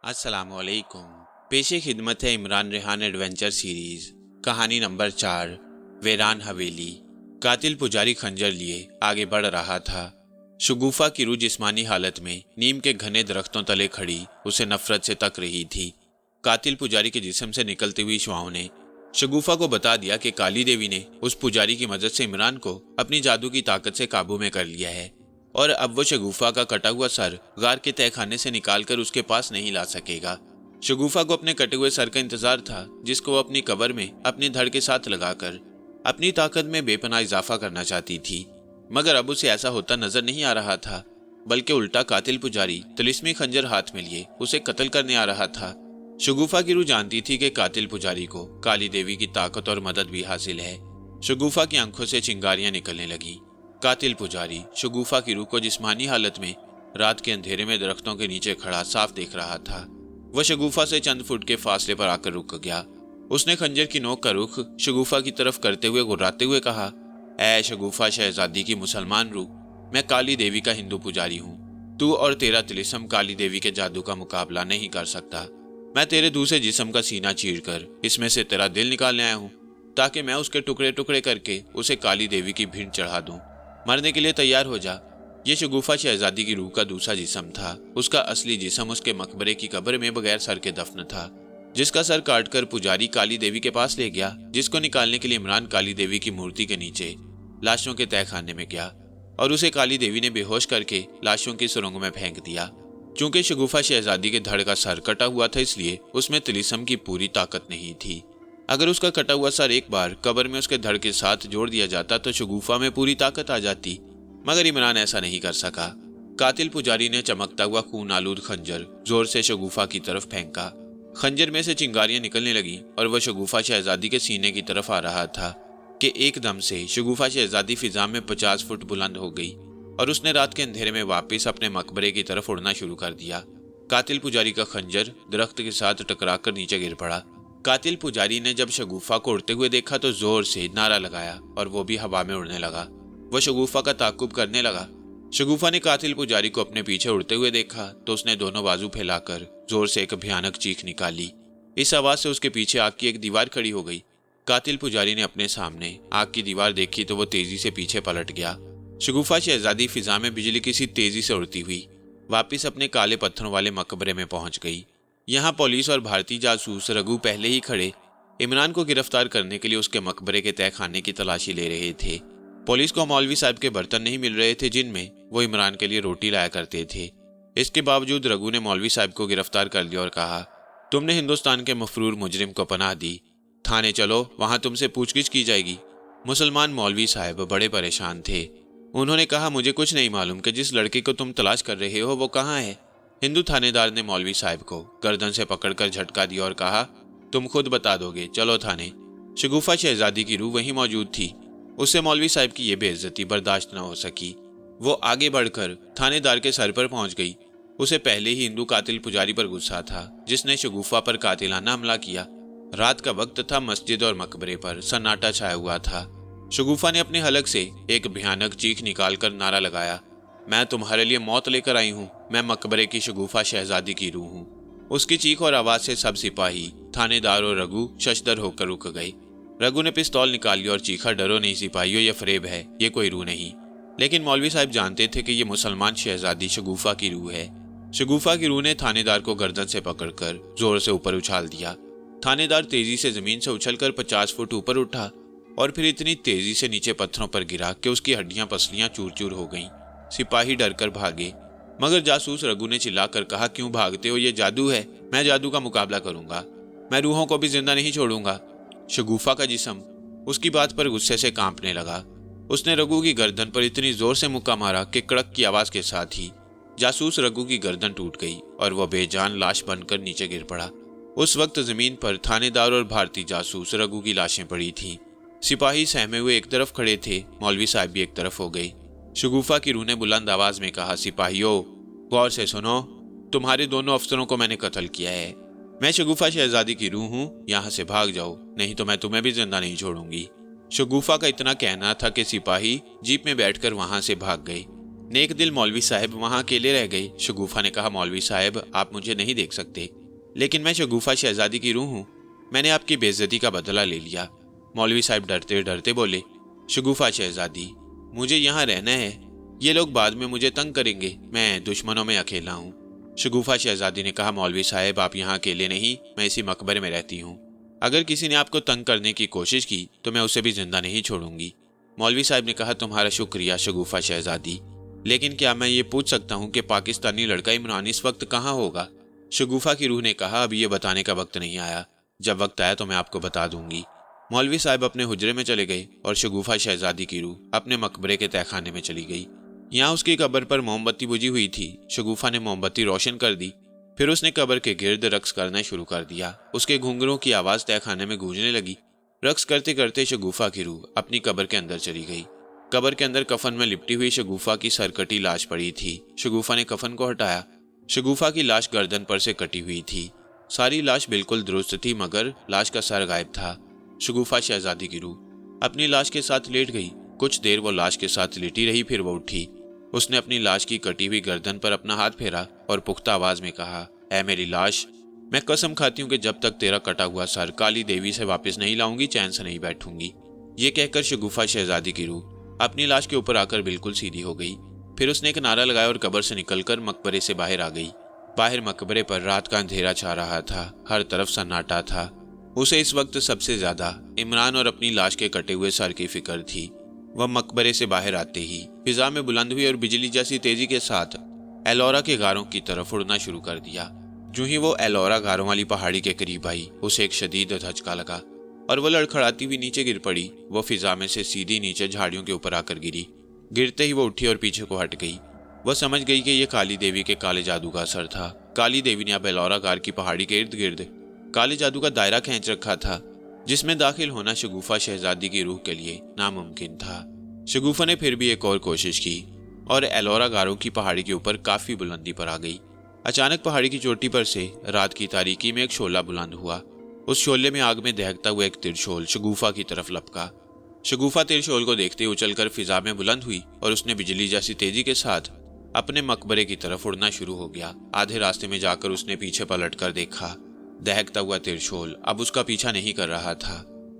अस्सलाम वालेकुम। पेशे खिदमत है इमरान रेहान एडवेंचर सीरीज, कहानी नंबर 4, वेरान हवेली। कातिल पुजारी खंजर लिए आगे बढ़ रहा था। शगुफा की रूह जिस्मानी हालत में नीम के घने दरख्तों तले खड़ी उसे नफरत से तक रही थी। कातिल पुजारी के जिस्म से निकलती हुई शुआओं ने शगुफा को बता दिया कि काली देवी ने उस पुजारी की मदद से इमरान को अपनी जादू की ताकत से काबू में कर लिया है और अब वो शगुफा का कटा हुआ सर गार के तहखाने से निकालकर उसके पास नहीं ला सकेगा। शगुफा को अपने कटे हुए सर का इंतजार था, जिसको वो अपनी कब्र में अपनी धड़ के साथ लगाकर अपनी ताकत में बेपनाह इजाफा करना चाहती थी, मगर अब उसे ऐसा होता नजर नहीं आ रहा था, बल्कि उल्टा कातिल पुजारी तिलिस्मी खंजर हाथ में लिए उसे कत्ल करने आ रहा था। शगुफा की रूह जानती थी कि कातिल पुजारी को काली देवी की ताकत और मदद भी हासिल है। शगुफा की आंखों से चिंगारियां निकलने लगी। कातिल पुजारी शगुफा की रूह को जिस्मानी हालत में रात के अंधेरे में दरख्तों के नीचे खड़ा साफ देख रहा था। वह शगुफा से चंद फुट के फासले पर आकर रुक गया। उसने खंजर की नोक का रुख शगुफा की तरफ करते हुए गुर्राते हुए कहा, ऐ शगुफा शहजादी की मुसलमान रूह, मैं काली देवी का हिंदू पुजारी हूँ। तू और तेरा तिलिस्म काली देवी के जादू का मुकाबला नहीं कर सकता। मैं तेरे दूसरे जिस्म का सीना चीरकर इसमें से तेरा दिल निकालने आया हूँ, ताकि मैं उसके टुकड़े टुकड़े करके उसे काली देवी की भीड़ चढ़ा दूं। मरने के लिए तैयार हो जा। ये शगुफा शहजादी की रूह का दूसरा जिस्म था। उसका असली जिस्म उसके मकबरे की कब्र में बगैर सर के दफन था, जिसका सर काटकर पुजारी काली देवी के पास ले गया, जिसको निकालने के लिए इमरान काली देवी की मूर्ति के नीचे लाशों के तहखाने में गया और उसे काली देवी ने बेहोश करके लाशों की सुरंग में फेंक दिया। चूंकि शगुफा शहजादी के धड़ का सर कटा हुआ था, इसलिए उसमें तिलिस्म की पूरी ताकत नहीं थी। अगर उसका कटा हुआ सर एक बार कब्र में उसके धड़ के साथ जोड़ दिया जाता तो शगुफा में पूरी ताकत आ जाती, मगर इमरान ऐसा नहीं कर सका। कातिल पुजारी ने चमकता हुआ खून आलूद खंजर जोर से शगुफा की तरफ फेंका। खंजर में से चिंगारियां निकलने लगी और वह शगुफा शहजादी के सीने की तरफ आ रहा था कि एकदम से शगुफा शहजादी फिजा में 50 फुट बुलंद हो गई और उसने रात के अंधेरे में वापस अपने मकबरे की तरफ उड़ना शुरू कर दिया। कातिल पुजारी का खंजर दरख्त के साथ टकराकर नीचे गिर पड़ा। कातिल पुजारी ने जब शगुफा को उड़ते हुए देखा तो जोर से नारा लगाया और वो भी हवा में उड़ने लगा। वह शगुफा का ताकुब करने लगा। शगुफा ने कातिल पुजारी को अपने पीछे उड़ते हुए देखा तो उसने दोनों बाजू फैलाकर जोर से एक भयानक चीख निकाली। इस आवाज से उसके पीछे आग की एक दीवार खड़ी हो गई। कातिल पुजारी ने अपने सामने आग की दीवार देखी तो वो तेजी से पीछे पलट गया। शगुफा शहजादी फिजा में बिजली की सी तेजी से उड़ती हुई वापिस अपने काले पत्थरों वाले मकबरे में पहुंच गई। यहाँ पुलिस और भारतीय जासूस रघु पहले ही खड़े इमरान को गिरफ्तार करने के लिए उसके मकबरे के तहखाने की तलाशी ले रहे थे। पुलिस को मौलवी साहब के बर्तन नहीं मिल रहे थे जिनमें वो इमरान के लिए रोटी लाया करते थे। इसके बावजूद रघु ने मौलवी साहब को गिरफ्तार कर लिया और कहा, तुमने हिंदुस्तान के मफरूर मुजरिम को पनाह दी, थाने चलो, वहां तुमसे पूछगिछ की जाएगी। मुसलमान मौलवी साहब बड़े परेशान थे। उन्होंने कहा, मुझे कुछ नहीं मालूम कि जिस लड़के को तुम तलाश कर रहे हो वो कहाँ है। हिंदू थानेदार ने मौलवी साहब को गर्दन से पकड़कर झटका दिया और कहा, तुम खुद बता दोगे, चलो थाने। शगुफा शहजादी की रूह वहीं मौजूद थी। उससे मौलवी साहब की ये बेइज्जती बर्दाश्त न हो सकी। वो आगे बढ़कर थानेदार के सर पर पहुंच गई। उसे पहले ही हिंदू कातिल पुजारी पर गुस्सा था, जिसने शगुफा पर कातिलाना हमला किया। रात का वक्त था, मस्जिद और मकबरे पर सन्नाटा छाया हुआ था। शगुफा ने अपने हलक से एक भयानक चीख निकालकर नारा लगाया, मैं तुम्हारे लिए मौत लेकर आई हूँ, मैं मकबरे की शगुफा शहजादी की रूह हूँ। उसकी चीख और आवाज से सब सिपाही, थानेदार और रघु शशदर होकर रुक गए। रघु ने पिस्तौल निकाली और चीखा, डरो नहीं सिपाहियों, ये फरेब है, ये कोई रूह नहीं। लेकिन मौलवी साहब जानते थे कि ये मुसलमान शहजादी शगुफा की रूह है। शगुफा की रूह ने थानेदार को गर्दन से पकड़कर जोर से ऊपर उछाल दिया। थानेदार तेजी से जमीन से उछलकर 50 फुट ऊपर उठा और फिर इतनी तेजी से नीचे पत्थरों पर गिरा कि उसकी हड्डियां पसलियां चूर चूर हो गईं। सिपाही डरकर भागे, मगर जासूस रघु ने चिल्लाकर कहा, क्यों भागते हो, ये जादू है, मैं जादू का मुकाबला करूंगा, मैं रूहों को भी जिंदा नहीं छोड़ूंगा। शगुफा का जिस्म उसकी बात पर गुस्से से कांपने लगा। उसने रघु की गर्दन पर इतनी जोर से मुक्का मारा कि कड़क की आवाज के साथ ही जासूस रघु की गर्दन टूट गई और वह बेजान लाश बनकर नीचे गिर पड़ा। उस वक्त जमीन पर थानेदार और भारतीय जासूस रघु की लाशें पड़ी थीं। सिपाही सहमे हुए एक तरफ खड़े थे, मौलवी साहब भी एक तरफ हो गई। शगुफा की रूह ने बुलंद आवाज में कहा, सिपाहियों गौर से सुनो, तुम्हारे दोनों अफसरों को मैंने कत्ल किया है। मैं शगुफा शहजादी की रूह हूँ, यहाँ से भाग जाओ, नहीं तो मैं तुम्हें भी जिंदा नहीं छोड़ूंगी। शगुफा का इतना कहना था कि सिपाही जीप में बैठकर वहां से भाग गए। नेक दिल मौलवी साहब वहां अकेले रह गए। शगुफा ने कहा, मौलवी साहब आप मुझे नहीं देख सकते, लेकिन मैं शगुफा शहजादी की रूह हूँ। मैंने आपकी बेइज्जती का बदला ले लिया। मौलवी साहब डरते डरते बोले, शगुफा शहजादी मुझे यहाँ रहना है, ये लोग बाद में मुझे तंग करेंगे, मैं दुश्मनों में अकेला हूँ। शगुफा शहजादी ने कहा, मौलवी साहब आप यहाँ अकेले नहीं, मैं इसी मकबरे में रहती हूँ। अगर किसी ने आपको तंग करने की कोशिश की तो मैं उसे भी जिंदा नहीं छोड़ूंगी। मौलवी साहब ने कहा, तुम्हारा शुक्रिया शगुफा शहजादी, लेकिन क्या मैं ये पूछ सकता हूँ कि पाकिस्तानी लड़का इमरान इस वक्त कहाँ होगा? शगुफा की रूह ने कहा, अभी ये बताने का वक्त नहीं आया, जब वक्त आया तो मैं आपको बता दूंगी। मौलवी साहब अपने हुजरे में चले गए और शगुफा शहजादी की रूह अपने मकबरे के तहखाने में चली गई। यहाँ उसकी कब्र पर मोमबत्ती बुझी हुई थी। शगुफा ने मोमबत्ती रोशन कर दी, फिर उसने कब्र के गिर्द रक्स करना शुरू कर दिया। उसके घुंघरों की आवाज़ तहखाने में गूंजने लगी। रक्स करते करते शगुफा की रूह अपनी कब्र के अंदर चली गई। कब्र के अंदर कफन में लिपटी हुई शगुफा की सरकटी लाश पड़ी थी। शगुफा ने कफन को हटाया। शगुफा की लाश गर्दन पर से कटी हुई थी। सारी लाश बिल्कुल दुरुस्त थी, मगर लाश का सर गायब था। शगुफा शहजादी की रूह अपनी लाश के साथ लेट गई। कुछ देर वो लाश के साथ लेटी रही, फिर वो उठी। उसने अपनी लाश की कटी हुई गर्दन पर अपना हाथ फेरा और पुख्ता आवाज में कहा, ऐ मेरी लाश, मैं कसम खाती हूँ कि जब तक तेरा कटा हुआ सर काली देवी से वापस नहीं लाऊंगी, चैन से नहीं बैठूंगी। ये कहकर शगुफा शहजादी की रूह अपनी लाश के ऊपर आकर बिल्कुल सीधी हो गई। फिर उसने एक नारा लगाया और कब्र से निकलकर मकबरे से बाहर आ गई। बाहर मकबरे पर रात का अंधेरा छा रहा था, हर तरफ सन्नाटा था। उसे इस वक्त सबसे ज्यादा इमरान और अपनी लाश के कटे हुए सर की फिक्र थी। वह मकबरे से बाहर आते ही फिजा में बुलंद हुई और बिजली जैसी तेजी के साथ एलोरा के गारों की तरफ उड़ना शुरू कर दिया। जो ही वो एलोरा गारों वाली पहाड़ी के करीब आई, उसे एक शदीद धचका लगा और वो लड़खड़ाती हुई नीचे गिर पड़ी। वो फिजा में से सीधी नीचे झाड़ियों के ऊपर आकर गिरी। गिरते ही वो उठी और पीछे को हट गई। वह समझ गई कि यह काली देवी के काले जादू का असर था। काली देवी ने अब एलोरा गार की पहाड़ी के इर्द गिर्द काले जादू का दायरा खींच रखा था, जिसमें दाखिल होना शगुफा शहजादी की रूह के लिए नामुमकिन था। शगुफा ने फिर भी एक और कोशिश की और एलोरा गारों की पहाड़ी के ऊपर काफी बुलंदी पर आ गई। अचानक पहाड़ी की चोटी पर से रात की तारीकी में एक शोला बुलंद हुआ। उस शोले में आग में दहकता हुआ एक तिरछोल शगुफा की तरफ लपका। शगुफा तिरछोल को देखते उछलकर फिजा में बुलंद हुई और उसने बिजली जैसी तेजी के साथ अपने मकबरे की तरफ उड़ना शुरू हो गया। आधे रास्ते में जाकर उसने पीछे पलट कर देखा। दहकता हुआ तिरछोल अब उसका पीछा नहीं कर रहा था।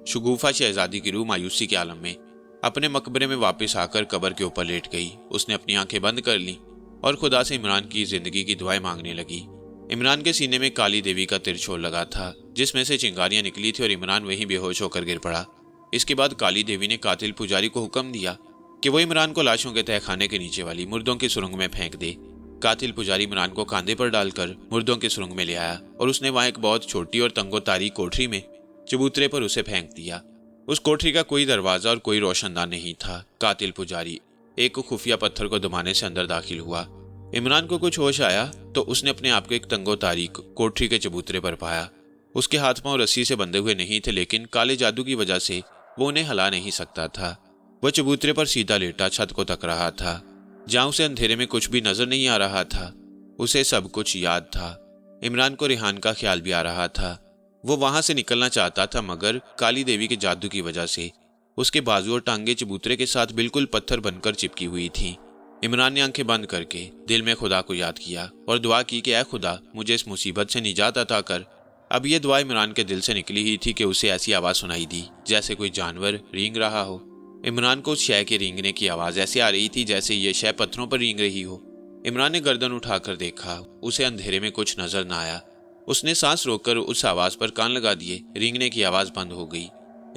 शगुफा शहजादी की रूह मायूसी के आलम में अपने मकबरे में वापस आकर कब्र के ऊपर लेट गई। उसने अपनी आंखें बंद कर ली और खुदा से इमरान की जिंदगी की दुआएं मांगने लगी। इमरान के सीने में काली देवी का तिरछोल लगा था, जिसमें से चिंगारियां निकली थी और इमरान वहीं बेहोश होकर गिर पड़ा। इसके बाद काली देवी ने कातिल पुजारी को हुक्म दिया कि वो इमरान को लाशों के तहखाने के नीचे वाली मुर्दों की सुरंग में फेंक दे। कातिल पुजारी इमरान को कांधे पर डालकर मुर्दों की सुरंग में ले आया और उसने वहां एक बहुत छोटी और तंगोतारी कोठरी में चबूतरे पर उसे फेंक दिया। उस कोठरी का कोई दरवाजा और कोई रोशनदान नहीं था। कातिल पुजारी एक खुफिया पत्थर को दबाने से अंदर दाखिल हुआ। इमरान को कुछ होश आया तो उसने अपने आप को एक तंगोतारी कोठरी के चबूतरे पर पाया। उसके हाथ पांव रस्सी से बंधे हुए नहीं थे, लेकिन काले जादू की वजह से वो उन्हें हिला नहीं सकता था। वह चबूतरे पर सीधा लेटा छत को तक रहा था, जहां उसे अंधेरे में कुछ भी नजर नहीं आ रहा था। उसे सब कुछ याद था। इमरान को रिहान का ख्याल भी आ रहा था। वो वहां से निकलना चाहता था, मगर काली देवी के जादू की वजह से उसके बाजू और टांगे चबूतरे के साथ बिल्कुल पत्थर बनकर चिपकी हुई थी। इमरान ने आंखें बंद करके दिल में खुदा को याद किया और दुआ की कि ऐ खुदा, मुझे इस मुसीबत से निजात अता कर। अब यह दुआ इमरान के दिल से निकली ही थी कि उसे ऐसी आवाज सुनाई दी जैसे कोई जानवर रेंग रहा हो। इमरान को उस शय के रेंगने की आवाज ऐसे आ रही थी जैसे ये शय पत्थरों पर रेंग रही हो। इमरान ने गर्दन उठाकर देखा, उसे अंधेरे में कुछ नजर न आया। उसने सांस रोककर उस आवाज पर कान लगा दिए। रेंगने की आवाज बंद हो गई।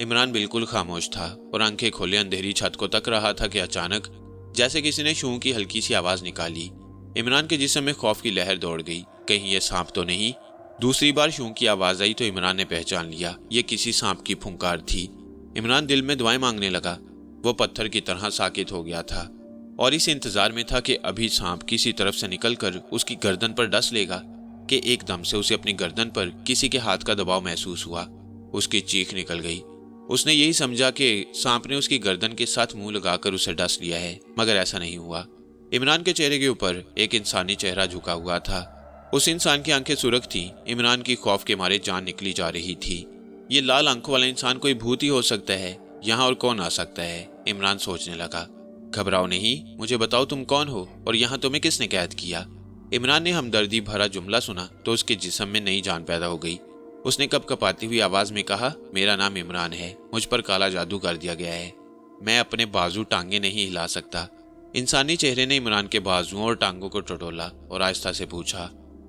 इमरान बिल्कुल खामोश था और आंखें खोले अंधेरी छत को तक रहा था कि अचानक जैसे किसी ने शू की हल्की सी आवाज निकाली। इमरान के जिस्म में खौफ की लहर दौड़ गई। कहीं यह सांप तो नहीं? दूसरी बार शू की आवाज आई तो इमरान ने पहचान लिया, ये किसी सांप की फुंकार थी। इमरान दिल में दुआएं मांगने लगा। वो पत्थर की तरह साकित हो गया था और इस इंतजार में था कि अभी सांप किसी तरफ से निकलकर उसकी गर्दन पर डस लेगा कि एकदम से उसे अपनी गर्दन पर किसी के हाथ का दबाव महसूस हुआ। उसकी चीख निकल गई। उसने यही समझा कि सांप ने उसकी गर्दन के साथ मुंह लगाकर उसे डस लिया है, मगर ऐसा नहीं हुआ। इमरान के चेहरे के ऊपर एक इंसानी चेहरा झुका हुआ था। उस इंसान की आंखें सुर्ख थी। इमरान की खौफ के मारे जान निकली जा रही थी। ये लाल आंखों वाला इंसान कोई भूत ही हो सकता है, यहाँ और कौन आ सकता है? इमरान सोचने लगा। घबराओ नहीं, मुझे बताओ तुम कौन हो और यहाँ तुम्हें किसने कैद किया। इमरान ने हमदर्दी भरा जुमला सुना तो उसके जिस्म में नई जान पैदा हो गई। उसने कपकपाती हुई आवाज में कहा, मेरा नाम इमरान है, मुझ पर काला जादू कर दिया गया है, मैं अपने बाजू टांगे नहीं हिला सकता। इंसानी चेहरे ने इमरान के बाजुओं और टांगों को टटोला और आहिस्ता से पूछा,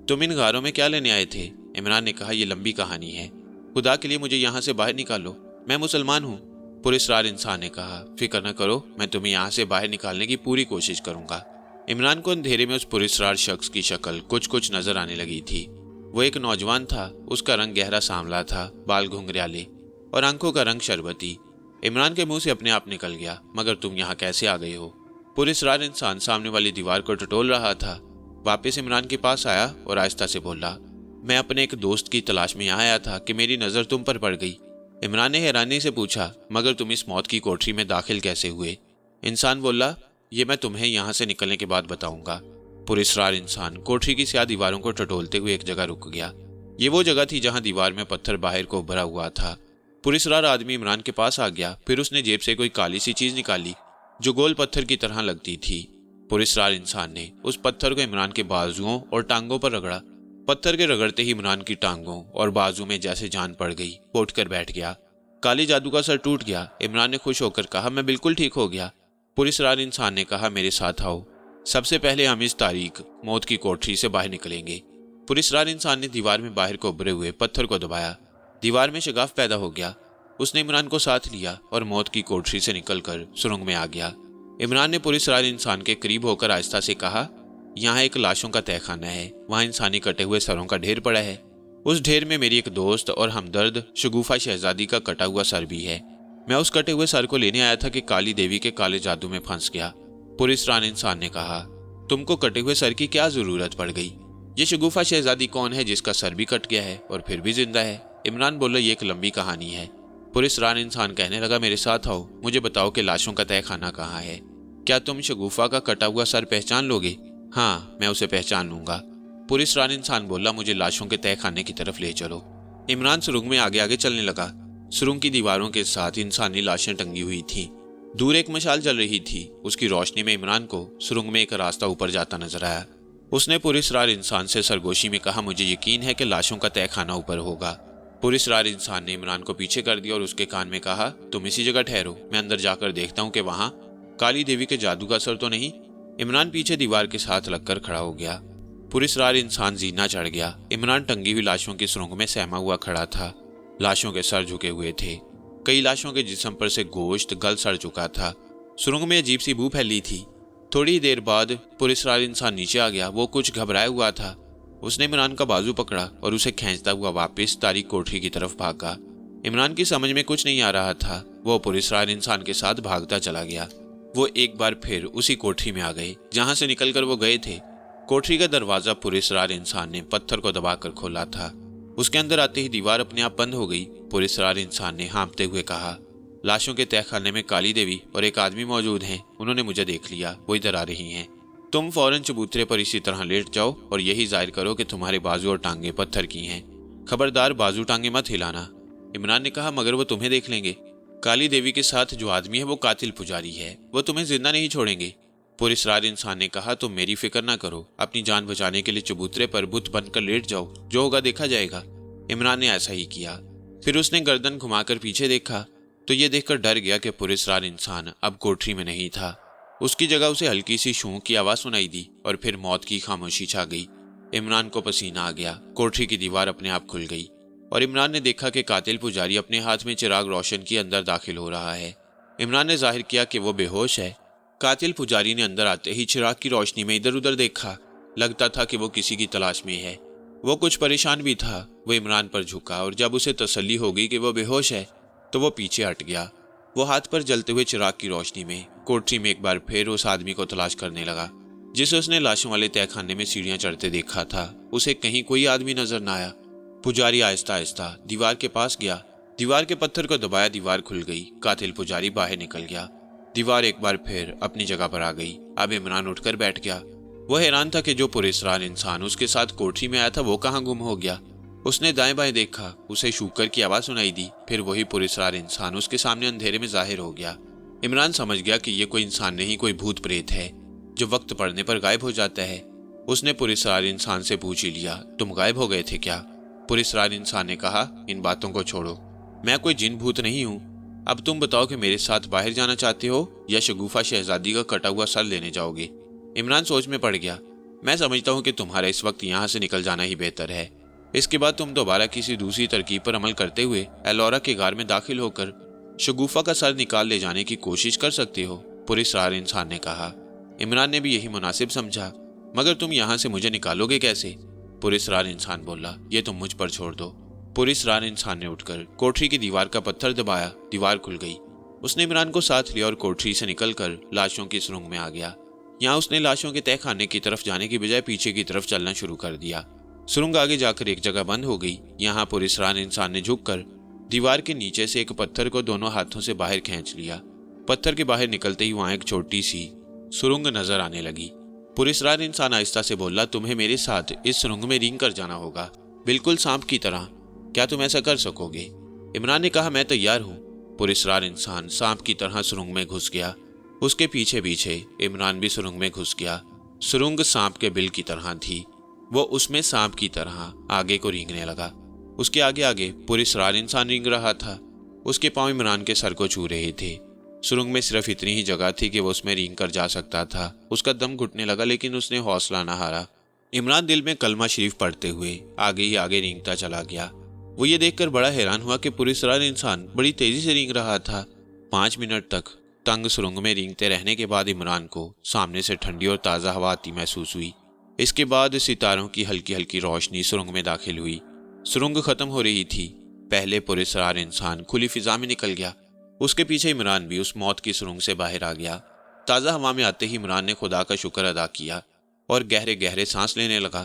तुम इन गारों में क्या लेने आए थे। इमरान ने कहा, यह लंबी कहानी है, खुदा के लिए मुझे यहाँ से बाहर निकालो, मैं मुसलमान हूँ। पुरस्कार इंसान ने कहा, फिक्र न करो, मैं तुम्हें यहाँ से बाहर निकालने की पूरी कोशिश करूंगा। इमरान को अंधेरे में उस पुरस्कार शख्स की शक्ल कुछ नजर आने लगी थी। वो एक नौजवान था, उसका रंग गहरा सांवला था, बाल घुंघराले और आंखों का रंग शरबती। इमरान के मुंह से अपने आप निकल गया, मगर तुम यहाँ कैसे आ गए हो। पुरस्कार इंसान सामने वाली दीवार को टटोल रहा था। वापस इमरान के पास आया और आहिस्ता से बोला, मैं अपने एक दोस्त की तलाश में यहाँ आया था कि मेरी नजर तुम पर पड़ गई। इमरान ने हैरानी से पूछा, मगर तुम इस मौत की कोठरी में दाखिल कैसे हुए। इंसान बोला, ये मैं तुम्हें यहाँ से निकलने के बाद बताऊंगा। पुरस्कार इंसान कोठरी की स्याह दीवारों को टटोलते हुए एक जगह रुक गया। ये वो जगह थी जहाँ दीवार में पत्थर बाहर को भरा हुआ था। पुरस्कार आदमी इमरान के पास आ गया, फिर उसने जेब से कोई काली सी चीज निकाली जो गोल पत्थर की तरह लगती थी। पुरस्कार इंसान ने उस पत्थर को इमरान के बाजुओं और टांगों पर रगड़ा। पत्थर के रगड़ते ही इमरान की टांगों और बाजू में जैसे जान पड़ गई, वो उठकर बैठ गया। काली जादू का सर टूट गया। इमरान ने खुश होकर कहा, मैं बिल्कुल ठीक हो गया। पुरस्कार इंसान ने कहा, मेरे साथ आओ, सबसे पहले हम इस तारीख मौत की कोठरी से बाहर निकलेंगे। पुरस्कार इंसान ने दीवार में बाहर को उभरे हुए पत्थर को दबाया। दीवार में शगाफ पैदा हो गया। उसने इमरान को साथ लिया और मौत की कोठरी से निकलकर सुरंग में आ गया। इमरान ने पुरस्कार इंसान के करीब होकर आहिस्ता से कहा, यहाँ एक लाशों का तहखाना है, वहाँ इंसानी कटे हुए सरों का ढेर पड़ा है। उस ढेर में मेरी एक दोस्त और हमदर्द शगुफा शहजादी का कटा हुआ सर भी है। मैं उस कटे हुए सर को लेने आया था कि काली देवी के काले जादू में फंस गया। पुरस्कार इंसान ने कहा, तुमको कटे हुए सर की क्या जरूरत पड़ गई। ये शगुफा शहजादी कौन है जिसका सर भी कट गया है और फिर भी जिंदा है। इमरान बोला, ये एक लंबी कहानी है। पुरस्कार इंसान कहने लगा, मेरे साथ आओ, मुझे बताओ कि लाशों का तहखाना कहाँ है। क्या तुम शगुफा का कटा हुआ सर पहचान लोगे। हाँ, मैं उसे पहचान लूंगा। पुरस्कार इंसान बोला, मुझे लाशों के तहखाने की तरफ ले चलो। इमरान सुरंग में आगे आगे चलने लगा। सुरंग की दीवारों के साथ इंसानी लाशें टंगी हुई थीं। दूर एक मशाल जल रही थी। उसकी रोशनी में इमरान को सुरंग में एक रास्ता ऊपर जाता नजर आया। उसने पुरस्कार इंसान से सरगोशी में कहा, मुझे यकीन है कि लाशों का तहखाना ऊपर होगा। पुरस्कार इंसान ने इमरान को पीछे कर दिया और उसके कान में कहा, तुम इसी जगह ठहरो, मैं अंदर जाकर देखता हूँ कि वहाँ काली देवी के जादू का असर तो नहीं। इमरान पीछे दीवार के साथ लगकर खड़ा हो गया। पुरस्कार इंसान जीना चढ़ गया। इमरान टंगी हुई लाशों की सुरंग में सहमा हुआ खड़ा था। लाशों के सर झुके हुए थे। कई लाशों के जिस्म पर से गोश्त गल सड़ चुका था। सुरंग में अजीब सी बू फैली थी। थोड़ी देर बाद पुरस्कार इंसान नीचे आ गया। वो कुछ घबराया हुआ था। उसने इमरान का बाजू पकड़ा और उसे खींचता हुआ वापस तारीख कोठरी की तरफ भागा। इमरान की समझ में कुछ नहीं आ रहा था। वो पुरस्कार इंसान के साथ भागता चला गया। वो एक बार फिर उसी कोठरी में आ गए जहां से निकलकर वो गए थे। कोठरी का दरवाजा पुरस्कार इंसान ने पत्थर को दबाकर खोला था। उसके अंदर आते ही दीवार अपने आप बंद हो गई। पुरस्कार इंसान ने हाँफते हुए कहा, लाशों के तहखाने में काली देवी और एक आदमी मौजूद हैं। उन्होंने मुझे देख लिया, वो इधर आ रही हैं। तुम फौरन चबूतरे पर इसी तरह लेट जाओ और यही जाहिर करो कि तुम्हारे बाजू और टांगे पत्थर की हैं। खबरदार बाजू टांगे मत हिलाना। इमरान ने कहा, मगर वो तुम्हें देख लेंगे। काली देवी के साथ जो आदमी है वो कातिल पुजारी है, वो तुम्हें जिंदा नहीं छोड़ेंगे। पुरस्कार इंसान ने कहा, तुम मेरी फिक्र ना करो, अपनी जान बचाने के लिए चबूतरे पर बुत बनकर लेट जाओ, जो होगा देखा जाएगा। इमरान ने ऐसा ही किया। फिर उसने गर्दन घुमाकर पीछे देखा तो ये देखकर डर गया कि पुरस्कार इंसान अब कोठरी में नहीं था। उसकी जगह उसे हल्की सी शूं की आवाज सुनाई दी और फिर मौत की खामोशी छा गई। इमरान को पसीना आ गया। कोठरी की दीवार अपने आप खुल गई और इमरान ने देखा कि कातिल पुजारी अपने हाथ में चिराग रोशन किए अंदर दाखिल हो रहा है। इमरान ने जाहिर किया कि वो बेहोश है। कातिल पुजारी ने अंदर आते ही चिराग की रोशनी में इधर उधर देखा। लगता था कि वो किसी की तलाश में है। वो कुछ परेशान भी था। वो इमरान पर झुका और जब उसे तसल्ली हो गई कि वो बेहोश है तो वो पीछे हट गया। वो हाथ पर जलते हुए चिराग की रोशनी में कोठरी में एक बार फिर उस आदमी को तलाश करने लगा जिसे उसने लाशों वाले तहखाने में सीढ़ियां चढ़ते देखा था। उसे कहीं कोई आदमी नजर न आया। पुजारी आहिस्ता आहिस्ता दीवार के पास गया। दीवार के पत्थर को दबाया, दीवार खुल गई। कातिल पुजारी बाहर निकल गया। दीवार एक बार फिर अपनी जगह पर आ गई। अब इमरान उठकर बैठ गया। वो हैरान था कि जो पुरस्कार इंसान उसके साथ कोठरी में आया था वो कहाँ गुम हो गया। उसने दाएं बाएं देखा। उसे शूकर की आवाज सुनाई दी। फिर वही पुरस्कार इंसान उसके सामने अंधेरे में जाहिर हो गया। عمران سمجھ گیا کہ یہ کوئی انسان نہیں، کوئی بھوت پریت ہے جو وقت پڑنے پر غائب ہو جاتا ہے۔ اس نے پراسرار انسان سے پوچھ ہی لیا، تم غائب ہو گئے تھے کیا؟ پراسرار انسان نے کہا، ان باتوں کو چھوڑو، میں کوئی جن بھوت نہیں ہوں۔ اب تم بتاؤ کہ میرے ساتھ باہر جانا چاہتے ہو یا شگوفہ شہزادی کا کٹا ہوا سر لینے جاؤ گے؟ عمران سوچ میں پڑ گیا۔ میں سمجھتا ہوں کہ تمہارا اس وقت یہاں سے نکل جانا ہی بہتر ہے۔ اس کے بعد تم دوبارہ کسی دوسری ترکیب پر عمل کرتے ہوئے ایلورا کے غار میں داخل ہو کر شگوفہ کا سر نکال لے جانے کی کوشش کر سکتے ہو، پراسرار انسان نے کہا۔ عمران نے بھی یہی مناسب سمجھا، مگر تم یہاں سے مجھے نکالو گے کیسے؟ پراسرار انسان بولا، یہ تم مجھ پر چھوڑ دو۔ پراسرار انسان نے اٹھ کر کوٹری کی دیوار کا پتھر دبایا، دیوار کھل گئی۔ اس نے عمران کو ساتھ لیا اور کوٹری سے نکل کر لاشوں کی سرنگ میں آ گیا۔ یہاں اس نے لاشوں کے تہہ خانے کی طرف جانے کی بجائے پیچھے کی طرف چلنا شروع کر دیا۔ سرنگ آگے جا کر ایک جگہ بند ہو گئی۔ یہاں پراسرار انسان نے جھک کر دیوار کے نیچے سے ایک پتھر کو دونوں ہاتھوں سے باہر کھینچ لیا۔ پتھر کے باہر نکلتے ہی وہاں ایک چھوٹی سی سرنگ نظر آنے لگی۔ پراسرار انسان آہستہ سے بولا، تمہیں میرے ساتھ اس سرنگ میں رینگ کر جانا ہوگا، بالکل سانپ کی طرح۔ کیا تم ایسا کر سکو گے؟ عمران نے کہا، میں تیار ہوں۔ پراسرار انسان سانپ کی طرح سرنگ میں گھس گیا۔ اس کے پیچھے پیچھے عمران بھی سرنگ میں گھس گیا۔ سرنگ سانپ کے بل کی طرح تھی، وہ اس میں سانپ کی طرح آگے کو رینگنے لگا۔ اس کے آگے آگے پراسرار انسان رینگ رہا تھا۔ اس کے پاؤں عمران کے سر کو چھو رہے تھے۔ سرنگ میں صرف اتنی ہی جگہ تھی کہ وہ اس میں رینگ کر جا سکتا تھا۔ اس کا دم گھٹنے لگا، لیکن اس نے حوصلہ نہ ہارا۔ عمران دل میں کلمہ شریف پڑھتے ہوئے آگے ہی آگے رینگتا چلا گیا۔ وہ یہ دیکھ کر بڑا حیران ہوا کہ پراسرار انسان بڑی تیزی سے رینگ رہا تھا۔ 5 منٹ تک تنگ سرنگ میں رینگتے رہنے کے بعد عمران کو سامنے سے ٹھنڈی اور تازہ ہوا آتی محسوس ہوئی۔ اس کے بعد ستاروں کی ہلکی ہلکی روشنی سرنگ میں داخل ہوئی۔ سرنگ ختم ہو رہی تھی۔ پہلے پراسرار انسان کھلی فضا میں نکل گیا۔ اس کے پیچھے عمران بھی اس موت کی سرنگ سے باہر آ گیا۔ تازہ ہوا میں آتے ہی عمران نے خدا کا شکر ادا کیا اور گہرے گہرے سانس لینے لگا۔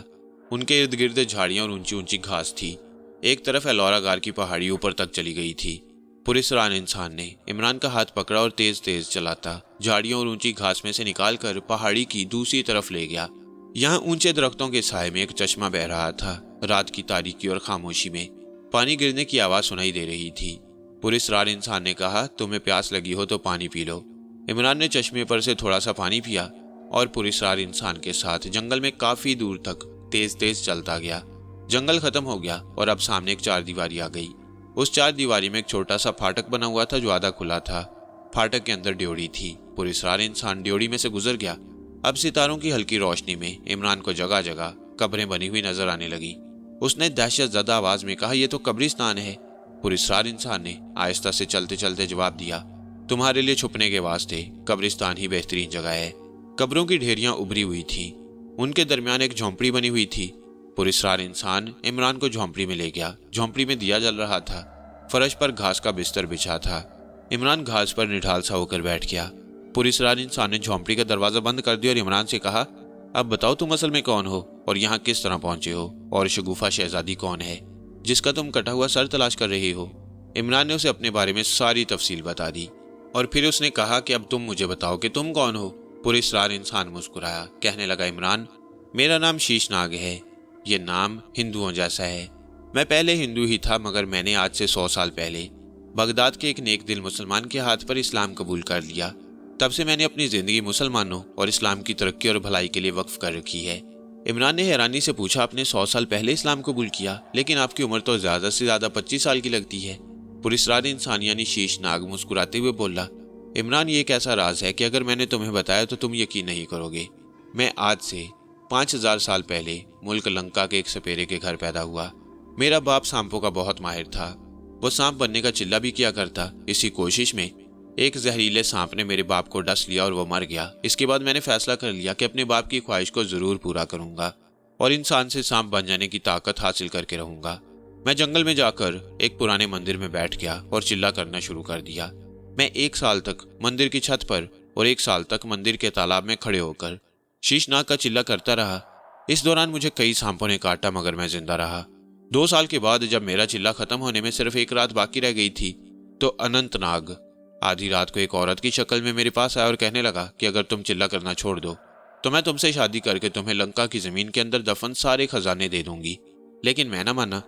ان کے ارد گرد جھاڑیاں اور اونچی اونچی گھاس تھی۔ ایک طرف ایلورا غار کی پہاڑی اوپر تک چلی گئی تھی۔ پراسرار انسان نے عمران کا ہاتھ پکڑا اور تیز تیز چلاتا جھاڑیوں اور اونچی گھاس میں سے نکال کر پہاڑی کی دوسری طرف لے گیا۔ یہاں اونچے درختوں کے سائے میں ایک چشمہ بہہ رہا تھا۔ رات کی تاریکی اور خاموشی میں پانی گرنے کی آواز سنائی دے رہی تھی۔ پراسرار انسان نے کہا، تمہیں پیاس لگی ہو تو پانی پی لو۔ عمران نے چشمے پر سے تھوڑا سا پانی پیا اور پراسرار انسان کے ساتھ جنگل میں کافی دور تک تیز تیز چلتا گیا۔ جنگل ختم ہو گیا اور اب سامنے ایک 4 دیواری آ گئی۔ اس 4 دیواری میں ایک چھوٹا سا پھاٹک بنا ہوا تھا جو آدھا کھلا تھا۔ پھاٹک کے اندر ڈیوڑی تھی۔ پراسرار انسان ڈیوڑی میں سے گزر گیا۔ اب ستاروں کی ہلکی روشنی میں عمران کو جگہ جگہ قبریں بنی ہوئی نظر آنے لگی۔ اس نے دہشت زدہ آواز میں کہا، یہ تو قبرستان ہے۔ پراسرار انسان نے آہستہ سے چلتے چلتے جواب دیا، تمہارے لیے چھپنے کے واسطے قبرستان ہی بہترین جگہ ہے۔ قبروں کی ڈھیریاں ابھری ہوئی تھیں۔ ان کے درمیان ایک جھونپڑی بنی ہوئی تھی۔ پراسرار انسان عمران کو جھونپڑی میں لے گیا۔ جھونپڑی میں دیا جل رہا تھا۔ فرش پر گھاس کا بستر بچھا تھا۔ عمران گھاس پر نڈھال سا ہو کر بیٹھ گیا۔ پراسرار انسان نے جھونپڑی کا دروازہ بند کر دیا اور عمران سے کہا، اب بتاؤ تم اصل میں کون ہو اور یہاں کس طرح پہنچے ہو، اور شگوفہ شہزادی کون ہے جس کا تم کٹا ہوا سر تلاش کر رہے ہو؟ عمران نے اسے اپنے بارے میں ساری تفصیل بتا دی اور پھر اس نے کہا کہ اب تم مجھے بتاؤ کہ تم کون ہو۔ پراسرار انسان مسکرایا، کہنے لگا، عمران، میرا نام شیش ناگ ہے۔ یہ نام ہندوؤں جیسا ہے۔ میں پہلے ہندو ہی تھا، مگر میں نے آج سے 100 سال پہلے بغداد کے ایک نیک دل مسلمان کے ہاتھ پر اسلام قبول کر لیا۔ تب سے میں نے اپنی زندگی مسلمانوں اور اسلام کی ترقی اور بھلائی کے لیے وقف کر رکھی ہے۔ عمران نے حیرانی سے پوچھا، آپ نے 100 سال پہلے اسلام قبول کیا، لیکن آپ کی عمر تو زیادہ سے زیادہ 25 سال کی لگتی ہے۔ پراسرار انسان یعنی شیش ناگ مسکراتے ہوئے بولا، عمران، یہ ایک ایسا راز ہے کہ اگر میں نے تمہیں بتایا تو تم یقین نہیں کرو گے۔ میں آج سے 5000 سال پہلے ملک لنکا کے ایک سپیرے کے گھر پیدا ہوا۔ میرا باپ سانپوں کا بہت ماہر تھا۔ وہ سانپ بننے کا چلہ بھی کیا کرتا۔ اسی کوشش میں ایک زہریلے سانپ نے میرے باپ کو ڈس لیا اور وہ مر گیا۔ اس کے بعد میں نے فیصلہ کر لیا کہ اپنے باپ کی خواہش کو ضرور پورا کروں گا اور انسان سے سانپ بن جانے کی طاقت حاصل کر کے رہوں گا۔ میں جنگل میں جا کر ایک پرانے مندر میں بیٹھ گیا اور چلہ کرنا شروع کر دیا۔ میں 1 سال تک مندر کی چھت پر اور 1 سال تک مندر کے تالاب میں کھڑے ہو کر شیش ناگ کا چلہ کرتا رہا۔ اس دوران مجھے کئی سانپوں نے کاٹا، مگر میں زندہ رہا۔ 2 سال کے بعد جب میرا چلہ ختم ہونے میں صرف 1 رات باقی رہ گئی تھی تو اننت ناگ آدھی رات کو ایک عورت کی شکل میں میرے پاس آیا اور کہنے لگا کہ اگر تم چلہ کرنا چھوڑ دو تو میں تم سے شادی کر کے تمہیں لنکا کی زمین کے اندر دفن سارے خزانے دے دوں گی۔ لیکن میں نہ مانا۔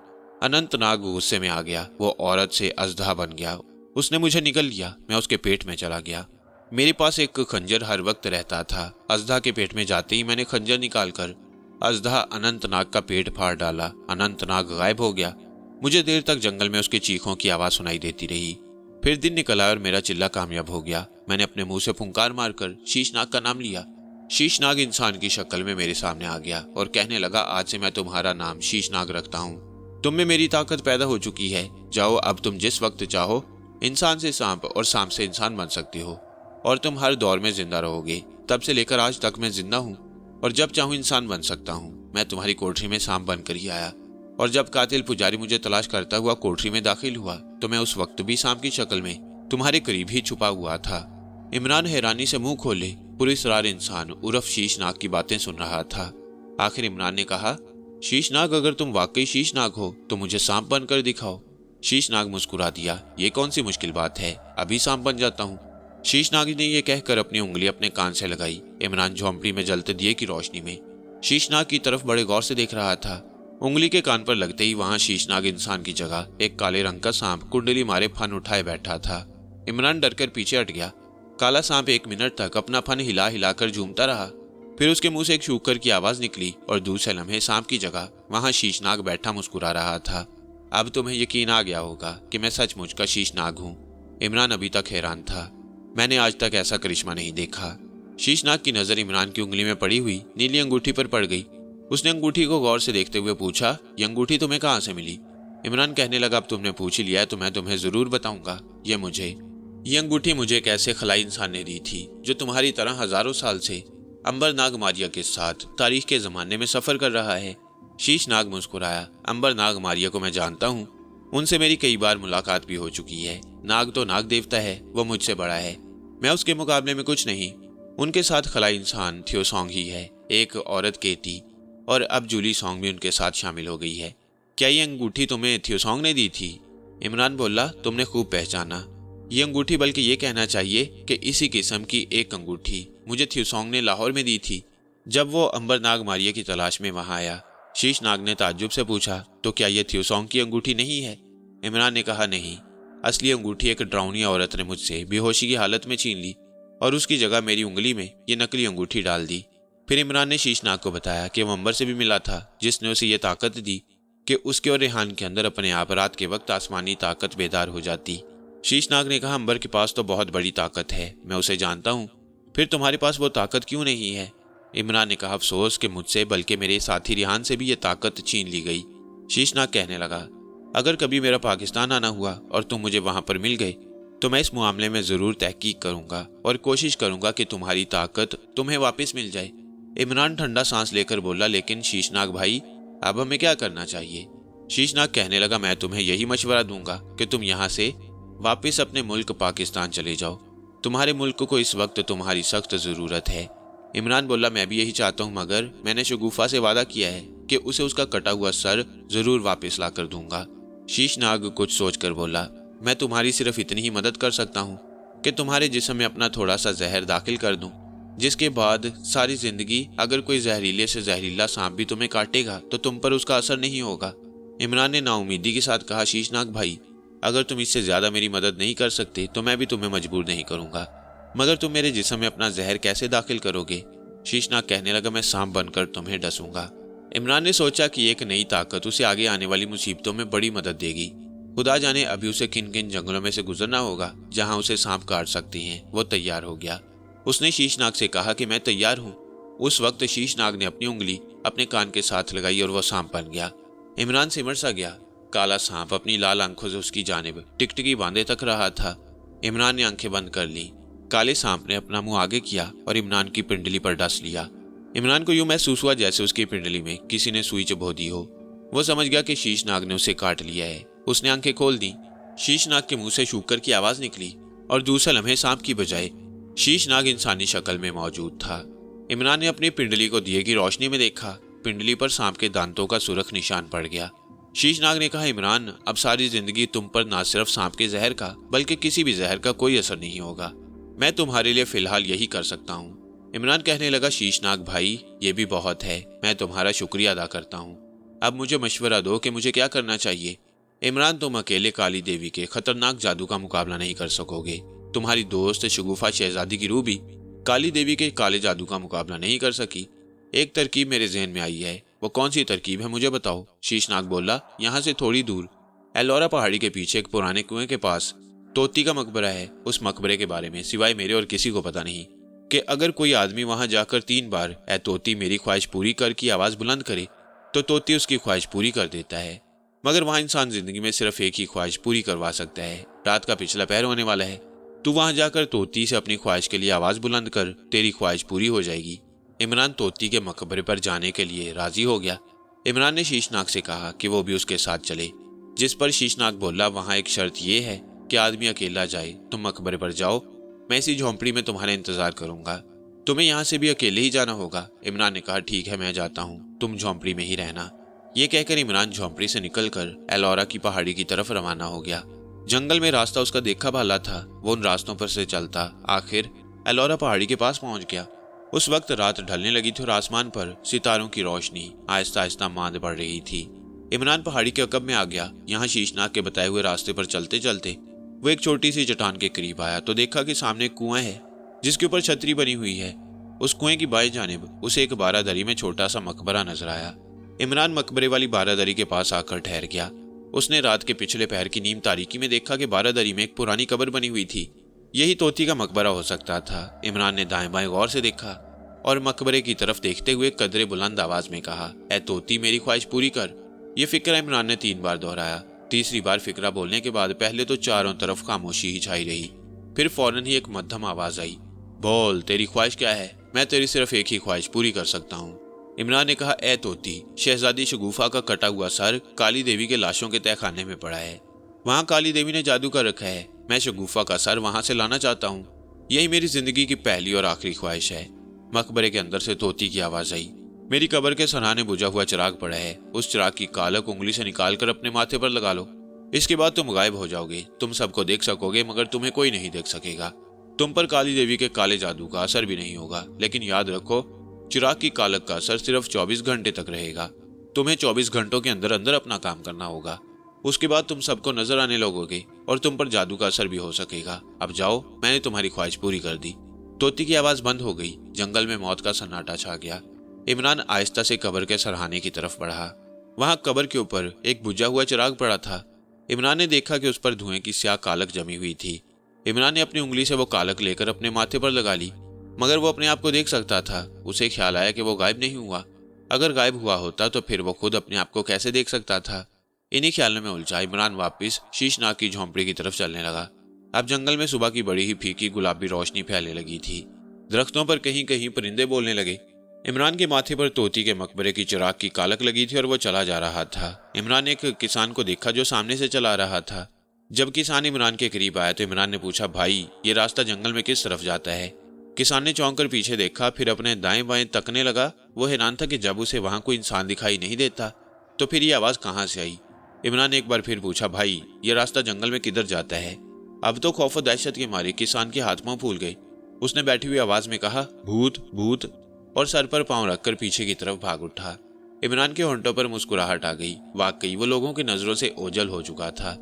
اننت ناگ غصے میں آ گیا۔ وہ عورت سے اژدہا بن گیا۔ اس نے مجھے نگل لیا۔ میں اس کے پیٹ میں چلا گیا۔ मेरे पास एक खंजर हर वक्त रहता था। अजदा के पेट में जाते ही मैंने खंजर निकालकर अजदा अनंतनाग का पेट फाड़ डाला। अनंतनाग गायब हो गया। मुझे देर तक जंगल में उसके चीखों की आवाज सुनाई देती रही। फिर दिन निकल आया और मेरा चिल्ला कामयाब हो गया। मैंने अपने मुंह से फुंकार मारकर शीशनाग का नाम लिया। शीशनाग इंसान की शक्ल में मेरे सामने आ गया और कहने लगा, आज से मैं तुम्हारा नाम शीशनाग रखता हूँ। तुम में मेरी ताकत पैदा हो चुकी है। जाओ, अब तुम जिस वक्त चाहो इंसान से सांप और सांप से इंसान बन सकते हो और तुम हर दौर में जिंदा रहोगे। तब से लेकर आज तक मैं जिंदा हूँ और जब चाहूँ इंसान बन सकता हूँ। मैं तुम्हारी कोठरी में सांप बनकर ही आया और जब कातिल पुजारी मुझे तलाश करता हुआ कोठरी में दाखिल हुआ तो मैं उस वक्त भी सांप की शक्ल में तुम्हारे करीब ही छुपा हुआ था। इमरान हैरानी से मुंह खोले पुरस्रार इंसान उर्फ शीशनाग की बातें सुन रहा था। आखिर इमरान ने कहा, शीशनाग, अगर तुम वाकई शीशनाग हो तो मुझे सांप बनकर दिखाओ। शीशनाग मुस्कुरा दिया, ये कौन सी मुश्किल बात है, अभी सांप बन जाता हूँ। शीशनाग ने यह कहकर अपनी उंगली अपने कान से लगाई। इमरान झोंपड़ी में जलते दिए की रोशनी में शीशनाग की तरफ बड़े गौर से देख रहा था। उंगली के कान पर लगते ही वहां शीशनाग इंसान की जगह एक काले रंग का सांप कुंडली मारे फन उठाए बैठा था। इमरान डरकर पीछे हट गया। काला सांप 1 मिनट तक अपना फन हिला हिलाकर झूमता रहा। फिर उसके मुंह से एक शूकर की आवाज निकली और दूसरे लम्हे सांप की जगह वहां शीशनाग बैठा मुस्कुरा रहा था। अब तुम्हें यकीन आ गया होगा कि मैं सचमुच का शीशनाग हूँ। इमरान अभी तक हैरान था। मैंने आज तक ऐसा करिश्मा नहीं देखा। शीशनाग की नजर इमरान की उंगली में पड़ी हुई नीली अंगूठी पर पड़ गई। उसने अंगूठी को गौर से देखते हुए पूछा, ये अंगूठी तुम्हें कहाँ से मिली? इमरान कहने लगा, अब तुमने पूछ ही लिया है तो मैं तुम्हें जरूर बताऊंगा। ये अंगूठी मुझे एक ऐसे खलाई इंसान ने दी थी जो तुम्हारी तरह हजारों साल से अंबरनाग मारिया के साथ तारीख के जमाने में सफर कर रहा है। शीशनाग मुस्कुराया, अंबरनाग मारिया को मैं जानता हूँ, उनसे मेरी कई बार मुलाकात भी हो चुकी है। नाग तो नाग देवता है, वो मुझसे बड़ा है, मैं उसके मुकाबले में कुछ नहीं। उनके साथ खलाई इंसान थियोसोंग ही है, एक औरत केटी, और अब जूली सॉन्ग भी उनके साथ शामिल हो गई है। क्या ये अंगूठी तुम्हें थियोसोंग ने दी थी? इमरान बोला, तुमने खूब पहचाना। ये अंगूठी, बल्कि ये कहना चाहिए कि इसी किस्म की एक अंगूठी मुझे थियोसोंग ने लाहौर में दी थी जब वो अंबरनाग मारिया की तलाश में वहां आया। शीशनाग ने ताज्जुब से पूछा, तो क्या ये थियोसोंग की अंगूठी नहीं है? इमरान ने कहा, नहीं, असली अंगूठी एक ड्राउनी औरत ने मुझसे बेहोशी की हालत में छीन ली और उसकी जगह मेरी उंगली में ये नकली अंगूठी डाल दी। फिर इमरान ने शीशनाग को बताया कि वो अंबर से भी मिला था जिसने उसे ये ताकत दी कि उसके और रेहान के अंदर अपने आप रात के वक्त आसमानी ताकत बेदार हो जाती। शीशनाग ने कहा, अंबर के पास तो बहुत बड़ी ताकत है, मैं उसे जानता हूँ, फिर तुम्हारे पास वो ताकत क्यों नहीं है? इमरान ने कहा, अफसोस कि मुझसे बल्कि मेरे साथी रेहान से भी ये ताकत छीन ली गई। शीशनाग कहने लगा, अगर कभी मेरा पाकिस्तान आना हुआ और तुम मुझे वहां पर मिल गए तो मैं इस मामले में जरूर तहकीक करूंगा और कोशिश करूंगा कि तुम्हारी ताकत तुम्हें वापस मिल जाए। इमरान ठंडा सांस लेकर बोला, लेकिन शीशनाग भाई, अब हमें क्या करना चाहिए? शीशनाग कहने लगा, मैं तुम्हें यही मशवरा दूंगा कि तुम यहाँ से वापस अपने मुल्क पाकिस्तान चले जाओ। तुम्हारे मुल्क को इस वक्त तुम्हारी सख्त जरूरत है। इमरान बोला, मैं भी यही चाहता हूँ, मगर मैंने शगुफा से वादा किया है कि उसे उसका कटा हुआ सर जरूर वापस ला कर दूंगा। शीशनाग कुछ सोचकर बोला, मैं तुम्हारी सिर्फ इतनी ही मदद कर सकता हूँ कि तुम्हारे जिस्म में अपना थोड़ा सा जहर दाखिल कर दूं, जिसके बाद सारी जिंदगी अगर कोई जहरीले से जहरीला सांप भी तुम्हें काटेगा तो तुम पर उसका असर नहीं होगा। इमरान ने नाउमीदी के साथ कहा, शीशनाग भाई, अगर तुम इससे ज्यादा मेरी मदद नहीं कर सकते तो मैं भी तुम्हें मजबूर नहीं करूंगा, मगर तुम मेरे जिस्म में अपना जहर कैसे दाखिल करोगे? शीशनाग कहने लगा, मैं सांप बनकर तुम्हें डसूंगा। इमरान ने सोचा कि एक नई ताकत उसे आगे आने वाली मुसीबतों में बड़ी मदद देगी। खुदा जाने अभी उसे किन किन जंगलों में से गुजरना होगा जहां उसे सांप काट सकती हैं। वो तैयार हो गया। उसने शीशनाग से कहा कि मैं तैयार हूँ। उस वक्त शीशनाग ने अपनी उंगली अपने कान के साथ लगाई और वो सांप बन गया। इमरान सिमट सा गया। काला सांप अपनी लाल आंखों से उसकी जानिब टिकटिकी बांधे तक रहा था। इमरान ने आंखें बंद कर ली। काले सांप ने अपना मुंह आगे किया और इमरान की पिंडली पर डस लिया। इमरान को यूं महसूस हुआ जैसे उसकी पिंडली में किसी ने सुई चबो दी हो। वो समझ गया कि शीशनाग ने उसे काट लिया है। उसने आंखें खोल दी। शीशनाग के मुंह से शूकर की आवाज निकली और दूसरे लम्हे सांप की बजाय शीशनाग इंसानी शक्ल में मौजूद था। इमरान ने अपनी पिंडली को दिए की रोशनी में देखा। पिंडली पर सांप के दांतों का सुरख निशान पड़ गया। शीशनाग ने कहा, इमरान, अब सारी जिंदगी तुम पर ना सिर्फ सांप के जहर का बल्कि किसी भी जहर का कोई असर नहीं होगा। मैं तुम्हारे लिए फिलहाल यही कर सकता हूँ। इमरान कहने लगा, शीशनाग भाई, ये भी बहुत है, मैं तुम्हारा शुक्रिया अदा करता हूँ। अब मुझे मशवरा दो कि मुझे क्या करना चाहिए। इमरान, तुम अकेले काली देवी के खतरनाक जादू का मुकाबला नहीं कर सकोगे। تمہاری دوست شگوفہ شہزادی کی روح بھی کالی دیوی کے کالے جادو کا مقابلہ نہیں کر سکی۔ ایک ترکیب میرے ذہن میں آئی ہے، وہ کون سی ترکیب ہے مجھے بتاؤ؟ شیشناگ بولا۔ یہاں سے تھوڑی دور ایلورا پہاڑی کے پیچھے ایک پرانے کنویں کے پاس توتی کا مقبرہ ہے۔ اس مقبرے کے بارے میں سوائے میرے اور کسی کو پتا نہیں کہ اگر کوئی آدمی وہاں جا کر 3 بار اے توتی میری خواہش پوری کر کی آواز بلند کرے تو توتی اس کی خواہش پوری کر دیتا ہے، مگر وہاں انسان زندگی میں صرف ایک ہی خواہش پوری کروا سکتا ہے۔ رات کا پچھلا پہر ہونے والا ہے، تو وہاں جا کر توتی سے اپنی خواہش کے لیے آواز بلند کر، تیری خواہش پوری ہو جائے گی۔ عمران توتی کے مقبرے پر جانے کے لیے راضی ہو گیا۔ عمران نے شیشناگ سے کہا کہ وہ بھی اس کے ساتھ چلے، جس پر شیشناگ بولا وہاں ایک شرط یہ ہے کہ آدمی اکیلا جائے، تم مقبرے پر جاؤ، میں اسی جھونپڑی میں تمہارا انتظار کروں گا، تمہیں یہاں سے بھی اکیلے ہی جانا ہوگا۔ عمران نے کہا ٹھیک ہے میں جاتا ہوں، تم جھونپڑی میں ہی رہنا۔ یہ کہہ کر عمران جھونپڑی سے نکل کر ایلورا کی پہاڑی کی طرف روانہ ہو گیا۔ جنگل میں راستہ اس کا دیکھا بھالا تھا، وہ ان راستوں پر سے چلتا آخر ایلورا پہاڑی کے پاس پہنچ گیا۔ اس وقت رات ڈھلنے لگی تھی اور آسمان پر ستاروں کی روشنی آہستہ آہستہ ماند پڑ رہی تھی۔ عمران پہاڑی کے عقب میں آ گیا۔ یہاں شیشناگ کے بتائے ہوئے راستے پر چلتے چلتے وہ ایک چھوٹی سی چٹان کے قریب آیا تو دیکھا کہ سامنے ایک کنواں ہے جس کے اوپر چھتری بنی ہوئی ہے۔ اس کنویں کی بائیں جانب اسے ایک بارہ دری میں چھوٹا سا مقبرہ نظر آیا۔ عمران مقبرے والی بارہ دری کے پاس آ کر ٹھہر گیا۔ اس نے رات کے پچھلے پہر کی نیم تاریکی میں دیکھا کہ بارہ دری میں ایک پرانی قبر بنی ہوئی تھی، یہی توتی کا مقبرہ ہو سکتا تھا۔ عمران نے دائیں بائیں غور سے دیکھا اور مقبرے کی طرف دیکھتے ہوئے قدرے بلند آواز میں کہا اے توتی میری خواہش پوری کر۔ یہ فکرہ عمران نے 3 بار دہرایا۔ تیسری بار فکرہ بولنے کے بعد پہلے تو چاروں طرف خاموشی ہی چھائی رہی، پھر فوراً ہی ایک مدھم آواز آئی، بول تیری خواہش کیا ہے؟ میں تیری صرف ایک ہی خواہش پوری کر سکتا ہوں۔ عمران نے کہا اے توتی، شہزادی شگوفہ کا کٹا ہوا سر کالی دیوی کے لاشوں کے تہہ خانے میں پڑا ہے، وہاں کالی دیوی نے جادو کر رکھا ہے، میں شگوفہ کا سر وہاں سے لانا چاہتا ہوں، یہی میری زندگی کی پہلی اور آخری خواہش ہے۔ مقبرے کے اندر سے توتی کی آواز آئی، میری قبر کے سرہانے بجھا ہوا چراغ پڑا ہے، اس چراغ کی کالک انگلی سے نکال کر اپنے ماتھے پر لگا لو، اس کے بعد تم غائب ہو جاؤ گے، تم سب کو دیکھ سکو گے مگر تمہیں کوئی نہیں دیکھ سکے گا، تم پر کالی دیوی کے کالے جادو کا اثر بھی نہیں ہوگا، لیکن یاد رکھو چراغ کی کالک کا اثر صرف 24 گھنٹے تک رہے گا، تمہیں 24 گھنٹوں کے اندر اندر اپنا کام کرنا ہوگا، اس کے بعد تم سب کو نظر آنے لگو گے اور تم پر جادو کا اثر بھی ہو سکے گا، اب جاؤ میں نے تمہاری خواہش پوری کر دی۔ توتی کی آواز بند ہو گئی، جنگل میں موت کا سناٹا چھا گیا۔ عمران آہستہ سے قبر کے سرہانے کی طرف بڑھا، وہاں قبر کے اوپر ایک بجھا ہوا چراغ پڑا تھا۔ عمران نے دیکھا کہ اس پر دھوئیں کی سیاہ کالک جمی ہوئی تھی۔ عمران نے اپنی انگلی سے وہ کالک لے کر اپنے ماتھے پر لگا لی، مگر وہ اپنے آپ کو دیکھ سکتا تھا۔ اسے خیال آیا کہ وہ غائب نہیں ہوا، اگر غائب ہوا ہوتا تو پھر وہ خود اپنے آپ کو کیسے دیکھ سکتا تھا؟ انہی خیالوں میں الجھا عمران واپس شیشناگ کی جھونپڑی کی طرف چلنے لگا۔ اب جنگل میں صبح کی بڑی ہی پھیکی گلابی روشنی پھیلنے لگی تھی، درختوں پر کہیں کہیں پرندے بولنے لگے۔ عمران کے ماتھے پر توتی کے مقبرے کی چراغ کی کالک لگی تھی اور وہ چلا جا رہا تھا۔ عمران نے ایک کسان کو دیکھا جو سامنے سے چلا رہا تھا۔ جب کسان عمران کے قریب آیا تو عمران نے پوچھا بھائی یہ راستہ جنگل میں کس طرف جاتا ہے؟ کسان نے چونک کر پیچھے دیکھا، پھر اپنے دائیں بائیں تکنے لگا۔ وہ حیران تھا کہ جب اسے وہاں کوئی انسان دکھائی نہیں دیتا تو پھر یہ آواز کہاں سے آئی؟ عمران نے ایک بار پھر پوچھا بھائی یہ راستہ جنگل میں کدھر جاتا ہے؟ اب تو خوف و دہشت کے مارے کسان کے ہاتھ پاؤں پھول گئے۔ اس نے بیٹھی ہوئی آواز میں کہا بھوت بھوت، اور سر پر پاؤں رکھ کر پیچھے کی طرف بھاگ اٹھا۔ عمران کے ہونٹوں پر مسکراہٹ آ گئی، واقعی وہ لوگوں کی نظروں سے اوجھل ہو چکا تھا۔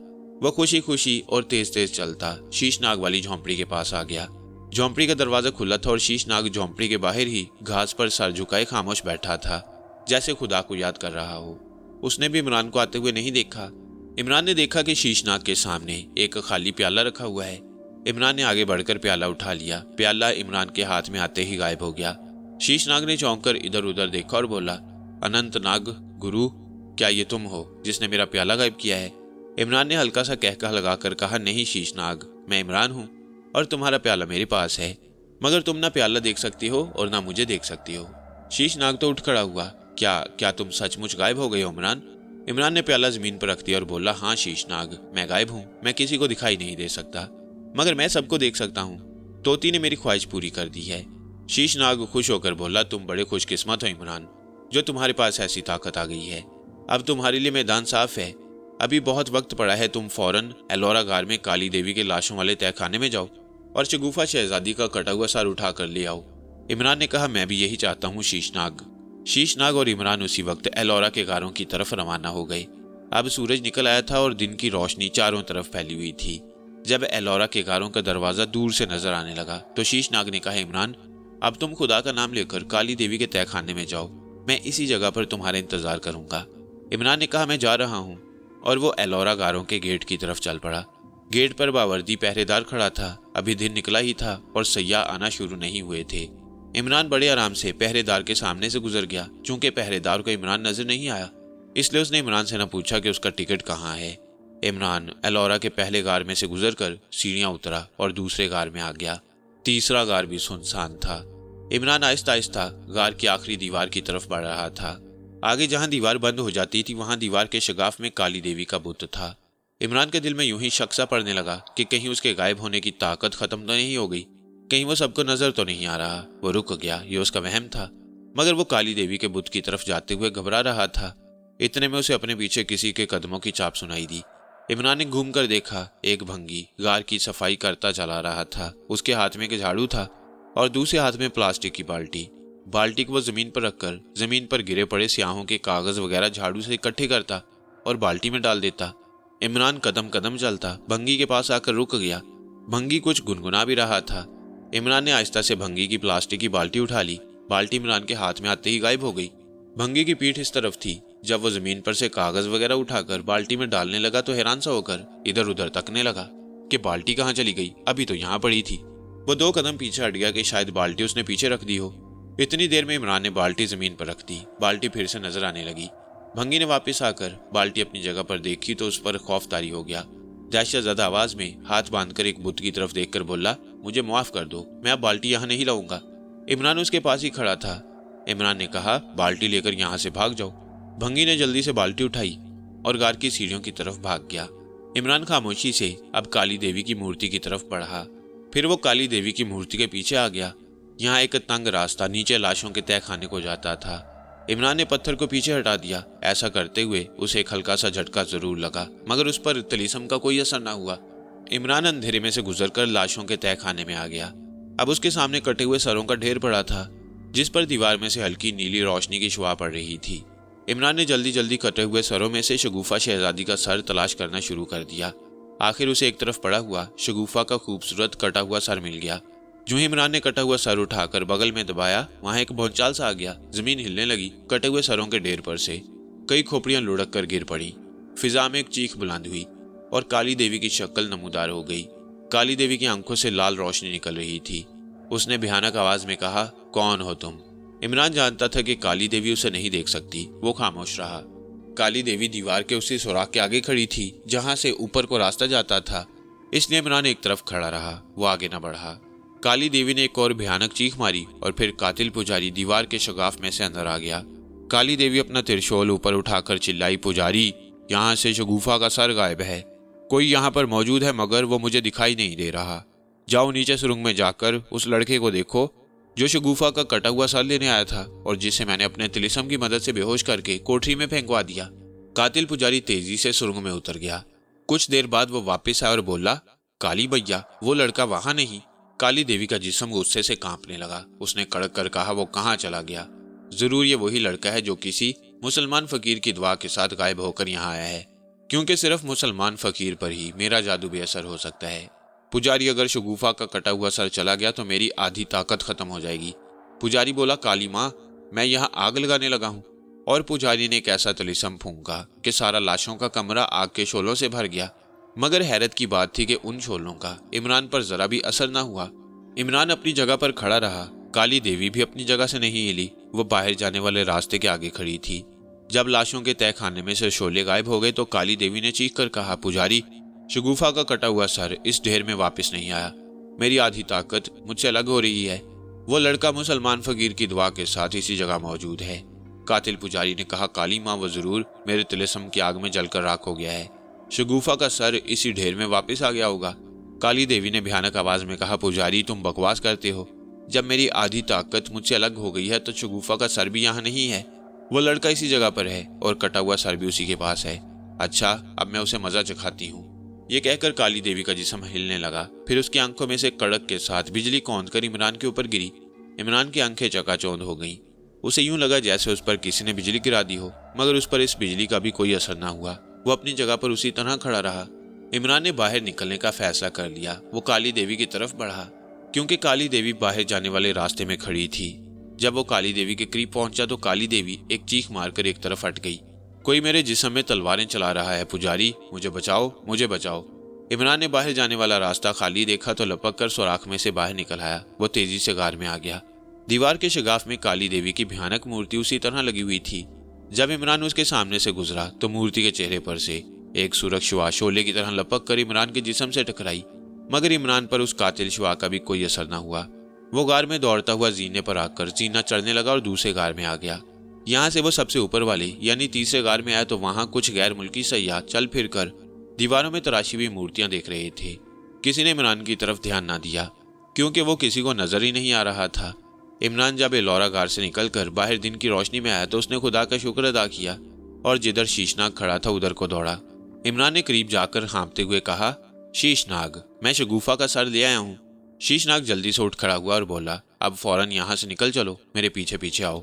وہ خوشی خوشی اور تیز تیز چلتا شیشناگ والی جھونپڑی کے پاس آ گیا۔ جھونپڑی کا دروازہ کھلا تھا اور شیشناگ جھونپڑی کے باہر ہی گھاس پر سر جھکائے خاموش بیٹھا تھا، جیسے خدا کو یاد کر رہا ہو۔ اس نے بھی عمران کو آتے ہوئے نہیں دیکھا۔ عمران نے دیکھا کہ شیشناگ کے سامنے ایک خالی پیالہ رکھا ہوا ہے۔ عمران نے آگے بڑھ کر پیالہ اٹھا لیا، پیالہ عمران کے ہاتھ میں آتے ہی غائب ہو گیا۔ شیشناگ نے چونک کر ادھر ادھر دیکھا اور بولا اننت ناگ گرو، کیا یہ تم ہو جس نے میرا پیالہ غائب کیا ہے؟ عمران نے ہلکا سا کہکہ لگا کر کہا نہیں شیشناگ، میں عمران ہوں اور تمہارا پیالہ میرے پاس ہے، مگر تم نہ پیالہ دیکھ سکتی ہو اور نہ مجھے دیکھ سکتی ہو۔ شیشناگ تو اٹھ کھڑا ہوا، کیا تم سچ مچ غائب ہو گئے ہو عمران؟ عمران نے پیالہ زمین پر رکھ دیا اور بولا ہاں شیشناگ، میں غائب ہوں، میں کسی کو دکھائی نہیں دے سکتا، مگر میں سب کو دیکھ سکتا ہوں، توتی نے میری خواہش پوری کر دی ہے۔ شیشناگ خوش ہو کر بولا تم بڑے خوش قسمت ہو عمران، جو تمہارے پاس ایسی طاقت آ گئی ہے، اب تمہارے لیے میدان صاف ہے، ابھی بہت وقت پڑا ہے، تم فوراً ایلورا غار میں کالی دیوی کے لاشوں والے تہہ خانے میں جاؤ اور شگوفہ شہزادی کا کٹا ہوا سر اٹھا کر لے آؤ۔ عمران نے کہا میں بھی یہی چاہتا ہوں شیشناگ اور عمران اسی وقت ایلورا کے غاروں کی طرف روانہ ہو گئے۔ اب سورج نکل آیا تھا اور دن کی روشنی چاروں طرف پھیلی ہوئی تھی۔ جب ایلورا کے غاروں کا دروازہ دور سے نظر آنے لگا تو شیش ناگ نے کہا، عمران اب تم خدا کا نام لے کر کالی دیوی کے تہہ خانے میں جاؤ، میں اسی جگہ پر تمہارا انتظار کروں گا۔ عمران نے کہا، میں جا رہا ہوں، اور وہ ایلورا غاروں کے گیٹ کی طرف چل پڑا۔ گیٹ پر باوردی پہرے دار کھڑا تھا، ابھی دن نکلا ہی تھا اور سیاح آنا شروع نہیں ہوئے تھے۔ عمران بڑے آرام سے پہرے دار کے سامنے سے گزر گیا۔ چونکہ پہرے دار کو عمران نظر نہیں آیا، اس لیے اس نے عمران سے نہ پوچھا کہ اس کا ٹکٹ کہاں ہے۔ عمران ایلورا کے پہلے غار میں سے گزر کر سیڑھیاں اترا اور دوسرے غار میں آ گیا۔ تیسرا غار بھی سنسان تھا۔ عمران آہستہ آہستہ غار کی آخری دیوار کی طرف بڑھ رہا تھا۔ آگے جہاں دیوار بند ہو جاتی تھی وہاں دیوار کے شگاف میں کالی دیوی کا بت تھا۔ عمران کے دل میں یوں ہی شک سا پڑنے لگا کہ کہیں اس کے غائب ہونے کی طاقت ختم تو نہیں ہو گئی، کہیں وہ سب کو نظر تو نہیں آ رہا۔ وہ رک گیا، یہ اس کا وہم تھا، مگر وہ کالی دیوی کے بت کی طرف جاتے ہوئے گھبرا رہا تھا۔ اتنے میں اسے اپنے پیچھے کسی کے قدموں کی چاپ سنائی دی۔ عمران نے گھوم کر دیکھا، ایک بھنگی غار کی صفائی کرتا چلا رہا تھا۔ اس کے ہاتھ میں ایک جھاڑو تھا اور دوسرے ہاتھ میں پلاسٹک کی بالٹی۔ بالٹی کو وہ زمین پر رکھ کر زمین پر گرے پڑے سیاہوں کے کاغذ وغیرہ جھاڑو سے اکٹھے کرتا اور بالٹی میں ڈال دیتا۔ عمران قدم قدم چلتا، بھنگی کے پاس آ کر رک گیا۔ بھنگی کچھ گنگنا بھی رہا تھا۔ عمران نے آہستہ سے بھنگی کی پلاسٹک کی بالٹی اٹھا لی۔ بالٹی عمران کے ہاتھ میں آتے ہی غائب ہو گئی۔ بھنگی کی پیٹھ اس طرف تھی۔ جب وہ زمین پر سے کاغذ وغیرہ اٹھا کر بالٹی میں ڈالنے لگا تو حیران سا ہو کر ادھر ادھر تکنے لگا کہ بالٹی کہاں چلی گئی، ابھی تو یہاں پڑی تھی۔ وہ 2 قدم پیچھے ہٹ گیا کہ شاید بالٹی اس نے پیچھے رکھ دی ہو۔ اتنی دیر میں عمران نے بالٹی زمین پر رکھ دی۔ بالٹی پھر سے نظر آنے لگی۔ بھنگی نے واپس آ کر بالٹی اپنی جگہ پر دیکھی تو اس پر خوف طاری ہو گیا۔ دہشت زدہ آواز میں ہاتھ باندھ کر ایک بت کی طرف دیکھ کر بولا، مجھے معاف کر دو، میں اب بالٹی یہاں نہیں لاؤں گا۔ عمران اس کے پاس ہی کھڑا تھا۔ عمران نے کہا، بالٹی لے کر یہاں سے بھاگ جاؤ۔ بھنگی نے جلدی سے بالٹی اٹھائی اور غار کی سیڑھیوں کی طرف بھاگ گیا۔ عمران خاموشی سے اب کالی دیوی کی مورتی کی طرف بڑھا۔ پھر وہ کالی دیوی کی مورتی کے پیچھے آ گیا۔ یہاں ایک تنگ راستہ نیچے لاشوں کے تہہ خانے کو جاتا تھا۔ عمران نے پتھر کو پیچھے ہٹا دیا۔ ایسا کرتے ہوئے اسے ایک ہلکا سا جھٹکا ضرور لگا، مگر اس پر طلیسم کا کوئی اثر نہ ہوا۔ عمران اندھیرے میں سے گزر کر لاشوں کے تہہ خانے میں آ گیا۔ اب اس کے سامنے کٹے ہوئے سروں کا ڈھیر پڑا تھا، جس پر دیوار میں سے ہلکی نیلی روشنی کی شعاع پڑ رہی تھی۔ عمران نے جلدی جلدی کٹے ہوئے سروں میں سے شگوفہ شہزادی کا سر تلاش کرنا شروع کر دیا۔ آخر اسے ایک طرف پڑا ہوا شگوفہ کا خوبصورت کٹا ہوا سر مل گیا۔ جو ہی عمران نے کٹا ہوا سر اٹھا کر بغل میں دبایا، وہاں ایک بھونچال سا آ گیا۔ زمین ہلنے لگی۔ کٹے ہوئے سروں کے ڈھیر پر سے کئی کھوپڑیاں لڑک کر گر پڑی۔ فضا میں ایک چیخ بلند ہوئی اور کالی دیوی کی شکل نمودار ہو گئی۔ کالی دیوی کی آنکھوں سے لال روشنی نکل رہی تھی۔ اس نے بھیانک آواز میں کہا، کون ہو تم؟ عمران جانتا تھا کہ کالی دیوی اسے نہیں دیکھ سکتی۔ وہ خاموش رہا۔ کالی دیوی دیوار کے اسی سوراخ کے آگے کھڑی تھی جہاں سے اوپر کو راستہ جاتا تھا، اس لیے عمران ایک طرف کھڑا رہا، وہ آگے نہ بڑھا۔ کالی دیوی نے ایک اور بھیانک چیخ ماری اور پھر قاتل پجاری دیوار کے شگاف میں سے اندر آ گیا۔ کالی دیوی اپنا ترشول اوپر اٹھا کر چلائی، پجاری، یہاں سے شگوفہ کا سر غائب ہے۔ کوئی یہاں پر موجود ہے مگر وہ مجھے دکھائی نہیں دے رہا۔ جاؤ نیچے سرنگ میں جا کر اس لڑکے کو دیکھو جو شگوفہ کا کٹا ہوا سر لینے آیا تھا اور جسے میں نے اپنے طلسم کی مدد سے بے ہوش کر کے کوٹری میں پھینکوا دیا۔ قاتل پجاری تیزی سے سرنگ میں اتر گیا۔ کچھ دیر بعد وہ واپس آیا اور بولا، کالی بھیا، وہ لڑکا وہاں نہیں۔ کالی دیوی کا جسم غصے سے کانپنے لگا۔ اس نے کڑک کر کہا، وہ کہاں چلا گیا؟ ضرور یہ وہی لڑکا ہے جو کسی مسلمان فقیر کی دعا کے ساتھ غائب ہو کر یہاں آیا ہے، کیونکہ صرف مسلمان فقیر پر ہی میرا جادو بے اثر ہو سکتا ہے۔ پجاری، اگر شگوفہ کا کٹا ہوا سر چلا گیا تو میری آدھی طاقت ختم ہو جائے گی۔ پجاری بولا، کالی ماں، میں یہاں آگ لگانے لگا ہوں۔ اور پجاری نے ایک ایسا طلسم پھونکا کہ سارا لاشوں کا کمرہ آگ کے شعلوں سے بھر گیا۔ مگر حیرت کی بات تھی کہ ان شعلوں کا عمران پر ذرا بھی اثر نہ ہوا۔ عمران اپنی جگہ پر کھڑا رہا۔ کالی دیوی بھی اپنی جگہ سے نہیں ہلی۔ وہ باہر جانے والے راستے کے آگے کھڑی تھی۔ جب لاشوں کے تہہ خانے میں سے شعلے غائب ہو گئے تو کالی دیوی نے چیخ کر کہا، پجاری، شگوفہ کا کٹا ہوا سر اس ڈھیر میں واپس نہیں آیا۔ میری آدھی طاقت مجھ سے الگ ہو رہی ہے۔ وہ لڑکا مسلمان فقیر کی دعا کے ساتھ اسی جگہ موجود ہے۔ قاتل پجاری نے کہا، کالی ماں، وہ ضرور میرے طلسم کی آگ میں جل کر راکھ ہو گیا ہے۔ شگوفہ کا سر اسی ڈھیر میں واپس آ گیا ہوگا۔ کالی دیوی نے بھیانک آواز میں کہا، پجاری، تم بکواس کرتے ہو۔ جب میری آدھی طاقت مجھ سے الگ ہو گئی ہے تو شگوفہ کا سر بھی یہاں نہیں ہے۔ وہ لڑکا اسی جگہ پر ہے اور کٹا ہوا سر بھی اسی کے پاس ہے۔ اچھا، اب میں اسے مزہ چکھاتی ہوں۔ یہ کہہ کر کالی دیوی کا جسم ہلنے لگا۔ پھر اس کی آنکھوں میں سے کڑک کے ساتھ بجلی کوند کر عمران کے اوپر گری۔ عمران کی آنکھیں چکا چوند ہو گئیں۔ اسے یوں لگا جیسے اس پر کسی نے بجلی گرا دی ہو، مگر اس پر اس بجلی کا بھی کوئی اثر نہ ہوا۔ وہ اپنی جگہ پر اسی طرح کھڑا رہا۔ عمران نے باہر نکلنے کا فیصلہ کر لیا۔ وہ کالی دیوی کی طرف بڑھا کیونکہ کالی دیوی باہر جانے والے راستے میں کھڑی تھی۔ جب وہ کالی دیوی کے قریب پہنچا تو کالی دیوی ایک چیخ مار کر ایک طرف ہٹ گئی۔ کوئی میرے جسم میں تلواریں چلا رہا ہے، پجاری مجھے بچاؤ، مجھے بچاؤ۔ عمران نے باہر جانے والا راستہ خالی دیکھا تو لپک کر سوراخ میں سے باہر نکل آیا۔ وہ تیزی سے غار میں آ گیا۔ دیوار کے شگاف میں کالی دیوی کی بھیانک مورتی اسی طرح لگی ہوئی تھی۔ جب عمران اس کے سامنے سے گزرا تو مورتی کے چہرے پر سے ایک سرخ شعاع شعلے کی طرح لپک کر عمران کے جسم سے ٹکرائی، مگر عمران پر اس قاتل شعاع کا بھی کوئی اثر نہ ہوا۔ وہ غار میں دوڑتا ہوا زینے پر آ کر زینہ چڑھنے لگا اور دوسرے غار میں آ گیا۔ یہاں سے وہ سب سے اوپر والے یعنی تیسرے غار میں آیا تو وہاں کچھ غیر ملکی سیاح چل پھر کر دیواروں میں تراشی ہوئی مورتیاں دیکھ رہے تھے۔ کسی نے عمران کی طرف دھیان نہ دیا کیونکہ وہ کسی کو نظر ہی نہیں آ رہا تھا۔ عمران جب ایلورا غار سے نکل کر باہر دن کی روشنی میں آیا تو اس نے خدا کا شکر ادا کیا اور جدھر شیشناگ کھڑا تھا ادھر کو دوڑا۔ عمران نے قریب جا کر ہانپتے ہوئے کہا، شیشناگ، میں شگوفہ کا سر لے آیا ہوں۔ شیشناگ جلدی سے اٹھ کھڑا ہوا اور بولا، اب فوراً یہاں سے نکل چلو، میرے پیچھے پیچھے آؤ۔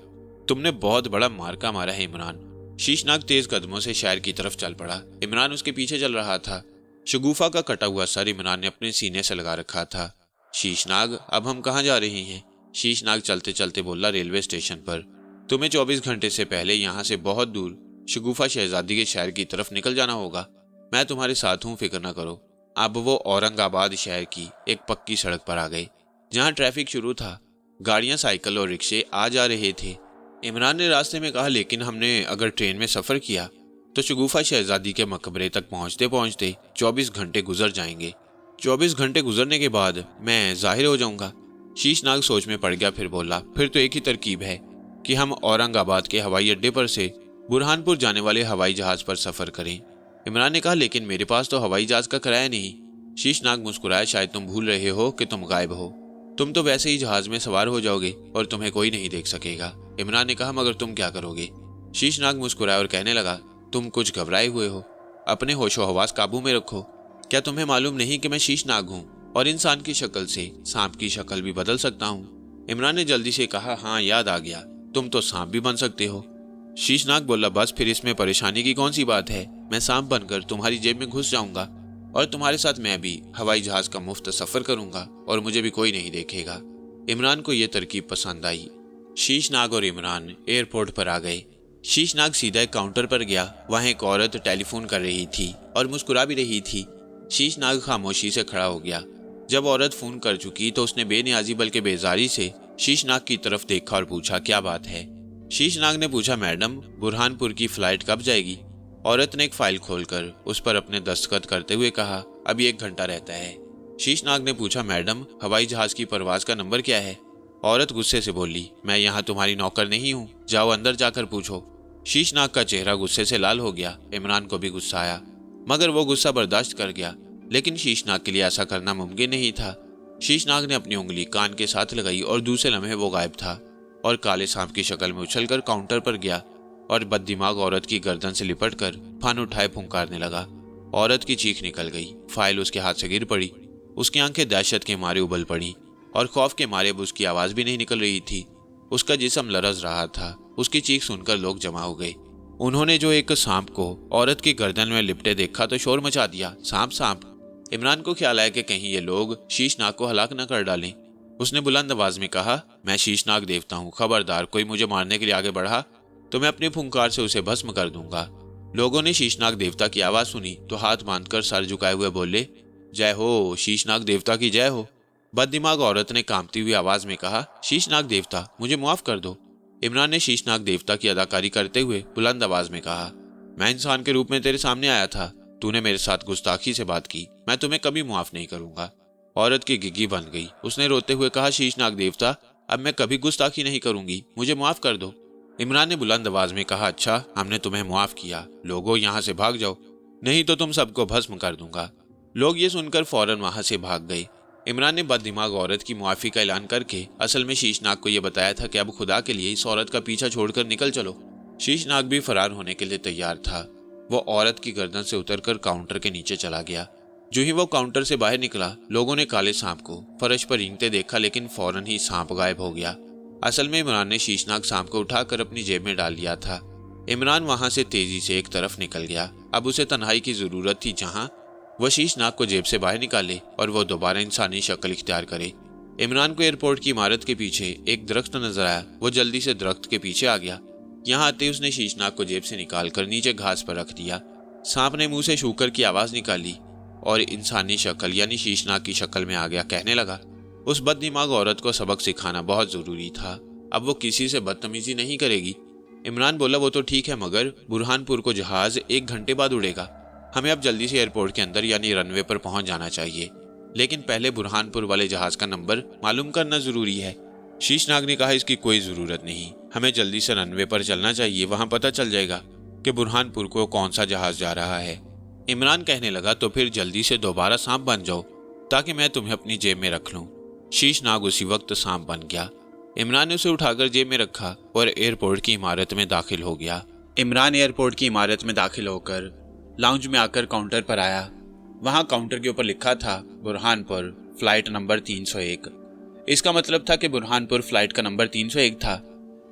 تم نے بہت بڑا مارکا مارا ہے عمران۔ شیشناگ تیز قدموں سے شہر کی طرف چل پڑا۔ عمران اس کے پیچھے چل رہا تھا۔ شگوفہ کا کٹا ہوا سر عمران نے اپنے سینے سے لگا رکھا تھا۔ شیشناگ، اب ہم کہاں جا رہے ہیں؟ شیشناگ چلتے چلتے بولا، ریلوے اسٹیشن پر۔ تمہیں 24 گھنٹے سے پہلے یہاں سے بہت دور شگوفہ شہزادی کے شہر کی طرف نکل جانا ہوگا۔ میں تمہارے ساتھ ہوں، فکر نہ کرو۔ اب وہ اورنگ آباد شہر کی ایک پکی سڑک پر آ گئے جہاں ٹریفک شروع تھا۔ گاڑیاں، سائیکل اور رکشے آ جا رہے تھے۔ عمران نے راستے میں کہا، لیکن ہم نے اگر ٹرین میں سفر کیا تو شگوفہ شہزادی کے مقبرے تک پہنچتے پہنچتے 24 گھنٹے گزر جائیں گے۔ 24 گھنٹے گزرنے کے بعد میں ظاہر ہو جاؤں گا۔ شیشناگ سوچ میں پڑ گیا، پھر بولا، پھر تو ایک ہی ترکیب ہے کہ ہم اورنگ آباد کے ہوائی اڈے پر سے برہان پور جانے والے ہوائی جہاز پر سفر کریں۔ عمران نے کہا، لیکن میرے پاس تو ہوائی جہاز کا کرایہ نہیں۔ شیشناگ مسکرایا، شاید تم بھول رہے ہو کہ تم غائب ہو۔ تم تو ویسے ہی جہاز میں سوار ہو جاؤ گے اور تمہیں کوئی نہیں دیکھ سکے گا۔ عمران نے کہا، مگر تم کیا کرو گے؟ شیشناگ مسکرایا اور کہنے لگا، تم کچھ گھبرائے ہوئے ہو، اپنے ہوش و حواس قابو میں رکھو۔ کیا تمہیں معلوم نہیں کہ میں شیشناگ ہوں اور انسان کی شکل سے سانپ کی شکل بھی بدل سکتا ہوں؟ عمران نے جلدی سے کہا، ہاں یاد آ گیا، تم تو سانپ بھی بن سکتے ہو۔ شیشناگ بولا، بس پھر اس میں پریشانی کی کون سی بات ہے؟ میں سانپ بن کر تمہاری جیب میں گھس جاؤں گا اور تمہارے ساتھ میں بھی ہوائی جہاز کا مفت سفر کروں گا اور مجھے بھی کوئی نہیں دیکھے گا۔ عمران کو یہ ترکیب پسند آئی۔ شیشناگ اور عمران ایئرپورٹ پر آ گئے۔ شیشناگ سیدھا ایک کاؤنٹر پر گیا۔ وہاں ایک عورت ٹیلی فون کر رہی تھی اور مسکرا بھی رہی تھی۔ شیشناگ خاموشی سے کھڑا ہو گیا۔ جب عورت فون کر چکی تو اس نے بے نیازی بلکہ بیزاری سے شیشناگ کی طرف دیکھا اور پوچھا، کیا بات ہے؟ شیشناگ نے پوچھا، میڈم برہان پور کی فلائٹ کب جائے گی؟ عورت نے ایک فائل کھول کر اس پر اپنے دستخط کرتے ہوئے کہا، ابھی 1 گھنٹہ رہتا ہے۔ شیشناگ نے پوچھا، میڈم ہوائی جہاز کی پرواز کا نمبر کیا ہے؟ عورت غصے سے بولی، میں یہاں تمہاری نوکر نہیں ہوں، جاؤ اندر جا کر پوچھو۔ شیشناگ کا چہرہ غصے سے لال ہو گیا۔ عمران کو بھی غصہ آیا مگر وہ غصہ برداشت کر گیا، لیکن شیشناگ کے لیے ایسا کرنا ممکن نہیں تھا۔ شیشناگ نے اپنی انگلی کان کے ساتھ لگائی اور دوسرے لمحے وہ غائب تھا اور کالے سانپ کی شکل میں اچھل کر کاؤنٹر پر گیا اور بد دماغ عورت کی گردن سے لپٹ کر پھن اٹھائے پھنکارنے لگا۔ عورت کی چیخ نکل گئی، فائل اس کے ہاتھ سے گر پڑی، اس کی آنکھیں دہشت کے مارے ابل پڑی اور خوف کے مارے اب اس کی آواز بھی نہیں نکل رہی تھی۔ اس کا جسم لرز رہا تھا۔ اس کی چیخ سن کر لوگ جمع ہو گئے۔ انہوں نے جو ایک سانپ کو عورت کی گردن میں لپٹے دیکھا تو شور مچا دیا، سانپ سانپ۔ عمران کو خیال آیا کہ کہیں یہ لوگ شیشناگ کو ہلاک نہ کر ڈالیں۔ اس نے بلند آواز میں کہا، میں شیشناگ دیوتا ہوں، خبردار کوئی مجھے مارنے کے لیے آگے بڑھا تو میں اپنی پھنکار سے اسے بھسم کر دوں گا۔ لوگوں نے شیشناگ دیوتا کی آواز سنی تو ہاتھ باندھ کر سر جھکائے ہوئے بولے، جے ہو، شیشناگ دیوتا کی جے ہو۔ بد دماغ عورت نے کانپتی ہوئی آواز میں کہا، شیشناگ دیوتا مجھے معاف کر دو۔ عمران نے شیشناگ دیوتا کی اداکاری کرتے ہوئے بلند آواز میں کہا، میں انسان کے روپ میں تیرے سامنے آیا تھا، تو نے میرے ساتھ گستاخی سے بات کی، میں تمہیں کبھی معاف نہیں کروں گا۔ عورت کی گگی بن گئی۔ اس نے روتے ہوئے کہا، شیشناگ دیوتا اب میں کبھی گستاخی نہیں کروں گی، مجھے معاف کر دو۔ عمران نے بلند آواز میں کہا، اچھا ہم نے تمہیں معاف کیا، لوگوں یہاں سے بھاگ جاؤ نہیں تو تم سب کو بھسم کر دوں گا۔ لوگ یہ سن کر فوراً وہاں سے بھاگ گئے۔ عمران نے بد دماغ عورت کی معافی کا اعلان کر کے اصل میں شیشناگ کو یہ بتایا تھا کہ اب خدا کے لیے اس عورت کا پیچھا چھوڑ کر نکل چلو۔ شیشناگ بھی فرار ہونے کے لیے تیار تھا۔ وہ عورت کی گردن سے اتر کر کاؤنٹر کے نیچے چلا گیا۔ جو ہی وہ کاؤنٹر سے باہر نکلا، لوگوں نے کالے سانپ کو فرش پر رینگتے دیکھا، لیکن فوراً ہی سانپ غائب ہو گیا۔ اصل میں عمران نے شیشناگ سانپ کو اٹھا کر اپنی جیب میں ڈال لیا تھا۔ عمران وہاں سے تیزی سے ایک طرف نکل گیا۔ اب اسے تنہائی کی ضرورت تھی جہاں वो शीशनाग को जेब से बाहर निकाले और वो दोबारा इंसानी शक्ल इख्तियार करे। इमरान को एयरपोर्ट की इमारत के पीछे एक दरख्त नजर आया। वो जल्दी से दरख्त के पीछे आ गया। यहाँ आते ही उसने शीशनाग को जेब से निकालकर नीचे घास पर रख दिया। सांप ने मुंह से शूकर की आवाज निकाली और इंसानी शक्ल यानी शीशनाग की शक्ल में आ गया। कहने लगा, उस बददिमाग औरत को सबक सिखाना बहुत जरूरी था। अब वो किसी से बदतमीजी नहीं करेगी। इमरान बोला, वो तो ठीक है, मगर बुरहानपुर को जहाज 1 घंटे बाद उड़ेगा। हमें अब जल्दी से एयरपोर्ट के अंदर यानी रनवे पर पहुंच जाना चाहिए, लेकिन पहले बुरहानपुर वाले जहाज का नंबर मालूम करना जरूरी है। शीशनाग ने कहा, इसकी कोई जरूरत नहीं, हमें जल्दी से रनवे पर चलना चाहिए, वहां पता चल जाएगा कि बुरहानपुर को कौन सा जहाज जा रहा है। इमरान कहने लगा, तो फिर जल्दी से दोबारा सांप बन जाओ ताकि मैं तुम्हें अपनी जेब में रख लूं। शीशनाग उसी वक्त सांप बन गया। इमरान ने उसे उठाकर जेब में रखा और एयरपोर्ट की इमारत में दाखिल हो गया। इमरान एयरपोर्ट की इमारत में दाखिल होकर लाउंज में आकर काउंटर पर आया। वहां काउंटर के ऊपर लिखा था बुरहानपुर फ्लाइट नंबर 301। इसका मतलब था कि बुरहानपुर फ्लाइट का नंबर 301 था।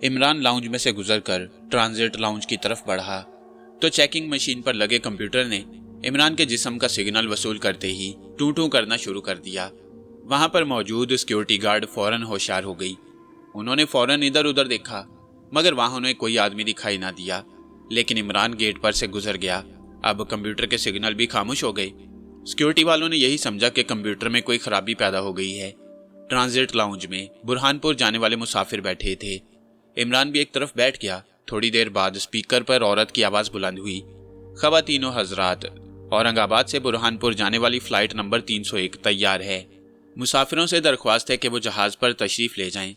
इमरान लाउंज में से गुजरकर ट्रांजिट लाउंज की तरफ बढ़ा तो चेकिंग मशीन पर लगे कंप्यूटर ने इमरान के जिस्म का सिग्नल वसूल करते ही टू टू करना शुरू कर दिया। वहां पर मौजूद सिक्योरिटी गार्ड फौरन होशियार हो गई। उन्होंने फौरन इधर उधर देखा, मगर वहां उन्हें कोई आदमी दिखाई ना दिया। लेकिन इमरान गेट पर से गुजर गया। अब कंप्यूटर के सिग्नल भी खामोश हो गए। सिक्योरिटी वालों ने यही समझा कि कंप्यूटर में कोई खराबी पैदा हो गई है। ट्रांजिट लाउंज में बुरहानपुर जाने वाले मुसाफिर बैठे थे। इमरान भी एक तरफ बैठ गया। थोड़ी देर बाद स्पीकर पर औरत की आवाज बुलंद हुई, ख़वातीनो हजरात, औरंगाबाद से बुरहानपुर जाने वाली फ्लाइट नंबर 301 तैयार है। मुसाफिरों से दरख्वास्त है कि वो जहाज पर तशरीफ ले जाएं।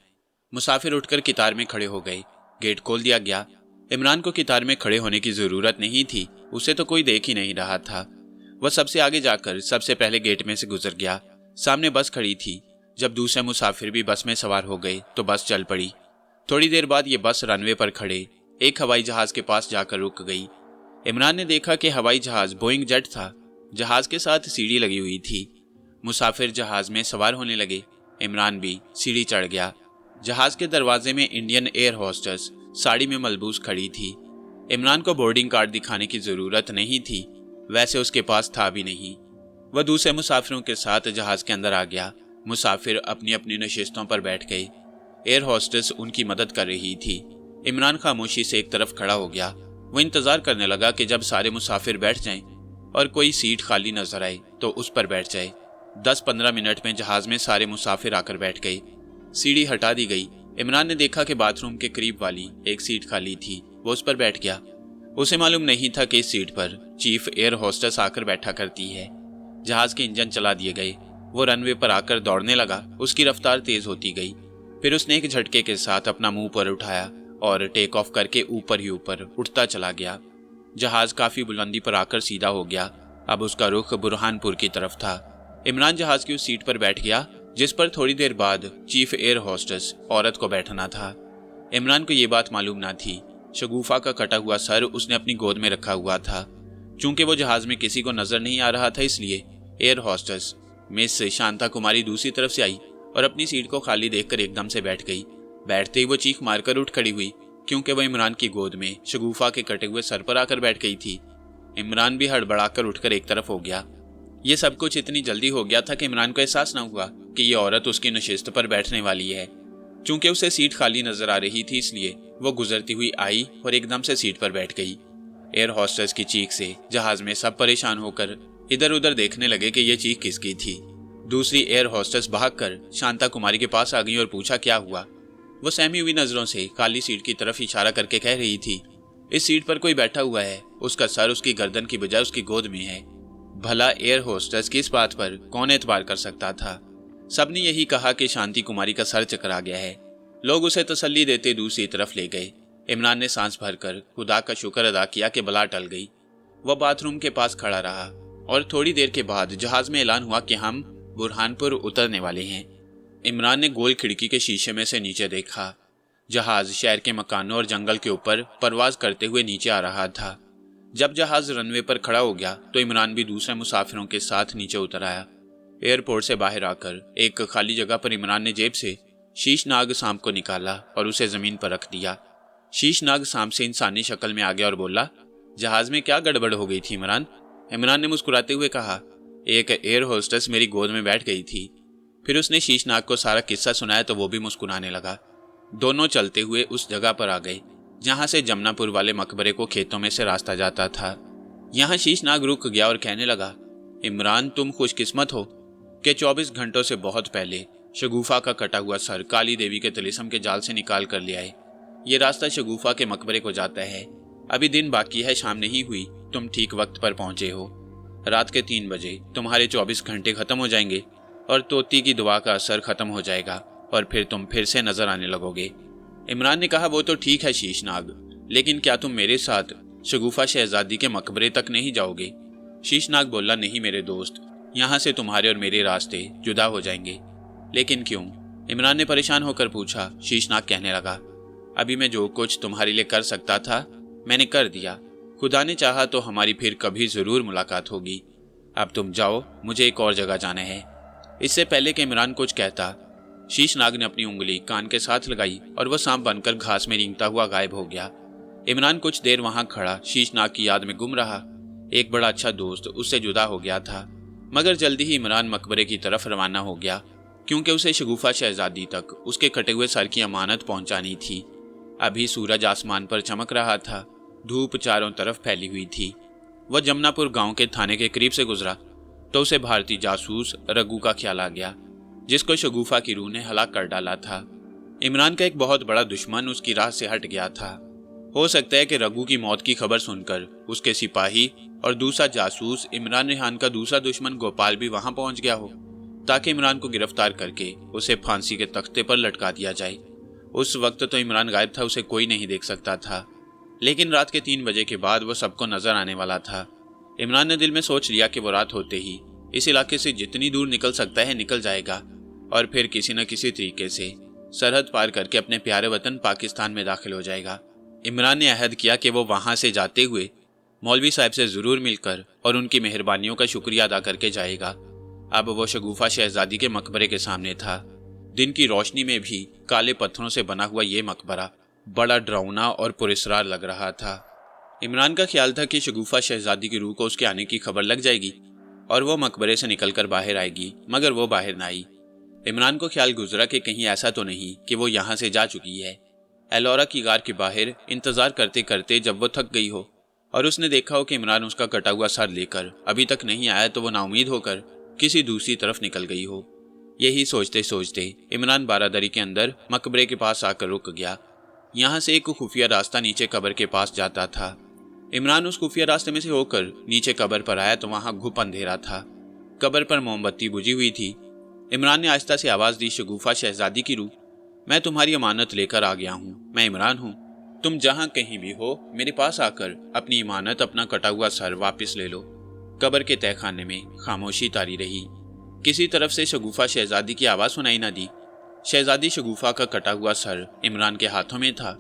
मुसाफिर उठकर कितार में खड़े हो गए। गेट खोल दिया गया। इमरान को कितार में खड़े होने की जरूरत नहीं थी, उसे तो कोई देख ही नहीं रहा था। वह सबसे आगे जाकर सबसे पहले गेट में से गुजर गया। सामने बस खड़ी थी। जब दूसरे मुसाफिर भी बस में सवार हो गए तो बस चल पड़ी। थोड़ी देर बाद ये बस रनवे पर खड़े एक हवाई जहाज के पास जाकर रुक गई। इमरान ने देखा कि हवाई जहाज बोइंग जेट था। जहाज के साथ सीढ़ी लगी हुई थी। मुसाफिर जहाज में सवार होने लगे। इमरान भी सीढ़ी चढ़ गया। जहाज के दरवाजे में इंडियन एयर होस्टेस साड़ी में मलबूस खड़ी थी। इमरान को बोर्डिंग कार्ड दिखाने की जरूरत नहीं थी, वैसे उसके पास था भी नहीं। वह दूसरे मुसाफिरों के साथ जहाज के अंदर आ गया। मुसाफिर अपनी अपनी नशिस्तों पर बैठ गए। एयर होस्टेस उनकी मदद कर रही थी। इमरान खामोशी से एक तरफ खड़ा हो गया। वो इंतजार करने लगा कि जब सारे मुसाफिर बैठ जाएं और कोई सीट खाली नजर आए तो उस पर बैठ जाए। 10-15 मिनट में जहाज में सारे मुसाफिर आकर बैठ गए। सीढ़ी हटा दी गई। इमरान ने देखा कि बाथरूम के करीब वाली एक सीट खाली थी। वो उस पर बैठ गया। उसे मालूम नहीं था कि इस सीट पर चीफ एयर होस्टेस आकर बैठा करती है। जहाज के इंजन चला दिए गए। वो रनवे पर आकर दौड़ने लगा। उसकी रफ्तार तेज होती गई। फिर उसने एक झटके के साथ अपना मुंह पर उठाया और टेक ऑफ करके ऊपर ही ऊपर उठता चला गया। जहाज काफी बुलंदी पर आकर सीधा हो गया। अब उसका रुख बुरहानपुर की तरफ था। इमरान जहाज की उस सीट पर बैठ गया जिस पर थोड़ी देर बाद चीफ एयर होस्टेस औरत को बैठना था। इमरान को ये बात मालूम ना थी। शगुफा का कटा हुआ सर उसने अपनी गोद में रखा हुआ था। चूंकि वो जहाज में किसी को नजर नहीं आ रहा था, इसलिए एयर होस्टेस मिस शांता कुमारी दूसरी तरफ से आई और अपनी सीट को खाली देखकर एकदम से बैठ गई। बैठते ही वो चीख मारकर उठ खड़ी हुई, क्योंकि वो इमरान की गोद में शगुफा के कटे हुए सर पर आकर बैठ गई थी। इमरान भी हड़बड़ाकर उठकर एक तरफ हो गया। ये सब कुछ इतनी जल्दी हो गया था कि इमरान को एहसास न हुआ कि ये औरत उसकी नशिस्त पर बैठने वाली है। चूंकि उसे सीट खाली नजर आ रही थी, इसलिए वो गुजरती हुई आई और एकदम से सीट पर बैठ गई। एयर होस्टेस की चीख से जहाज में सब परेशान होकर इधर उधर देखने लगे कि ये चीख किसकी थी। दूसरी एयर होस्टेस भागकर शांता कुमारी के पास आ गई और पूछा क्या हुआ। वो सहमी हुई नजरों से खाली सीट की तरफ इशारा करके कह रही थी, इस सीट पर कोई बैठा हुआ है, उसका सर उसकी गर्दन की बजाय उसकी गोद में है। भला एयर होस्टेस की इस बात पर कौन एतबार कर सकता था। सबने यही कहा कि शांति कुमारी का सर चकरा गया है। लोग उसे तसल्ली देते दूसरी तरफ ले गए। इमरान ने सांस भरकर खुदा का शुक्र अदा किया कि बला टल गई। वह बाथरूम के पास खड़ा रहा और थोड़ी देर के बाद जहाज में ऐलान हुआ कि हम बुरहानपुर उतरने वाले हैं। इमरान ने गोल खिड़की के शीशे में से नीचे देखा। जहाज शहर के मकानों और जंगल के ऊपर परवाज करते हुए नीचे आ रहा था। जब जहाज रनवे पर खड़ा हो गया तो इमरान भी दूसरे मुसाफिरों के साथ नीचे उतर आया। एयरपोर्ट से बाहर आकर एक खाली जगह पर इमरान ने जेब से शीशनाग सांप को निकाला और उसे जमीन पर रख दिया। शीशनाग सांप से इंसानी शक्ल में आ गया और बोला, जहाज में क्या गड़बड़ हो गई थी इमरान। इमरान ने मुस्कुराते हुए कहा, ایک ایئر ہوسٹس میری گود میں بیٹھ گئی تھی۔ پھر اس نے شیشناگ کو سارا قصہ سنایا تو وہ بھی مسکرانے لگا۔ دونوں چلتے ہوئے اس جگہ پر آ گئے جہاں سے جمنا پور والے مقبرے کو کھیتوں میں سے راستہ جاتا تھا۔ یہاں شیشناگ رک گیا اور کہنے لگا، عمران تم خوش قسمت ہو کہ 24 گھنٹوں سے بہت پہلے شگوفہ کا کٹا ہوا سر کالی دیوی کے طلسم کے جال سے نکال کر لے آئے۔ یہ راستہ شگوفہ کے مقبرے کو جاتا ہے۔ ابھی دن باقی ہے، شام نہیں ہوئی، تم ٹھیک وقت پر پہنچے ہو۔ رات کے 3 بجے تمہارے 24 گھنٹے ختم ہو جائیں گے اور توتی کی دعا کا اثر ختم ہو جائے گا اور پھر تم پھر سے نظر آنے لگو گے۔ عمران نے کہا، وہ تو ٹھیک ہے شیشناگ، لیکن کیا تم میرے ساتھ شگوفہ شہزادی کے مقبرے تک نہیں جاؤ گے؟ شیشناگ بولا، نہیں میرے دوست، یہاں سے تمہارے اور میرے راستے جدا ہو جائیں گے۔ لیکن کیوں؟ عمران نے پریشان ہو کر پوچھا۔ شیشناگ کہنے لگا، ابھی میں جو کچھ تمہارے لیے کر سکتا تھا میں نے کر دیا، خدا نے چاہا تو ہماری پھر کبھی ضرور ملاقات ہوگی۔ اب تم جاؤ، مجھے ایک اور جگہ جانا ہے۔ اس سے پہلے کہ عمران کچھ کہتا، شیشناگ نے اپنی انگلی کان کے ساتھ لگائی اور وہ سانپ بن کر گھاس میں رینگتا ہوا غائب ہو گیا۔ عمران کچھ دیر وہاں کھڑا شیشناگ کی یاد میں گم رہا۔ ایک بڑا اچھا دوست اس سے جدا ہو گیا تھا، مگر جلدی ہی عمران مقبرے کی طرف روانہ ہو گیا کیونکہ اسے شگوفہ شہزادی تک اس کے کٹے ہوئے سر کی امانت پہنچانی تھی۔ ابھی سورج آسمان پر چمک رہا تھا، دھوپ چاروں طرف پھیلی ہوئی تھی۔ وہ جمنا پور گاؤں کے تھانے کے قریب سے گزرا تو اسے بھارتی جاسوس رگو کا خیال آ گیا، جس کو شگوفہ کی روح نے ہلاک کر ڈالا تھا۔ عمران کا ایک بہت بڑا دشمن اس کی راہ سے ہٹ گیا تھا۔ ہو سکتا ہے کہ رگو کی موت کی خبر سن کر اس کے سپاہی اور دوسرا جاسوس عمران ریحان کا دوسرا دشمن گوپال بھی وہاں پہنچ گیا ہو تاکہ عمران کو گرفتار کر کے اسے پھانسی کے تختے پر لٹکا دیا جائے۔ اس وقت تو عمران غائب تھا، اسے کوئی نہیں دیکھ سکتا تھا، لیکن رات کے 3 بجے کے بعد وہ سب کو نظر آنے والا تھا۔ عمران نے دل میں سوچ لیا کہ وہ رات ہوتے ہی اس علاقے سے جتنی دور نکل سکتا ہے نکل جائے گا اور پھر کسی نہ کسی طریقے سے سرحد پار کر کے اپنے پیارے وطن پاکستان میں داخل ہو جائے گا۔ عمران نے عہد کیا کہ وہ وہاں سے جاتے ہوئے مولوی صاحب سے ضرور مل کر اور ان کی مہربانیوں کا شکریہ ادا کر کے جائے گا۔ اب وہ شگوفہ شہزادی کے مقبرے کے سامنے تھا۔ دن کی روشنی میں بھی کالے پتھروں سے بنا ہوا یہ مقبرہ بڑا ڈراؤنا اور پراسرار لگ رہا تھا۔ عمران کا خیال تھا کہ شگوفہ شہزادی کی روح کو اس کے آنے کی خبر لگ جائے گی اور وہ مقبرے سے نکل کر باہر آئے گی، مگر وہ باہر نہ آئی۔ عمران کو خیال گزرا کہ کہیں ایسا تو نہیں کہ وہ یہاں سے جا چکی ہے۔ ایلورا کی غار کے باہر انتظار کرتے کرتے جب وہ تھک گئی ہو اور اس نے دیکھا ہو کہ عمران اس کا کٹا ہوا سر لے کر ابھی تک نہیں آیا تو وہ نا امید ہو کر کسی دوسری طرف نکل گئی ہو۔ یہی سوچتے سوچتے عمران بارادری کے اندر مقبرے کے پاس آ کر رک گیا۔ یہاں سے ایک خفیہ راستہ نیچے قبر کے پاس جاتا تھا۔ عمران اس خفیہ راستے میں سے ہو کر نیچے قبر پر آیا تو وہاں گھپ اندھیرا تھا۔ قبر پر موم بتی بجھی ہوئی تھی۔ عمران نے آہستہ سے آواز دی، شگوفہ شہزادی کی روح، میں تمہاری امانت لے کر آ گیا ہوں، میں عمران ہوں، تم جہاں کہیں بھی ہو میرے پاس آ کر اپنی امانت، اپنا کٹا ہوا سر واپس لے لو۔ قبر کے تہہ خانے میں خاموشی طاری رہی۔ کسی طرف سے شگوفہ شہزادی کی آواز سنائی نہ دی۔ شہزادی شگوفہ کا کٹا ہوا سر عمران کے ہاتھوں میں تھا۔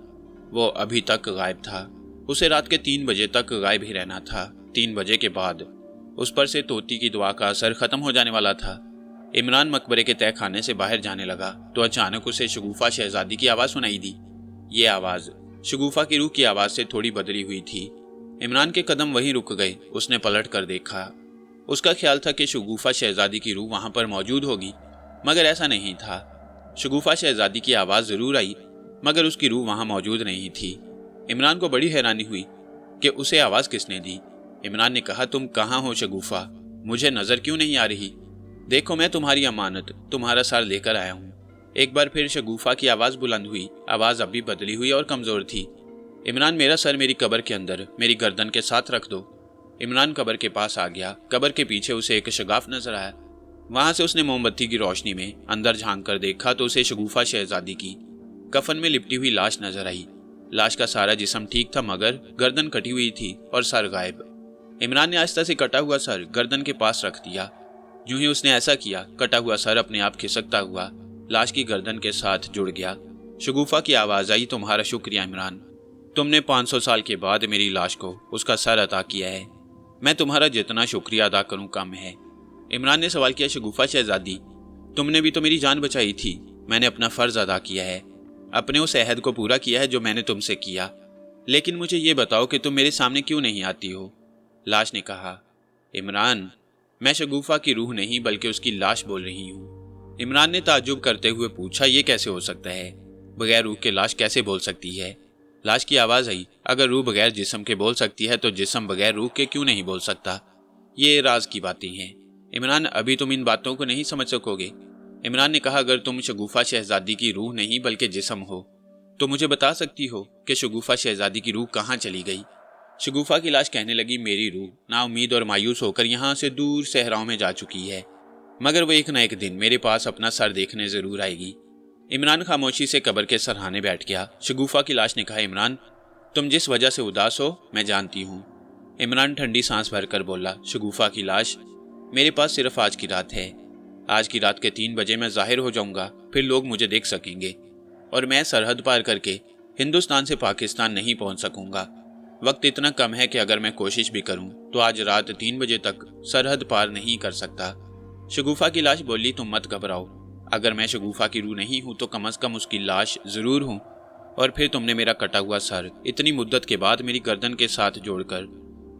وہ ابھی تک غائب تھا، اسے رات کے 3 بجے تک غائب ہی رہنا تھا۔ 3 بجے کے بعد اس پر سے توتی کی دعا کا اثر ختم ہو جانے والا تھا۔ عمران مقبرے کے تہہ خانے سے باہر جانے لگا تو اچانک اسے شگوفہ شہزادی کی آواز سنائی دی۔ یہ آواز شگوفہ کی روح کی آواز سے تھوڑی بدلی ہوئی تھی۔ عمران کے قدم وہیں رک گئے۔ اس نے پلٹ کر دیکھا۔ اس کا خیال تھا کہ شگوفہ شہزادی کی روح وہاں پر موجود ہوگی، مگر ایسا نہیں تھا۔ شگوفہ شہزادی کی آواز ضرور آئی، مگر اس کی روح وہاں موجود نہیں تھی۔ عمران کو بڑی حیرانی ہوئی کہ اسے آواز کس نے دی۔ عمران نے کہا، تم کہاں ہو شگوفہ؟ مجھے نظر کیوں نہیں آ رہی؟ دیکھو میں تمہاری امانت، تمہارا سر لے کر آیا ہوں۔ ایک بار پھر شگوفہ کی آواز بلند ہوئی۔ آواز اب بھی بدلی ہوئی اور کمزور تھی۔ عمران، میرا سر میری قبر کے اندر میری گردن کے ساتھ رکھ دو۔ عمران قبر کے پاس آ گیا۔ قبر کے پیچھے اسے ایک شگاف نظر آیا۔ وہاں سے اس نے موم بتی کی روشنی میں اندر جھانک کر دیکھا تو اسے شگوفہ شہزادی کی کفن میں لپٹی ہوئی لاش نظر آئی۔ لاش کا سارا جسم ٹھیک تھا مگر گردن کٹی ہوئی تھی اور سر غائب۔ عمران نے آہستہ سے کٹا ہوا سر گردن کے پاس رکھ دیا۔ جو ہی اس نے ایسا کیا، کٹا ہوا سر اپنے آپ کھسکتا ہوا لاش کی گردن کے ساتھ جڑ گیا۔ شگوفہ کی آواز آئی، تمہارا شکریہ عمران، تم نے 500 سال کے بعد میری لاش کو اس کا سر عطا کیا ہے، میں تمہارا جتنا شکریہ ادا کروں کم ہے۔ عمران نے سوال کیا، شگوفہ شہزادی، تم نے بھی تو میری جان بچائی تھی، میں نے اپنا فرض ادا کیا ہے، اپنے اس عہد کو پورا کیا ہے جو میں نے تم سے کیا، لیکن مجھے یہ بتاؤ کہ تم میرے سامنے کیوں نہیں آتی ہو؟ لاش نے کہا، عمران، मैं शगुफा की रूह नहीं बल्कि उसकी लाश बोल रही हूँ। इमरान ने ताज्जुब करते हुए पूछा, ये कैसे हो सकता है? बगैर रूह के लाश कैसे बोल सकती है? लाश की आवाज़ आई, अगर रूह बगैर जिस्म के बोल सकती है तो जिस्म बगैर रूह के क्यों नहीं बोल सकता? ये राज की बातें हैं इमरान, अभी तुम इन बातों को नहीं समझ सकोगे। इमरान ने कहा, अगर तुम शगुफा शहजादी की रूह नहीं बल्कि जिस्म हो तो मुझे बता सकती हो कि शगुफा शहजादी की रूह कहाँ चली गई? शगुफा की लाश कहने लगी, मेरी रूह ना उम्मीद और मायूस होकर यहाँ से दूर सहराओं में जा चुकी है, मगर वो एक न एक दिन मेरे पास अपना सर देखने जरूर आएगी। इमरान खामोशी से कब्र के सरहाने बैठ गया। शगुफा की लाश ने कहा, इमरान तुम जिस वजह से उदास हो मैं जानती हूँ। इमरान ठंडी सांस भरकर बोला, शगुफा की लाश, मेरे पास सिर्फ आज की रात है। आज की रात के 3 बजे मैं जाहिर हो जाऊंगा, फिर लोग मुझे देख सकेंगे और मैं सरहद पार करके हिंदुस्तान से पाकिस्तान नहीं पहुंच सकूंगा। वक्त इतना कम है कि अगर मैं कोशिश भी करूं तो आज रात 3 बजे तक सरहद पार नहीं कर सकता। शगुफा की लाश बोली, तुम मत घबराओ, अगर मैं शगुफा की रूह नहीं हूं तो कम से कम उसकी लाश जरूर हूं। और फिर तुमने मेरा कटा हुआ सर इतनी मुद्दत के बाद मेरी गर्दन के साथ जोड़कर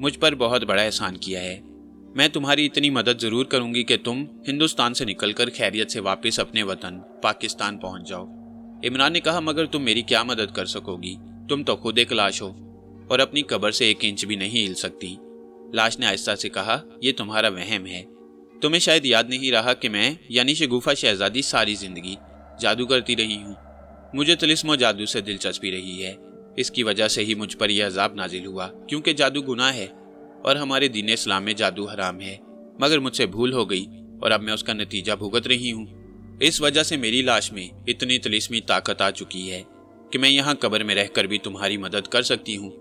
मुझ पर बहुत बड़ा एहसान किया है। मैं तुम्हारी इतनी मदद जरूर करूंगी कि तुम हिंदुस्तान से निकलकर खैरियत से वापस अपने वतन पाकिस्तान पहुंच जाओ। इमरान ने कहा, मगर तुम मेरी क्या मदद कर सकोगी? तुम तो खुद एक लाश हो और अपनी कब्र से 1 इंच भी नहीं हिल सकती। लाश ने आहिस्ता से कहा, यह तुम्हारा वहम है। तुम्हें शायद याद नहीं रहा कि मैं यानी शगुफा शहजादी सारी जिंदगी जादू करती रही हूँ। मुझे तिलिस्म और जादू से दिलचस्पी रही है। इसकी वजह से ही मुझ पर यह अजाब नाजिल हुआ, क्योंकि जादू गुनाह है और हमारे दीन इस्लाम में जादू हराम है। मगर मुझसे भूल हो गई और अब मैं उसका नतीजा भुगत रही हूँ। इस वजह से मेरी लाश में इतनी तिलिस्मी ताकत आ चुकी है कि मैं यहाँ कब्र में रहकर भी तुम्हारी मदद कर सकती हूँ।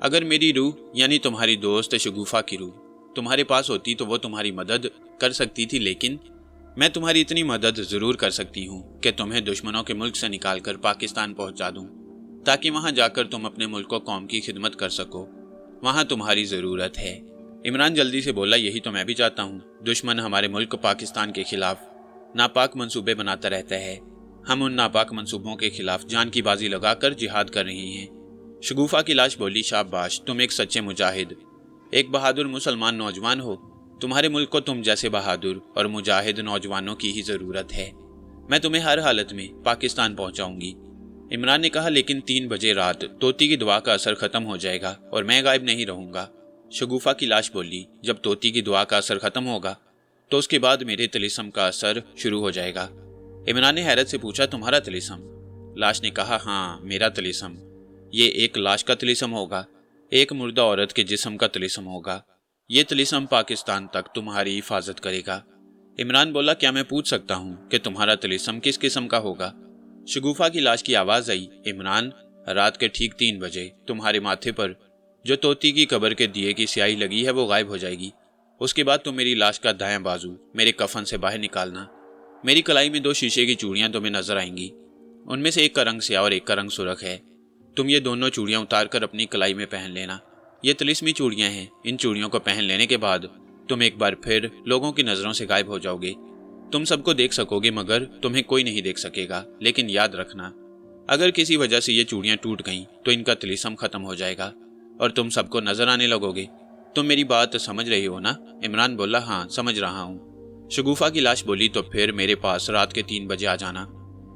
अगर मेरी रूह यानी तुम्हारी दोस्त शगुफा की रूह तुम्हारे पास होती तो वो तुम्हारी मदद कर सकती थी, लेकिन मैं तुम्हारी इतनी मदद जरूर कर सकती हूँ कि तुम्हें दुश्मनों के मुल्क से निकालकर पाकिस्तान पहुँचा दूँ, ताकि वहाँ जाकर तुम अपने मुल्क और कौम की खिदमत कर सको। वहाँ तुम्हारी ज़रूरत है। इमरान जल्दी से बोला, यही तो मैं भी चाहता हूँ। दुश्मन हमारे मुल्क पाकिस्तान के खिलाफ नापाक मंसूबे बनाता रहता है। हम उन नापाक मंसूबों के खिलाफ जान की बाजी लगाकर जिहाद कर रहे हैं। शगुफा की लाश बोली, शाबाश, तुम एक सच्चे मुजाहिद, एक बहादुर मुसलमान नौजवान हो। तुम्हारे मुल्क को तुम जैसे बहादुर और मुजाहिद नौजवानों की ही ज़रूरत है। मैं तुम्हें हर हालत में पाकिस्तान पहुँचाऊँगी। इमरान ने कहा, लेकिन 3 बजे रात तोती की दुआ का असर खत्म हो जाएगा और मैं गायब नहीं रहूंगा। शगुफा की लाश बोली, जब तोती की दुआ का असर खत्म होगा तो उसके बाद मेरे तिलिस्म का असर शुरू हो जाएगा। इमरान ने हैरत से पूछा, तुम्हारा तिलिस्म? लाश ने कहा, हाँ, मेरा तिलिस्म। ये एक लाश का तिलिस्म होगा, एक मुर्दा औरत के जिस्म का तिलिस्म होगा। ये तिलिस्म पाकिस्तान तक तुम्हारी हिफाजत करेगा। इमरान बोला, क्या मैं पूछ सकता हूँ कि तुम्हारा तिलिस्म किस किस्म का होगा? शगुफा की लाश की आवाज आई, इमरान, रात के ठीक 3 बजे तुम्हारे माथे पर जो तोती की कब्र के दिए की स्याही लगी है वो गायब हो जाएगी। उसके बाद तुम मेरी लाश का दायां बाजू मेरे कफन से बाहर निकालना। मेरी कलाई में 2 शीशे की चूड़ियां तुम्हें नजर आएंगी। उनमें से एक का रंग स्याह और एक का रंग सुर्ख है। तुम ये दोनों चूड़ियां उतार कर अपनी कलाई में पहन लेना। ये तिलिस्मी चूड़ियां हैं। इन चूड़ियों को पहन लेने के बाद तुम एक बार फिर लोगों की नजरों से गायब हो जाओगे। तुम सबको देख सकोगे मगर तुम्हें कोई नहीं देख सकेगा। लेकिन याद रखना, अगर किसी वजह से ये चूड़ियां टूट गईं तो इनका तिलिस्म खत्म हो जाएगा और तुम सबको नजर आने लगोगे। तुम मेरी बात समझ रही हो ना? इमरान बोला, हाँ, समझ रहा हूँ। शगुफा की लाश बोली, तो फिर मेरे पास रात के 3 बजे आ जाना।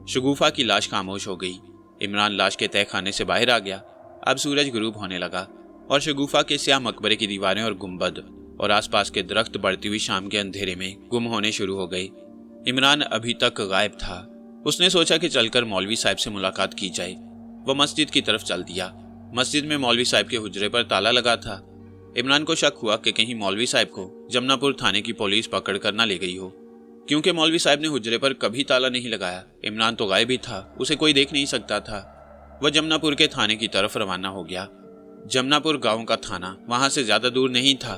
शगुफा की लाश खामोश हो गई। इमरान लाश के तह खाने से बाहर आ गया। अब सूरज गुरूब होने लगा और शगुफा के स्याह मकबरे की दीवारें और गुंबद और आसपास के दरख्त बढ़ती हुई शाम के अंधेरे में गुम होने शुरू हो गए। इमरान अभी तक गायब था। उसने सोचा कि चलकर मौलवी साहब से मुलाकात की जाए। वह मस्जिद की तरफ चल दिया। मस्जिद में मौलवी साहब के हुजरे पर ताला लगा था। इमरान को शक हुआ कि कहीं मौलवी साहब को जमनापुर थाने की पुलिस पकड़ कर न ले गई हो, क्योंकि मौलवी साहब ने हुजरे पर कभी ताला नहीं लगाया। इमरान तो गायब ही था, उसे कोई देख नहीं सकता था। वह जमनापुर के थाने की तरफ रवाना हो गया। जमनापुर गांव का थाना वहां से ज्यादा दूर नहीं था।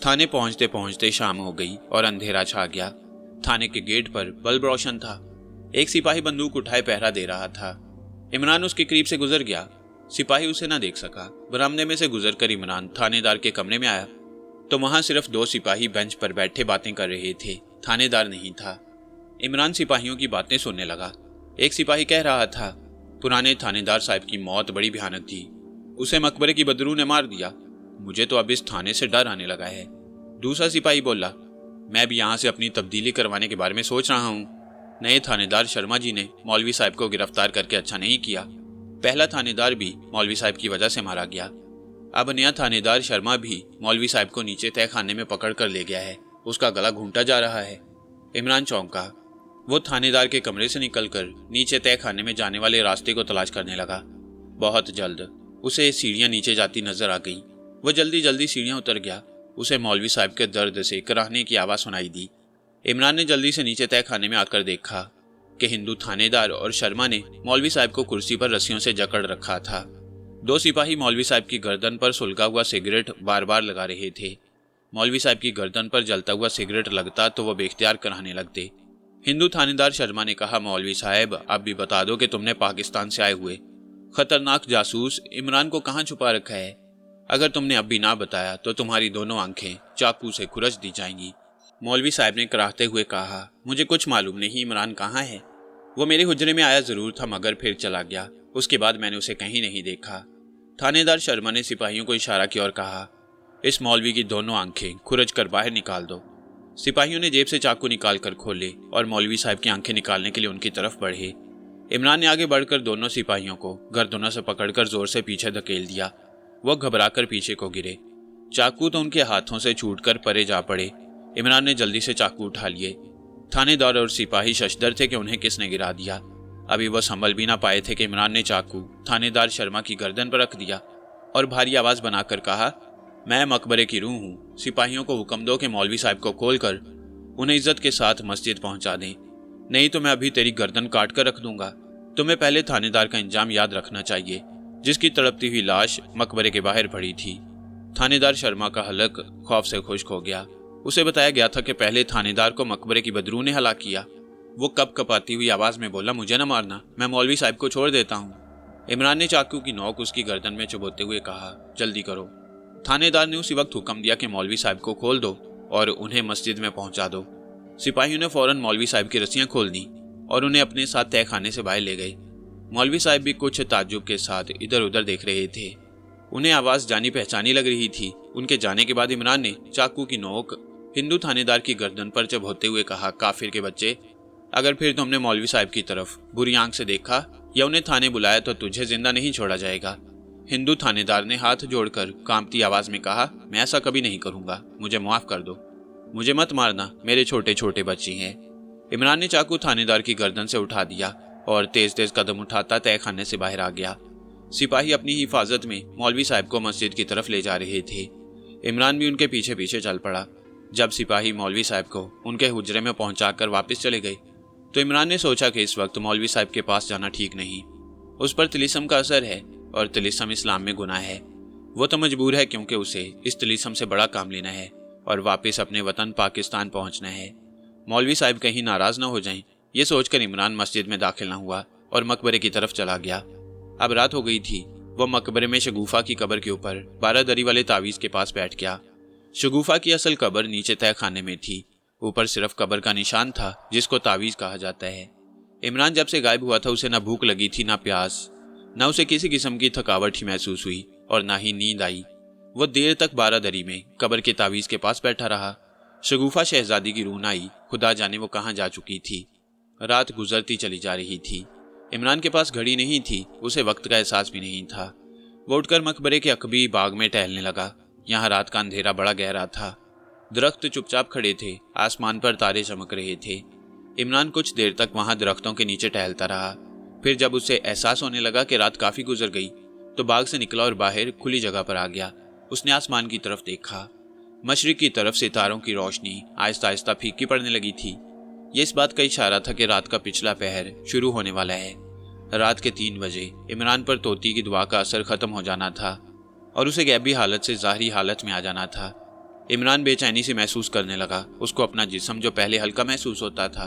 थाने पहुंचते पहुंचते शाम हो गई और अंधेरा छा गया। थाने के गेट पर बल्ब रोशन था। एक सिपाही बंदूक उठाए पहरा दे रहा था। इमरान उसके करीब से गुजर गया। सिपाही उसे न देख सका। बरामदे में से गुजरकर इमरान थानेदार के कमरे में आया तो वहां सिर्फ 2 सिपाही बेंच पर बैठे बातें कर रहे थे। थानेदार नहीं था। इमरान सिपाहियों की बातें सुनने लगा। एक सिपाही कह रहा था, पुराने थानेदार साहब की मौत बड़ी भयानक थी। उसे मकबरे की बदरू ने मार दिया। मुझे तो अब इस थाने से डर आने लगा है। दूसरा सिपाही बोला, मैं भी यहाँ से अपनी तब्दीली करवाने के बारे में सोच रहा हूँ। नए थानेदार शर्मा जी ने मौलवी साहब को गिरफ्तार करके अच्छा नहीं किया। पहला थानेदार भी मौलवी साहब की वजह से मारा गया। अब नया थानेदार शर्मा भी मौलवी साहब को नीचे तय खाने में पकड़ कर ले गया है। उसका गला घूंटा जा रहा है। इमरान चौंका। वो थानेदार के कमरे से निकलकर नीचे तय खाने में जाने वाले रास्ते को तलाश करने लगा। बहुत जल्द उसे सीढ़ियां नीचे जाती नजर आ गई। वो जल्दी जल्दी सीढ़ियां उतर गया। उसे मौलवी साहब के दर्द से कराहने की आवाज़ सुनाई दी। इमरान ने जल्दी से नीचे तय खाने में आकर देखा कि हिंदू थानेदार और शर्मा ने मौलवी साहब को कुर्सी पर रस्सियों से जकड़ रखा था। दो सिपाही मौलवी साहब की गर्दन पर सुलगा हुआ सिगरेट बार बार लगा रहे थे। मौलवी साहब की गर्दन पर जलता हुआ सिगरेट लगता तो वो बेख्तियार कराने लगते। हिंदू थानेदार शर्मा ने कहा, मौलवी साहब, आप भी बता दो कि तुमने पाकिस्तान से आए हुए खतरनाक जासूस इमरान को कहाँ छुपा रखा है। अगर तुमने अब भी ना बताया तो तुम्हारी दोनों आंखें चाकू से खुरच दी जाएंगी। मौलवी साहब ने कराहते हुए कहा, मुझे कुछ मालूम नहीं इमरान कहाँ है। वो मेरे हुजरे में आया जरूर था मगर फिर चला गया। उसके बाद मैंने उसे कहीं नहीं देखा। थानेदार शर्मा ने सिपाहियों को इशारा किया और कहा, इस मौलवी की दोनों आंखें खुरच कर बाहर निकाल दो। सिपाहियों ने जेब से चाकू निकाल कर खोले और मौलवी साहब की आंखें निकालने के लिए उनकी तरफ बढ़े। इमरान ने आगे बढ़कर दोनों सिपाहियों को गर्दनों से पकड़कर जोर से पीछे धकेल दिया। वह घबराकर पीछे को गिरे। चाकू तो उनके हाथों से छूटकर परे जा पड़े। इमरान ने जल्दी से चाकू उठा लिए। थानेदार और सिपाही शशदर थे कि उन्हें किसने गिरा दिया। अभी वह संभल भी ना पाए थे कि इमरान ने चाकू थानेदार शर्मा की गर्दन पर रख दिया और भारी आवाज बनाकर कहा, मैं मकबरे की रूह हूँ। सिपाहियों को हुक्म दो कि मौलवी साहब को खोलकर उन्हें इज्जत के साथ मस्जिद पहुंचा दें, नहीं तो मैं अभी तेरी गर्दन काट कर रख दूंगा। तुम्हें पहले थानेदार का इंजाम याद रखना चाहिए, जिसकी तड़पती हुई लाश मकबरे के बाहर पड़ी थी। थानेदार शर्मा का हलक खौफ से खुश्क हो गया। उसे बताया गया था कि पहले थानेदार को मकबरे की बदरू ने हलाक किया। वो कप कपाती हुई आवाज में बोला, मुझे न मारना, मैं मौलवी साहब को छोड़ देता हूँ। इमरान ने चाकू की नोक उसकी गर्दन में चुभोते हुए कहा, जल्दी करो। थानेदार ने उसी वक्त हुक्म दिया कि मौलवी साहब को खोल दो और उन्हें मस्जिद में पहुंचा दो। सिपाहियों ने फौरन मौलवी साहब की रस्सियां खोल दी और उन्हें अपने साथ तय खाने से बाहर ले गए। मौलवी साहब भी कुछ ताज्जुब के साथ इधर उधर देख रहे थे। उन्हें आवाज जानी पहचानी लग रही थी। उनके जाने के बाद इमरान ने चाकू की नोक हिंदू थानेदार की गर्दन पर चबोते हुए कहा, काफिर के बच्चे, अगर फिर तुमने मौलवी साहब की तरफ बुरी आंख से देखा या उन्हें थाने बुलाया तो तुझे जिंदा नहीं छोड़ा जाएगा। हिंदू थानेदार ने हाथ जोड़कर कांपती आवाज में कहा, मैं ऐसा कभी नहीं करूंगा, मुझे माफ कर दो, मुझे मत मारना, मेरे छोटे छोटे बच्चे हैं। इमरान ने चाकू थानेदार की गर्दन से उठा दिया और तेज तेज कदम उठाता तय खाने से बाहर आ गया। सिपाही अपनी हिफाजत में मौलवी साहब को मस्जिद की तरफ ले जा रहे थे। इमरान भी उनके पीछे पीछे चल पड़ा। जब सिपाही मौलवी साहब को उनके हुजरे में पहुंचाकर वापस चले गए तो इमरान ने सोचा कि इस वक्त मौलवी साहब के पास जाना ठीक नहीं। उस पर तिलिस्म का असर है और तिलिस्म इस्लाम में गुनाह है। वो तो मजबूर है क्योंकि उसे इस तिलिस्म से बड़ा काम लेना है और वापस अपने वतन पाकिस्तान पहुंचना है। मौलवी साहब कहीं नाराज न हो जाएं, ये सोचकर इमरान मस्जिद में दाखिल न हुआ और मकबरे की तरफ चला गया। अब रात हो गई थी। वह मकबरे में शगुफा की कब्र के ऊपर 12 दरी वाले तावीज़ के पास बैठ गया। शगुफा की असल कब्र नीचे तय खाने में थी। ऊपर सिर्फ कब्र का निशान था जिसको तावीज़ कहा जाता है। इमरान जब से गायब हुआ था उसे ना भूख लगी थी, ना प्यास, ना उसे किसी किस्म की थकावट ही महसूस हुई और ना ही नींद आई। वह देर तक 12 दरी में कब्र के तावीज़ के पास बैठा रहा। शगुफा शहजादी की रूह न आई। खुदा जाने वो कहाँ जा चुकी थी। रात गुजरती चली जा रही थी। इमरान के पास घड़ी नहीं थी, उसे वक्त का एहसास भी नहीं था। वो उठकर मकबरे के अकबी बाग में टहलने लगा। यहाँ रात का अंधेरा बड़ा गहरा था। दरख्त चुपचाप खड़े थे, आसमान पर तारे चमक रहे थे। इमरान कुछ देर तक वहां दरख्तों के नीचे टहलता रहा। फिर जब उसे एहसास होने लगा कि रात काफी गुजर गई तो बाग से निकला और बाहर खुली जगह पर आ गया। उसने आसमान की तरफ देखा। मशरिक की तरफ सितारों की रोशनी आहिस्ता आहिस्ता फीकी पड़ने लगी थी। ये इस बात का इशारा था कि रात का पिछला पहर शुरू होने वाला है। रात के 3 बजे इमरान पर तोती की दुआ का असर खत्म हो जाना था और उसे गैबी हालत से ज़ाहिरी हालत में आ जाना था। इमरान बेचैनी से महसूस करने लगा। उसको अपना जिस्म जो पहले हल्का महसूस होता था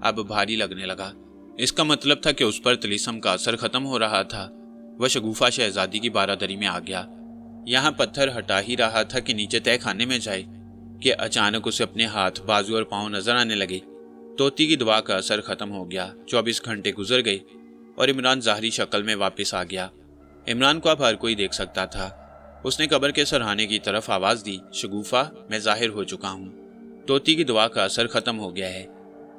अब भारी लगने लगा। इसका मतलब था कि उस पर तिलिस्म का असर खत्म हो रहा था। वह शगुफा शहजादी की 12 दरी में आ गया। यहाँ पत्थर हटा ही रहा था कि नीचे तय खाने में जाए कि अचानक उसे अपने हाथ, बाजू और पांव नजर आने लगे। तोती की दुआ का असर खत्म हो गया। 24 घंटे गुजर गए और इमरान ज़ाहरी शक्ल में वापस आ गया। इमरान को अब हर कोई देख सकता था। उसने कब्र के सरहाने की तरफ आवाज़ दी, शगुफा, मैं ज़ाहिर हो चुका हूँ। तोती की दुआ का असर खत्म हो गया है।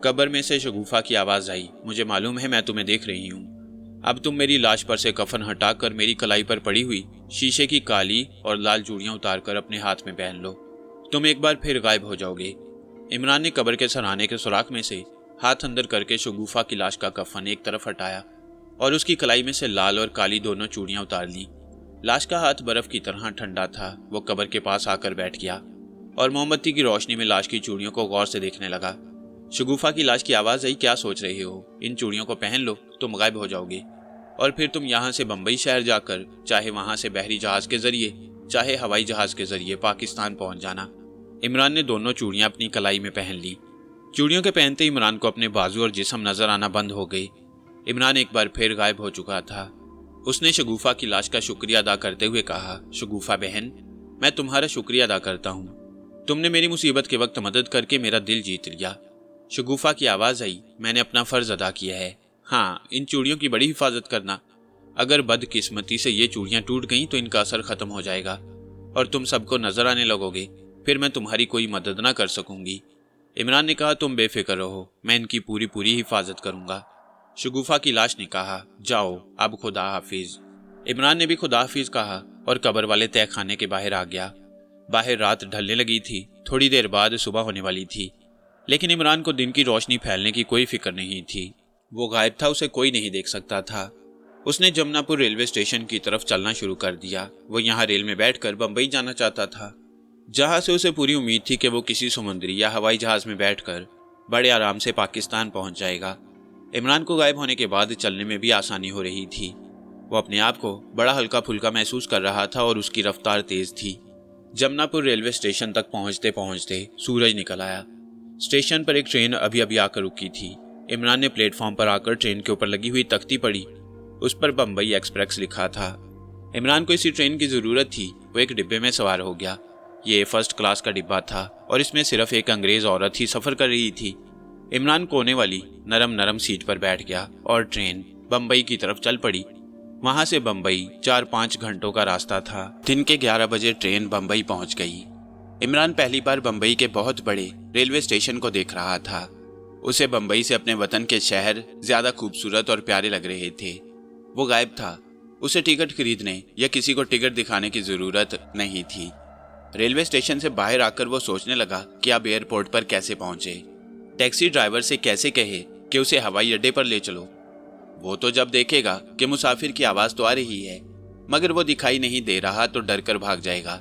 कब्र में से शगुफा की आवाज आई, मुझे मालूम है मैं तुम्हें देख रही हूँ। अब तुम मेरी लाश पर से कफन हटाकर मेरी कलाई पर पड़ी हुई शीशे की काली और लाल चूड़ियां उतारकर अपने हाथ में पहन लो। तुम एक बार फिर गायब हो जाओगे। इमरान ने कब्र के सराहने के सुराख में से हाथ अंदर करके शगुफा की लाश का कफन एक तरफ हटाया और उसकी कलाई में से लाल और काली दोनों चूड़ियां उतार ली। लाश का हाथ बर्फ की तरह ठंडा था। वो कब्र के पास आकर बैठ गया और मोमबत्ती की रोशनी में लाश की चूड़ियों को गौर से देखने लगा। शगुफा की लाश की आवाज आई, क्या सोच रहे हो? इन चूड़ियों को पहन लो, तुम गायब हो जाओगे और फिर तुम यहाँ से बम्बई शहर जाकर चाहे वहां से बहरी जहाज के जरिए चाहे हवाई जहाज के जरिए पाकिस्तान पहुंच जाना। इमरान ने दोनों चूड़ियां अपनी कलाई में पहन ली। चूड़ियों के पहनते इमरान को अपने बाजू और जिस्म नजर आना बंद हो गई। इमरान एक बार फिर गायब हो चुका था। उसने शगुफा की लाश का शुक्रिया अदा करते हुए कहा, शगुफा बहन, मैं तुम्हारा शुक्रिया अदा करता हूँ। तुमने मेरी मुसीबत के वक्त मदद करके मेरा दिल जीत लिया। शगुफा की आवाज आई, मैंने अपना फर्ज अदा किया है। हाँ, इन चूड़ियों की बड़ी हिफाजत करना। अगर बदकिस्मती से ये चूड़ियां टूट गईं तो इनका असर खत्म हो जाएगा और तुम सबको नजर आने लगोगे। फिर मैं तुम्हारी कोई मदद ना कर सकूंगी। इमरान ने कहा, तुम बेफिक्र रहो, मैं इनकी पूरी पूरी हिफाजत करूंगा। शगुफा की लाश ने कहा, जाओ अब खुदा हाफिज। इमरान ने भी खुदा हाफिज कहा और कब्र वाले तय खाने के बाहर आ गया। बाहर रात ढलने लगी थी। थोड़ी देर बाद सुबह होने वाली थी, लेकिन इमरान को दिन की रोशनी फैलने की कोई फिक्र नहीं थी। वो गायब था, उसे कोई नहीं देख सकता था। उसने जमनापुर रेलवे स्टेशन की तरफ चलना शुरू कर दिया। वो यहाँ रेल में बैठकर बम्बई जाना चाहता था, जहाँ से उसे पूरी उम्मीद थी कि वो किसी समुद्री या हवाई जहाज में बैठकर बड़े आराम से पाकिस्तान पहुंच जाएगा। इमरान को गायब होने के बाद चलने में भी आसानी हो रही थी। वो अपने आप को बड़ा हल्का फुल्का महसूस कर रहा था और उसकी रफ्तार तेज थी। जमनापुर रेलवे स्टेशन तक पहुंचते पहुंचते सूरज निकल आया। स्टेशन पर एक ट्रेन अभी अभी आकर रुकी थी। इमरान ने प्लेटफॉर्म पर आकर ट्रेन के ऊपर लगी हुई तख्ती पढ़ी। उस पर बम्बई एक्सप्रेस लिखा था। इमरान को इसी ट्रेन की जरूरत थी। वो एक डिब्बे में सवार हो गया। ये फर्स्ट क्लास का डिब्बा था और इसमें सिर्फ एक अंग्रेज औरत ही सफर कर रही थी। इमरान कोने वाली नरम नरम सीट पर बैठ गया और ट्रेन बम्बई की तरफ चल पड़ी। वहां से बम्बई 4-5 घंटों का रास्ता था। दिन के 11 बजे ट्रेन बम्बई पहुंच गई। इमरान पहली बार बम्बई के बहुत बड़े रेलवे स्टेशन को देख रहा था। उसे बम्बई से अपने वतन के शहर ज्यादा खूबसूरत और प्यारे लग रहे थे। वो गायब था। उसे टिकट खरीदने या किसी को टिकट दिखाने की जरूरत नहीं थी। रेलवे स्टेशन से बाहर आकर वो सोचने लगा कि अब एयरपोर्ट पर कैसे पहुंचे। टैक्सी ड्राइवर से कैसे कहे कि उसे हवाई अड्डे पर ले चलो। वो तो जब देखेगा कि मुसाफिर की आवाज तो आ रही है मगर वो दिखाई नहीं दे रहा तो डर कर भाग जाएगा।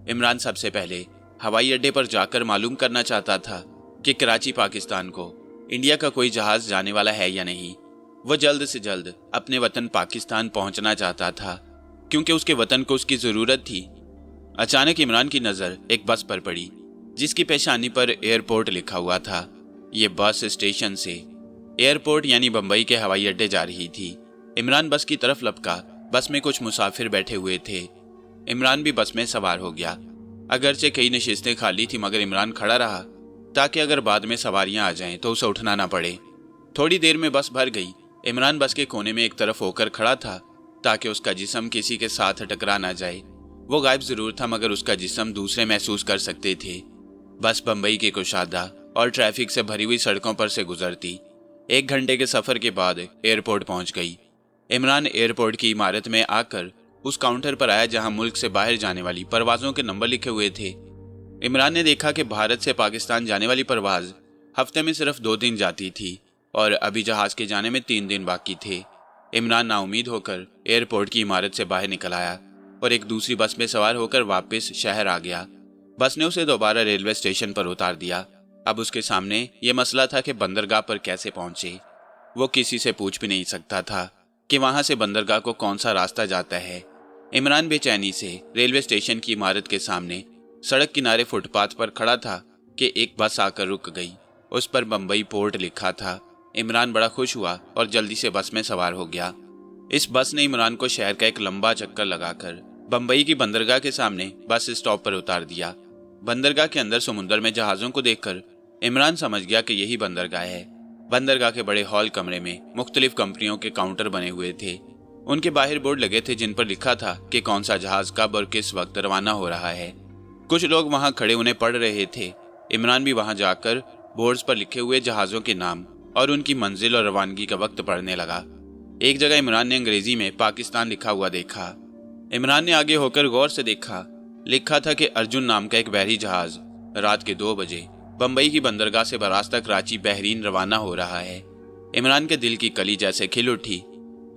इमरान सबसे पहले हवाई अड्डे पर जाकर मालूम करना चाहता था कि कराची पाकिस्तान को इंडिया का कोई जहाज जाने वाला है या नहीं। वो जल्द से जल्द अपने वतन पाकिस्तान पहुंचना चाहता था क्योंकि उसके वतन को उसकी जरूरत थी। अचानक इमरान की नजर एक बस पर पड़ी जिसकी पेशानी पर एयरपोर्ट लिखा हुआ था। ये बस स्टेशन से एयरपोर्ट यानी बम्बई के हवाई अड्डे जा रही थी। इमरान बस की तरफ लपका। बस में कुछ मुसाफिर बैठे हुए थे। इमरान भी बस में सवार हो गया। अगरचे कई नशिस्तें खाली थी मगर इमरान खड़ा रहा ताकि अगर बाद में सवारियां आ जाएं तो उसे उठना ना पड़े। थोड़ी देर में बस भर गई। इमरान बस के कोने में एक तरफ होकर खड़ा था ताकि उसका जिस्म किसी के साथ टकरा ना जाए। वो गायब जरूर था मगर उसका जिस्म दूसरे महसूस कर सकते थे। बस बम्बई की कुशादा और ट्रैफिक से भरी हुई सड़कों पर से गुजरती 1 घंटे के सफर के बाद एयरपोर्ट पहुंच गई। इमरान एयरपोर्ट की इमारत में आकर उस काउंटर पर आया जहां मुल्क से बाहर जाने वाली परवाजों के नंबर लिखे हुए थे। इमरान ने देखा कि भारत से पाकिस्तान जाने वाली परवाज हफ्ते में सिर्फ 2 दिन जाती थी और अभी जहाज के जाने में 3 दिन बाकी थे। इमरान नाउमीद होकर एयरपोर्ट की इमारत से बाहर निकल आया और एक दूसरी बस में सवार होकर वापस शहर आ गया। बस ने उसे दोबारा रेलवे स्टेशन पर उतार दिया। अब उसके सामने ये मसला था कि बंदरगाह पर कैसे पहुंचे। वो किसी से पूछ भी नहीं सकता था कि वहां से बंदरगाह को कौन सा रास्ता जाता है। इमरान बेचैनी से रेलवे स्टेशन की इमारत के सामने सड़क किनारे फुटपाथ पर खड़ा था कि एक बस आकर रुक गई। उस पर बम्बई पोर्ट लिखा था। इमरान बड़ा खुश हुआ और जल्दी से बस में सवार हो गया। इस बस ने इमरान को शहर का एक लंबा चक्कर लगाकर बम्बई की बंदरगाह के सामने बस स्टॉप पर उतार दिया। बंदरगाह के अंदर समुद्र में जहाज़ों को देखकर इमरान समझ गया कि यही बंदरगाह है। बंदरगाह के बड़े हॉल कमरे में मुख्तलिफ कंपनियों के काउंटर बने हुए थे। उनके बाहर बोर्ड लगे थे जिन पर लिखा था कि कौन सा जहाज कब और किस वक्त रवाना हो रहा है। कुछ लोग वहां खड़े उन्हें पढ़ रहे थे। इमरान भी वहां जाकर बोर्ड्स पर लिखे हुए जहाज़ों के नाम और उनकी मंजिल और रवानगी का वक्त पढ़ने लगा। एक जगह इमरान ने अंग्रेजी में पाकिस्तान लिखा हुआ देखा। इमरान ने आगे होकर गौर से देखा। लिखा था कि अर्जुन नाम का एक बहरी जहाज रात के 2 बजे बंबई की बंदरगाह से बरास्ता कराची बहरीन रवाना हो रहा है। इमरान के दिल की कली जैसे खिल उठी।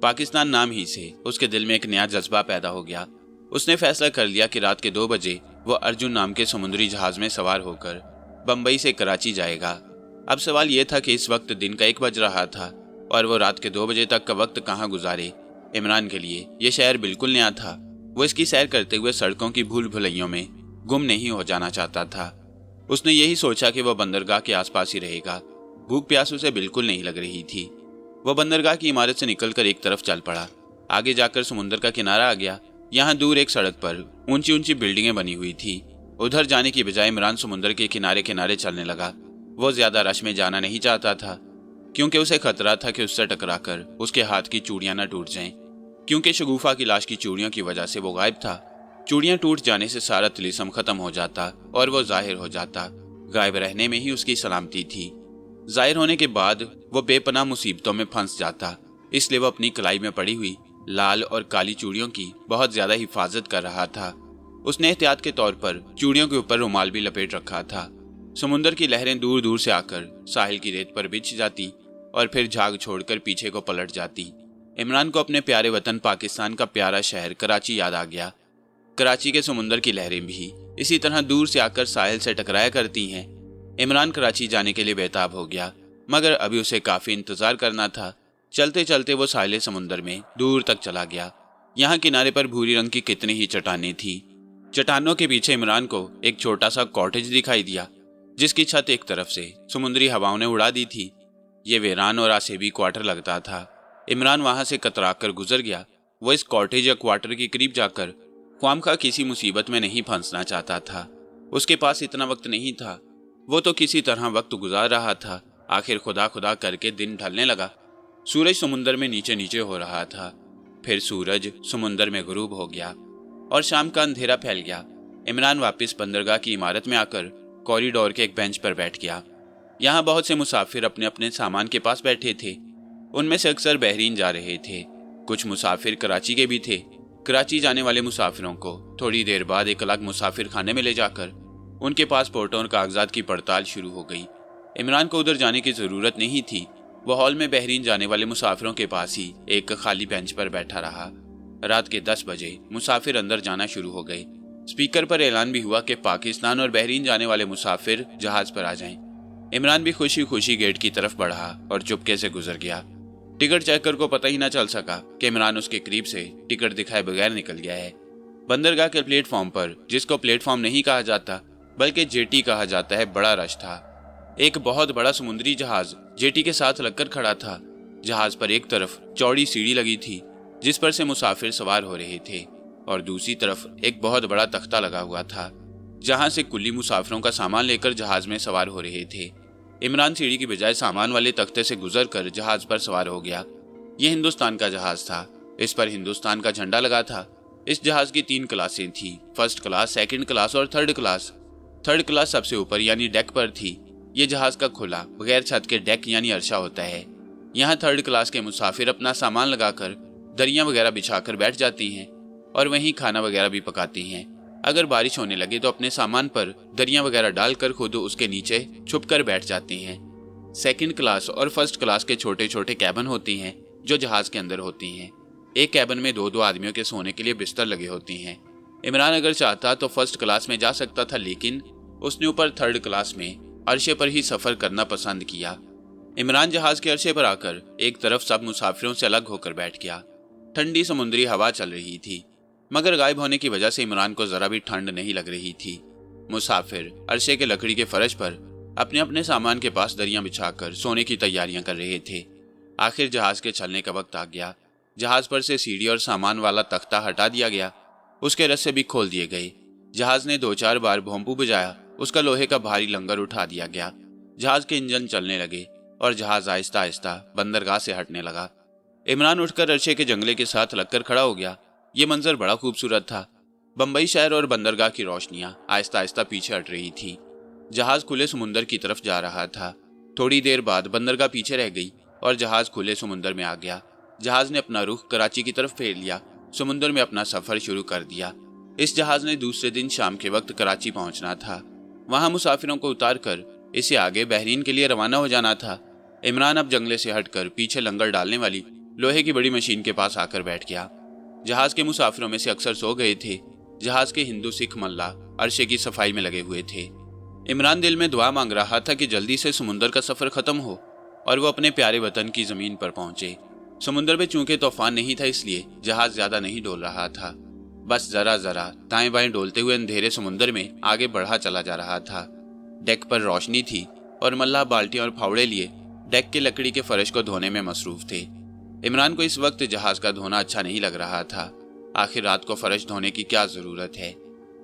पाकिस्तान नाम ही से उसके दिल में एक नया जज्बा पैदा हो गया। उसने फैसला कर लिया कि रात के 2 बजे वो अर्जुन नाम के समुद्री जहाज में सवार होकर बंबई से कराची जाएगा। अब सवाल यह था कि इस वक्त दिन का 1 बज रहा था और वो रात के 2 बजे तक का वक्त कहाँ गुजारे। इमरान के लिए ये शहर बिल्कुल नया था। वो इसकी सैर करते हुए सड़कों की भूल भुलैयों में गुम नहीं हो जाना चाहता था। उसने यही सोचा कि वह बंदरगाह के आसपास ही रहेगा। भूख प्यास उसे बिल्कुल नहीं लग रही थी। वह बंदरगाह की इमारत से निकलकर एक तरफ चल पड़ा। आगे जाकर समुद्र का किनारा आ गया। यहाँ दूर एक सड़क पर ऊंची ऊंची बिल्डिंगें बनी हुई थी। उधर जाने की बजाय इमरान समुद्र के किनारे किनारे चलने लगा। वो ज्यादा रश में जाना नहीं चाहता था, क्योंकि उसे खतरा था कि उससे टकराकर उसके हाथ की चूड़ियां न टूट जाएं, क्योंकि शगुफा की लाश की चूड़ियों की वजह से वो गायब था। चूड़ियां टूट जाने से सारा तिलिस्म खत्म हो जाता और वो जाहिर हो जाता। गायब रहने में ही उसकी सलामती थी। जाहिर होने के बाद वो बेपनाह मुसीबतों में फंस जाता। इसलिए वो अपनी कलाई में पड़ी हुई लाल और काली चूड़ियों की बहुत ज्यादा हिफाजत कर रहा था। उसने एहतियात के तौर पर चूड़ियों के ऊपर रुमाल भी लपेट रखा था। समुद्र की लहरें दूर दूर से आकर साहिल की रेत पर बिछ जाती और फिर झाग छोड़कर पीछे को पलट जाती। इमरान को अपने प्यारे वतन पाकिस्तान का प्यारा शहर कराची याद आ गया। कराची के समुद्र की लहरें भी इसी तरह दूर से आकर साहिल से टकराया करती हैं। इमरान कराची जाने के लिए बेताब हो गया, मगर अभी उसे काफी इंतजार करना था। चलते चलते वो साहिल समुद्र में दूर तक चला गया। यहाँ किनारे पर भूरी रंग की कितनी ही चट्टानें थी। चट्टानों के पीछे इमरान को एक छोटा सा कॉटेज दिखाई दिया, जिसकी छत एक तरफ से समुद्री हवाओं ने उड़ा दी थी। ये वीरान और आसेबी क्वार्टर लगता था। इमरान वहां से कतरा कर गुजर गया। वो इस कॉटेज या क्वार्टर के करीब जाकर ख्वामखा किसी मुसीबत में नहीं फंसना चाहता था। उसके पास इतना वक्त नहीं था। वो तो किसी तरह वक्त गुजार रहा था। आखिर खुदा खुदा करके दिन ढलने लगा। सूरज समुद्र में नीचे नीचे हो रहा था। फिर सूरज समुद्र में गुरूब हो गया और शाम का अंधेरा फैल गया। इमरान वापस बंदरगाह की इमारत में आकर कॉरिडोर के एक बेंच पर बैठ गया। यहाँ बहुत से मुसाफिर अपने अपने सामान के पास बैठे थे। उनमें से अक्सर बहरीन जा रहे थे। कुछ मुसाफिर कराची के भी थे। कराची जाने वाले मुसाफिरों को थोड़ी देर बाद एक अलग मुसाफिर खाने में ले जाकर उनके पासपोर्टों और कागजात की पड़ताल शुरू हो गई। इमरान को उधर जाने की जरूरत नहीं थी। वो हॉल में बहरीन जाने वाले मुसाफिरों के पास ही एक खाली बेंच पर बैठा रहा। रात के 10 बजे मुसाफिर अंदर जाना शुरू हो गए। स्पीकर पर ऐलान भी हुआ कि पाकिस्तान और बहरीन जाने वाले मुसाफिर जहाज पर आ जाएं। इमरान भी खुशी खुशी गेट की तरफ बढ़ा और चुपके से गुजर गया। टिकट चेकर को पता ही न चल सका कि इमरान उसके करीब से टिकट दिखाए बगैर निकल गया है। बंदरगाह के प्लेटफॉर्म पर, जिसको प्लेटफॉर्म नहीं कहा जाता बल्कि जेटी कहा जाता है, बड़ा रश था। एक बहुत बड़ा समुद्री जहाज जेटी के साथ लगकर खड़ा था। जहाज पर एक तरफ चौड़ी सीढ़ी लगी थी जिस पर से मुसाफिर सवार हो रहे थे और दूसरी तरफ एक बहुत बड़ा तख्ता लगा हुआ था जहां से कुल्ली मुसाफिरों का सामान लेकर जहाज में सवार हो रहे थे। इमरान सीढ़ी की बजाय सामान वाले तख्ते से गुजरकर जहाज पर सवार हो गया। यह हिंदुस्तान का जहाज था। इस पर हिंदुस्तान का झंडा लगा था। इस जहाज की 3 क्लासें थी, फर्स्ट क्लास, सेकंड क्लास और थर्ड क्लास। थर्ड क्लास सबसे ऊपर यानी डेक पर थी। ये जहाज का खुला बगैर छत के डेक यानी अर्शा होता है। यहाँ थर्ड क्लास के मुसाफिर अपना सामान लगाकर दरियां वगैरह बिछाकर बैठ जाती हैं और वहीं खाना वगैरह भी पकाती हैं। अगर बारिश होने लगे तो अपने सामान पर दरियां वगैरह डालकर खुद उसके नीचे छुप कर बैठ जाती हैं। सेकंड क्लास और फर्स्ट क्लास के छोटे छोटे कैबिन होती हैं जो जहाज के अंदर होती हैं। एक कैबिन में 2-2 आदमियों के सोने के लिए बिस्तर लगे होती हैं। इमरान अगर चाहता तो फर्स्ट क्लास में जा सकता था, लेकिन उसने ऊपर थर्ड क्लास में अर्शे पर ही सफर करना पसंद किया। इमरान जहाज के अर्शे पर आकर एक तरफ सब मुसाफिरों से अलग होकर बैठ गया। ठंडी समुद्री हवा चल रही थी, मगर गायब होने की वजह से इमरान को जरा भी ठंड नहीं लग रही थी। मुसाफिर अर्शे के लकड़ी के फर्श पर अपने अपने सामान के पास दरियां बिछाकर सोने की तैयारियां कर रहे थे। आखिर जहाज के चलने का वक्त आ गया। जहाज पर से सीढ़ी और सामान वाला तख्ता हटा दिया गया। उसके रस्से भी खोल दिए गए। जहाज ने 2-4 बार भोंपू बजाया। उसका लोहे का भारी लंगर उठा दिया गया। जहाज के इंजन चलने लगे और जहाज आहिस्ता आहिस्ता बंदरगाह से हटने लगा। इमरान उठकर अर्शे के जंगले के साथ लगकर खड़ा हो गया। ये मंजर बड़ा खूबसूरत था। बंबई शहर और बंदरगाह की रोशनियां आहिस्ता आहिस्ता पीछे हट रही थी। जहाज खुले समुंदर की तरफ जा रहा था। थोड़ी देर बाद बंदरगाह पीछे रह गई और जहाज खुले समुंदर में आ गया। जहाज ने अपना रुख कराची की तरफ फेर लिया, समुंदर में अपना सफर शुरू कर दिया। इस जहाज ने दूसरे दिन शाम के वक्त कराची पहुंचना था। वहां मुसाफिरों को उतार कर इसे आगे बहरीन के लिए रवाना हो जाना था। इमरान अब जंगले से हटकर पीछे लंगर डालने वाली लोहे की बड़ी मशीन के पास आकर बैठ गया। जहाज के मुसाफिरों में से अक्सर सो गए थे। जहाज के हिंदू सिख मल्लाह अरशे की सफाई में लगे हुए थे। इमरान दिल में दुआ मांग रहा था कि जल्दी से समुंदर का सफर खत्म हो और वो अपने प्यारे वतन की जमीन पर पहुंचे। समुंदर में चूंकि तूफान नहीं था, इसलिए जहाज ज्यादा नहीं डोल रहा था। बस जरा जरा दाएं बाएं डोलते हुए अंधेरे समुंदर में आगे बढ़ा चला जा रहा था। डेक पर रोशनी थी और मल्लाह बाल्टियां और फावड़े लिए डेक के लकड़ी के फर्श को धोने में मसरूफ थे। इमरान को इस वक्त जहाज का धोना अच्छा नहीं लग रहा था। आखिर रात को फर्श धोने की क्या जरूरत है?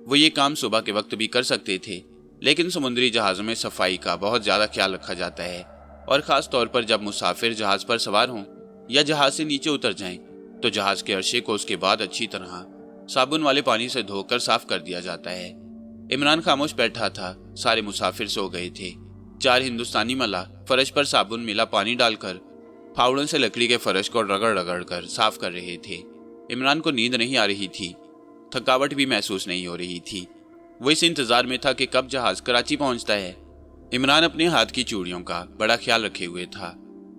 वो ये काम सुबह के वक्त भी कर सकते थे, लेकिन समुद्री जहाज़ों में सफाई का बहुत ज्यादा ख्याल रखा जाता है, और खास तौर पर जब मुसाफिर जहाज पर सवार हों या जहाज से नीचे उतर जाएं, तो जहाज के अरशे को उसके बाद अच्छी तरह साबुन वाले पानी से धोकर साफ कर दिया जाता है। इमरान खामोश बैठा था। सारे मुसाफिर सो गए थे। 4 हिंदुस्तानी मल्लाह फर्श पर साबुन मिला पानी डालकर फावड़ों से लकड़ी के फर्श को रगड़ रगड़ कर साफ कर रहे थे। इमरान को नींद नहीं आ रही थी, थकावट भी महसूस नहीं हो रही थी। वो इस इंतजार में था कि कब जहाज कराची पहुंचता है। इमरान अपने हाथ की चूड़ियों का बड़ा ख्याल रखे हुए था।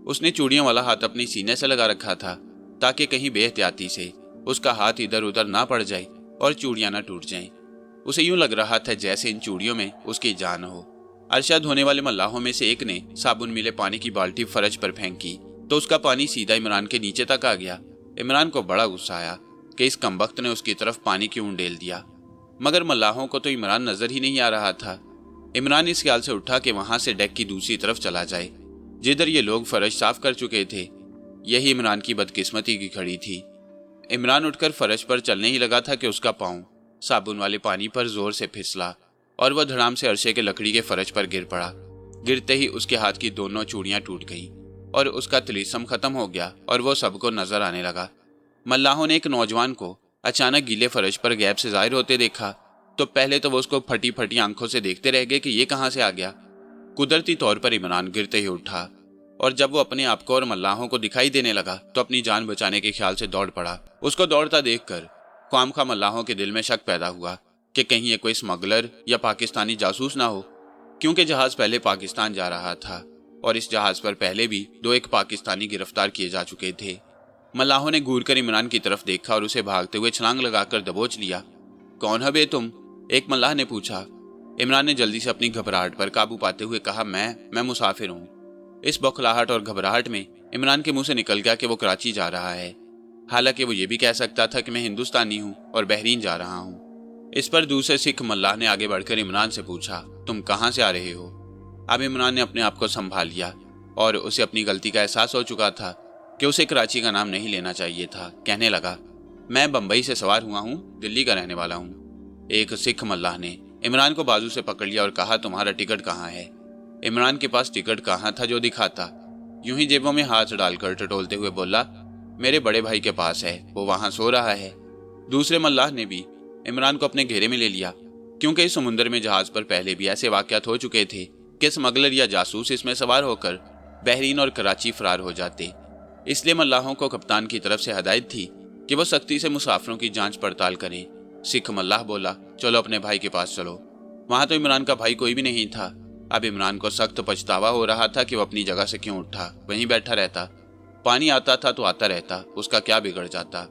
उसने चूड़ियों वाला हाथ अपने सीने से लगा रखा था ताकि कहीं बेहतियाती से उसका हाथ इधर उधर ना पड़ जाए और चूड़ियां ना टूट जाएं। उसे यूं लग रहा था जैसे इन चूड़ियों में उसकी जान हो। अरशा धोने वाले मल्लाहों में से एक ने साबुन मिले पानी की बाल्टी फर्श पर फेंकी तो उसका पानी सीधा इमरान के नीचे तक आ गया। इमरान को बड़ा गुस्सा आया कि इस कमबख्त ने उसकी तरफ पानी क्यों डेल दिया, मगर मल्लाहों को तो इमरान नजर ही नहीं आ रहा था। इमरान इस ख्याल से उठा कि वहां से डेक की दूसरी तरफ चला जाए, जिधर ये लोग फर्श साफ कर चुके थे। यही इमरान की बदकिस्मती की खड़ी थी। इमरान उठकर फर्श पर चलने ही लगा था कि उसका पांव साबुन वाले पानी पर जोर से फिसला और वह धड़ाम से अरशे के लकड़ी के फर्श पर गिर पड़ा। गिरते ही उसके हाथ की दोनों चूड़ियां टूट गईं और उसका तिलिस्म खत्म हो गया और वो सबको नजर आने लगा। मल्लाहों ने एक नौजवान को अचानक गीले फर्श पर गैप से जाहिर होते देखा तो पहले तो वो उसको फटी फटी आंखों से देखते रह गए कि ये कहां से आ गया। कुदरती तौर पर इमरान गिरते ही उठा और जब वो अपने आप को और मल्लाहों को दिखाई देने लगा तो अपनी जान बचाने के ख्याल से दौड़ पड़ा। उसको दौड़ता देखकर ख्वामखा मल्लाहों के दिल में शक पैदा हुआ कि कहीं ये कोई स्मगलर या पाकिस्तानी जासूस ना हो, क्योंकि जहाज पहले पाकिस्तान जा रहा था और इस जहाज पर पहले भी 2 एक पाकिस्तानी गिरफ्तार किए जा चुके थे। मल्लाहों ने घूर कर इमरान की तरफ देखा और उसे भागते हुए छलांग लगाकर दबोच लिया। कौन है बे तुम? एक मल्लाह ने पूछा। इमरान ने जल्दी से अपनी घबराहट पर काबू पाते हुए कहा, मैं मुसाफिर हूँ। इस बौखलाहट और घबराहट में इमरान के मुंह से निकल गया कि वो कराची जा रहा है। हालांकि वो ये भी कह सकता था कि मैं हिंदुस्तानी हूँ और बहरीन जा रहा हूँ। इस पर दूसरे सिख मल्लाह ने आगे बढ़कर इमरान से पूछा, तुम कहाँ से आ रहे हो? अब इमरान ने अपने आप को संभाल लिया और उसे अपनी गलती का एहसास हो चुका था कि उसे कराची का नाम नहीं लेना चाहिए था। कहने लगा, मैं बंबई से सवार हुआ हूँ, दिल्ली का रहने वाला हूँ। एक सिख मल्लाह ने इमरान को बाजू से पकड़ लिया और कहा, तुम्हारा टिकट कहाँ है? इमरान के पास टिकट कहाँ था जो दिखाता। यूं ही जेबों में हाथ डालकर टटोलते हुए बोला, मेरे बड़े भाई के पास है, वो वहां सो रहा है। दूसरे मल्लाह ने भी इमरान को अपने घेरे में ले लिया, क्योंकि इस समुद्र में जहाज पर पहले भी ऐसे वाकयात हो चुके थे कि स्मगलर या जासूस इसमें सवार होकर बहरीन और कराची फरार हो जाते। इसलिए मल्लाहों को कप्तान की तरफ से हदायत थी कि वो सख्ती से मुसाफिरों की जांच पड़ताल करें। सिख मल्लाह बोला, चलो अपने भाई के पास चलो। वहां तो इमरान का भाई कोई भी नहीं था। अब इमरान को सख्त पछतावा हो रहा था कि वो अपनी जगह से क्यों उठा, वहीं बैठा रहता। पानी आता था तो आता रहता, उसका क्या बिगड़ जाता।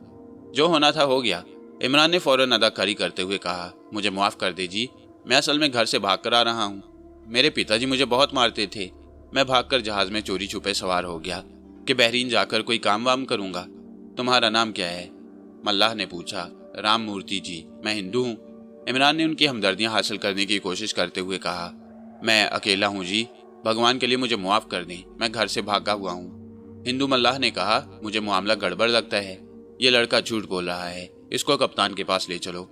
जो होना था हो गया। इमरान ने फौरन अदाकारी करते हुए कहा, मुझे माफ कर दीजिए, मैं असल में घर से भाग कर आ रहा हूँ। मेरे पिताजी मुझे बहुत मारते थे। मैं भागकर जहाज में चोरी छुपे सवार हो गया कि बहरीन जाकर कोई काम वाम करूंगा। तुम्हारा नाम क्या है? मल्लाह ने पूछा। राम मूर्ति जी, मैं हिंदू हूँ। इमरान ने उनकी हमदर्दियाँ हासिल करने की कोशिश करते हुए कहा, मैं अकेला हूँ जी, भगवान के लिए मुझे मुआफ कर दें, मैं घर से भागा हुआ हूँ। हिंदू मल्लाह ने कहा, मुझे मामला गड़बड़ लगता है, ये लड़का झूठ बोल रहा है, इसको कप्तान के पास ले चलो।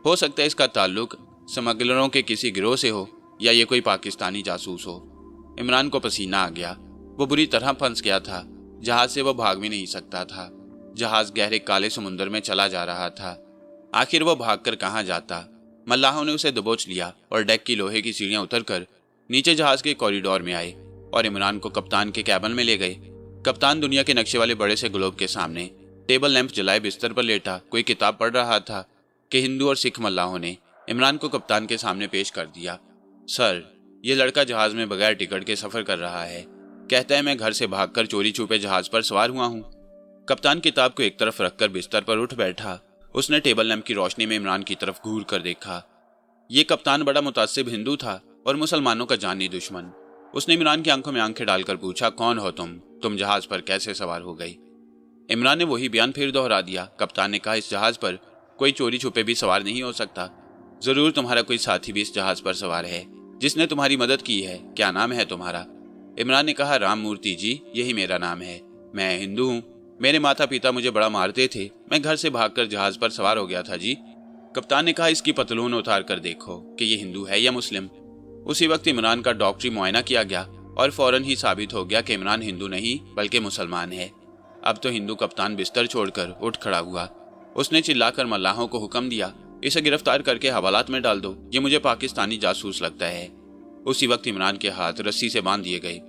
हो सकता है इसका ताल्लुक स्मगलरों के किसी गिरोह से हो या ये कोई पाकिस्तानी जासूस हो। इमरान को पसीना आ गया। वो बुरी तरह फंस गया था। जहाज से वो भाग भी नहीं सकता था। जहाज गहरे काले समुद्र में चला जा रहा था। आखिर वो भागकर कहाँ जाता? मल्लाहों ने उसे दबोच लिया और डेक की लोहे की सीढ़ियां उतरकर नीचे जहाज के कॉरिडोर में आए और इमरान को कप्तान के कैबिन में ले गए। कप्तान दुनिया के नक्शे वाले बड़े से ग्लोब के सामने टेबल लैंप जलाए बिस्तर पर लेटा कोई किताब पढ़ रहा था कि हिंदू और सिख मल्लाहों ने इमरान को कप्तान के सामने पेश कर दिया। सर, ये लड़का जहाज में बगैर टिकट के सफर कर रहा है। कहता है मैं घर से भागकर चोरी छुपे जहाज पर सवार हुआ हूँ। कप्तान किताब को एक तरफ रखकर बिस्तर पर उठ बैठा। उसने टेबल लैंप की रोशनी में इमरान की तरफ घूर कर देखा। ये कप्तान बड़ा मुतासिब हिंदू था और मुसलमानों का जानी दुश्मन। उसने इमरान की आंखों में आंखें डालकर पूछा, कौन हो तुम जहाज पर कैसे सवार हो गई? इमरान ने वही बयान फिर दोहरा दिया। कप्तान ने कहा, इस जहाज पर कोई चोरी छुपे भी सवार नहीं हो सकता। जरूर तुम्हारा कोई साथी भी इस जहाज पर सवार है जिसने तुम्हारी मदद की है। क्या नाम है तुम्हारा? इमरान ने कहा, राम मूर्ति जी, यही मेरा नाम है। मैं हिंदू हूँ। मेरे माता पिता मुझे बड़ा मारते थे। मैं घर से भागकर जहाज पर सवार हो गया था जी। कप्तान ने कहा, इसकी पतलून उतार कर देखो कि ये हिंदू है या मुस्लिम। उसी वक्त इमरान का डॉक्टरी मुआयना किया गया और फौरन ही साबित हो गया कि इमरान हिंदू नहीं बल्कि मुसलमान है। अब तो हिंदू कप्तान बिस्तर छोड़कर उठ खड़ा हुआ। उसने चिल्लाकर मल्लाहों को हुक्म दिया, इसे गिरफ्तार करके हवालात में डाल दो। ये मुझे पाकिस्तानी जासूस लगता है। उसी वक्त इमरान के हाथ रस्सी से बांध दिए गए।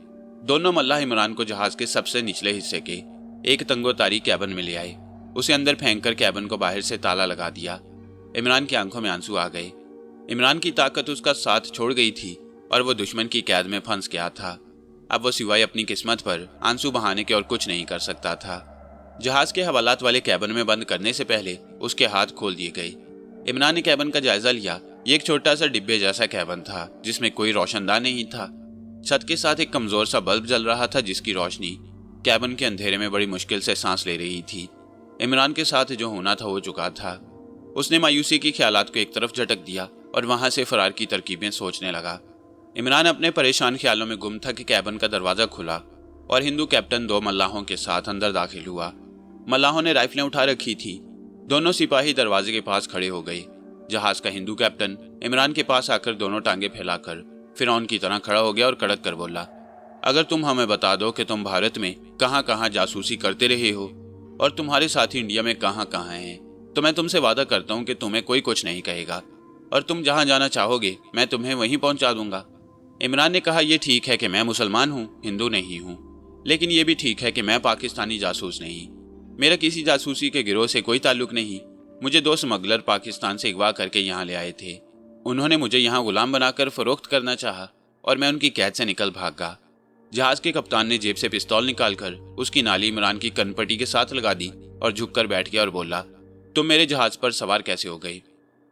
दोनों मल्लाह इमरान को जहाज के सबसे निचले हिस्से के एक तंगोतारी कैबिन में ले आए। उसे अंदर फेंककर कैबिन को बाहर से ताला लगा दिया। इमरान की आंखों में आंसू आ गए। इमरान की ताकत उसका साथ छोड़ गई थी और वो दुश्मन की कैद में फंस गया था। अब वो सिवाय अपनी किस्मत पर आंसू बहाने के और कुछ नहीं कर सकता था। जहाज के हवालात वाले कैबिन में बंद करने से पहले उसके हाथ खोल दिए गए। इमरान ने कैबिन का जायजा लिया। ये एक छोटा सा डिब्बे जैसा कैबिन था जिसमें कोई रोशनदान नहीं था। छत के साथ एक कमजोर सा बल्ब जल रहा था जिसकी रोशनी कैबिन के अंधेरे में बड़ी मुश्किल से सांस ले रही थी। इमरान के साथ जो होना था हो चुका था। उसने मायूसी की ख्यालात को एक तरफ झटक दिया और वहां से फरार की तरकीबें सोचने लगा। इमरान अपने परेशान ख्यालों में गुम था कि कैबिन का दरवाजा खुला और हिंदू कैप्टन दो मल्लाहों के साथ अंदर दाखिल हुआ। मल्लाहों ने राइफलें उठा रखी थी। दोनों सिपाही दरवाजे के पास खड़े हो गए। जहाज का हिंदू कैप्टन इमरान के पास आकर दोनों टांगे फैलाकर फिरौन की तरह खड़ा हो गया और कड़क कर बोला, अगर तुम हमें बता दो कि तुम भारत में कहां कहां जासूसी करते रहे हो और तुम्हारे साथी इंडिया में कहां कहां हैं, तो मैं तुमसे वादा करता हूं कि तुम्हें कोई कुछ नहीं कहेगा और तुम जहां जाना चाहोगे मैं तुम्हें वहीं पहुंचा दूंगा। इमरान ने कहा, यह ठीक है कि मैं मुसलमान हूं, हिंदू नहीं हूं, लेकिन यह भी ठीक है कि मैं पाकिस्तानी जासूस नहीं। मेरा किसी जासूसी के गिरोह से कोई ताल्लुक नहीं। मुझे दो स्मगलर पाकिस्तान से अगवा करके यहाँ ले आए थे। उन्होंने मुझे यहाँ गुलाम बनाकर फरोख्त करना चाहा और मैं उनकी कैद से निकल भागा। जहाज के कप्तान ने जेब से पिस्तौल निकालकर उसकी नाली इमरान की कनपट्टी के साथ लगा दी और झुककर बैठ गया और बोला, तुम मेरे जहाज पर सवार कैसे हो गई?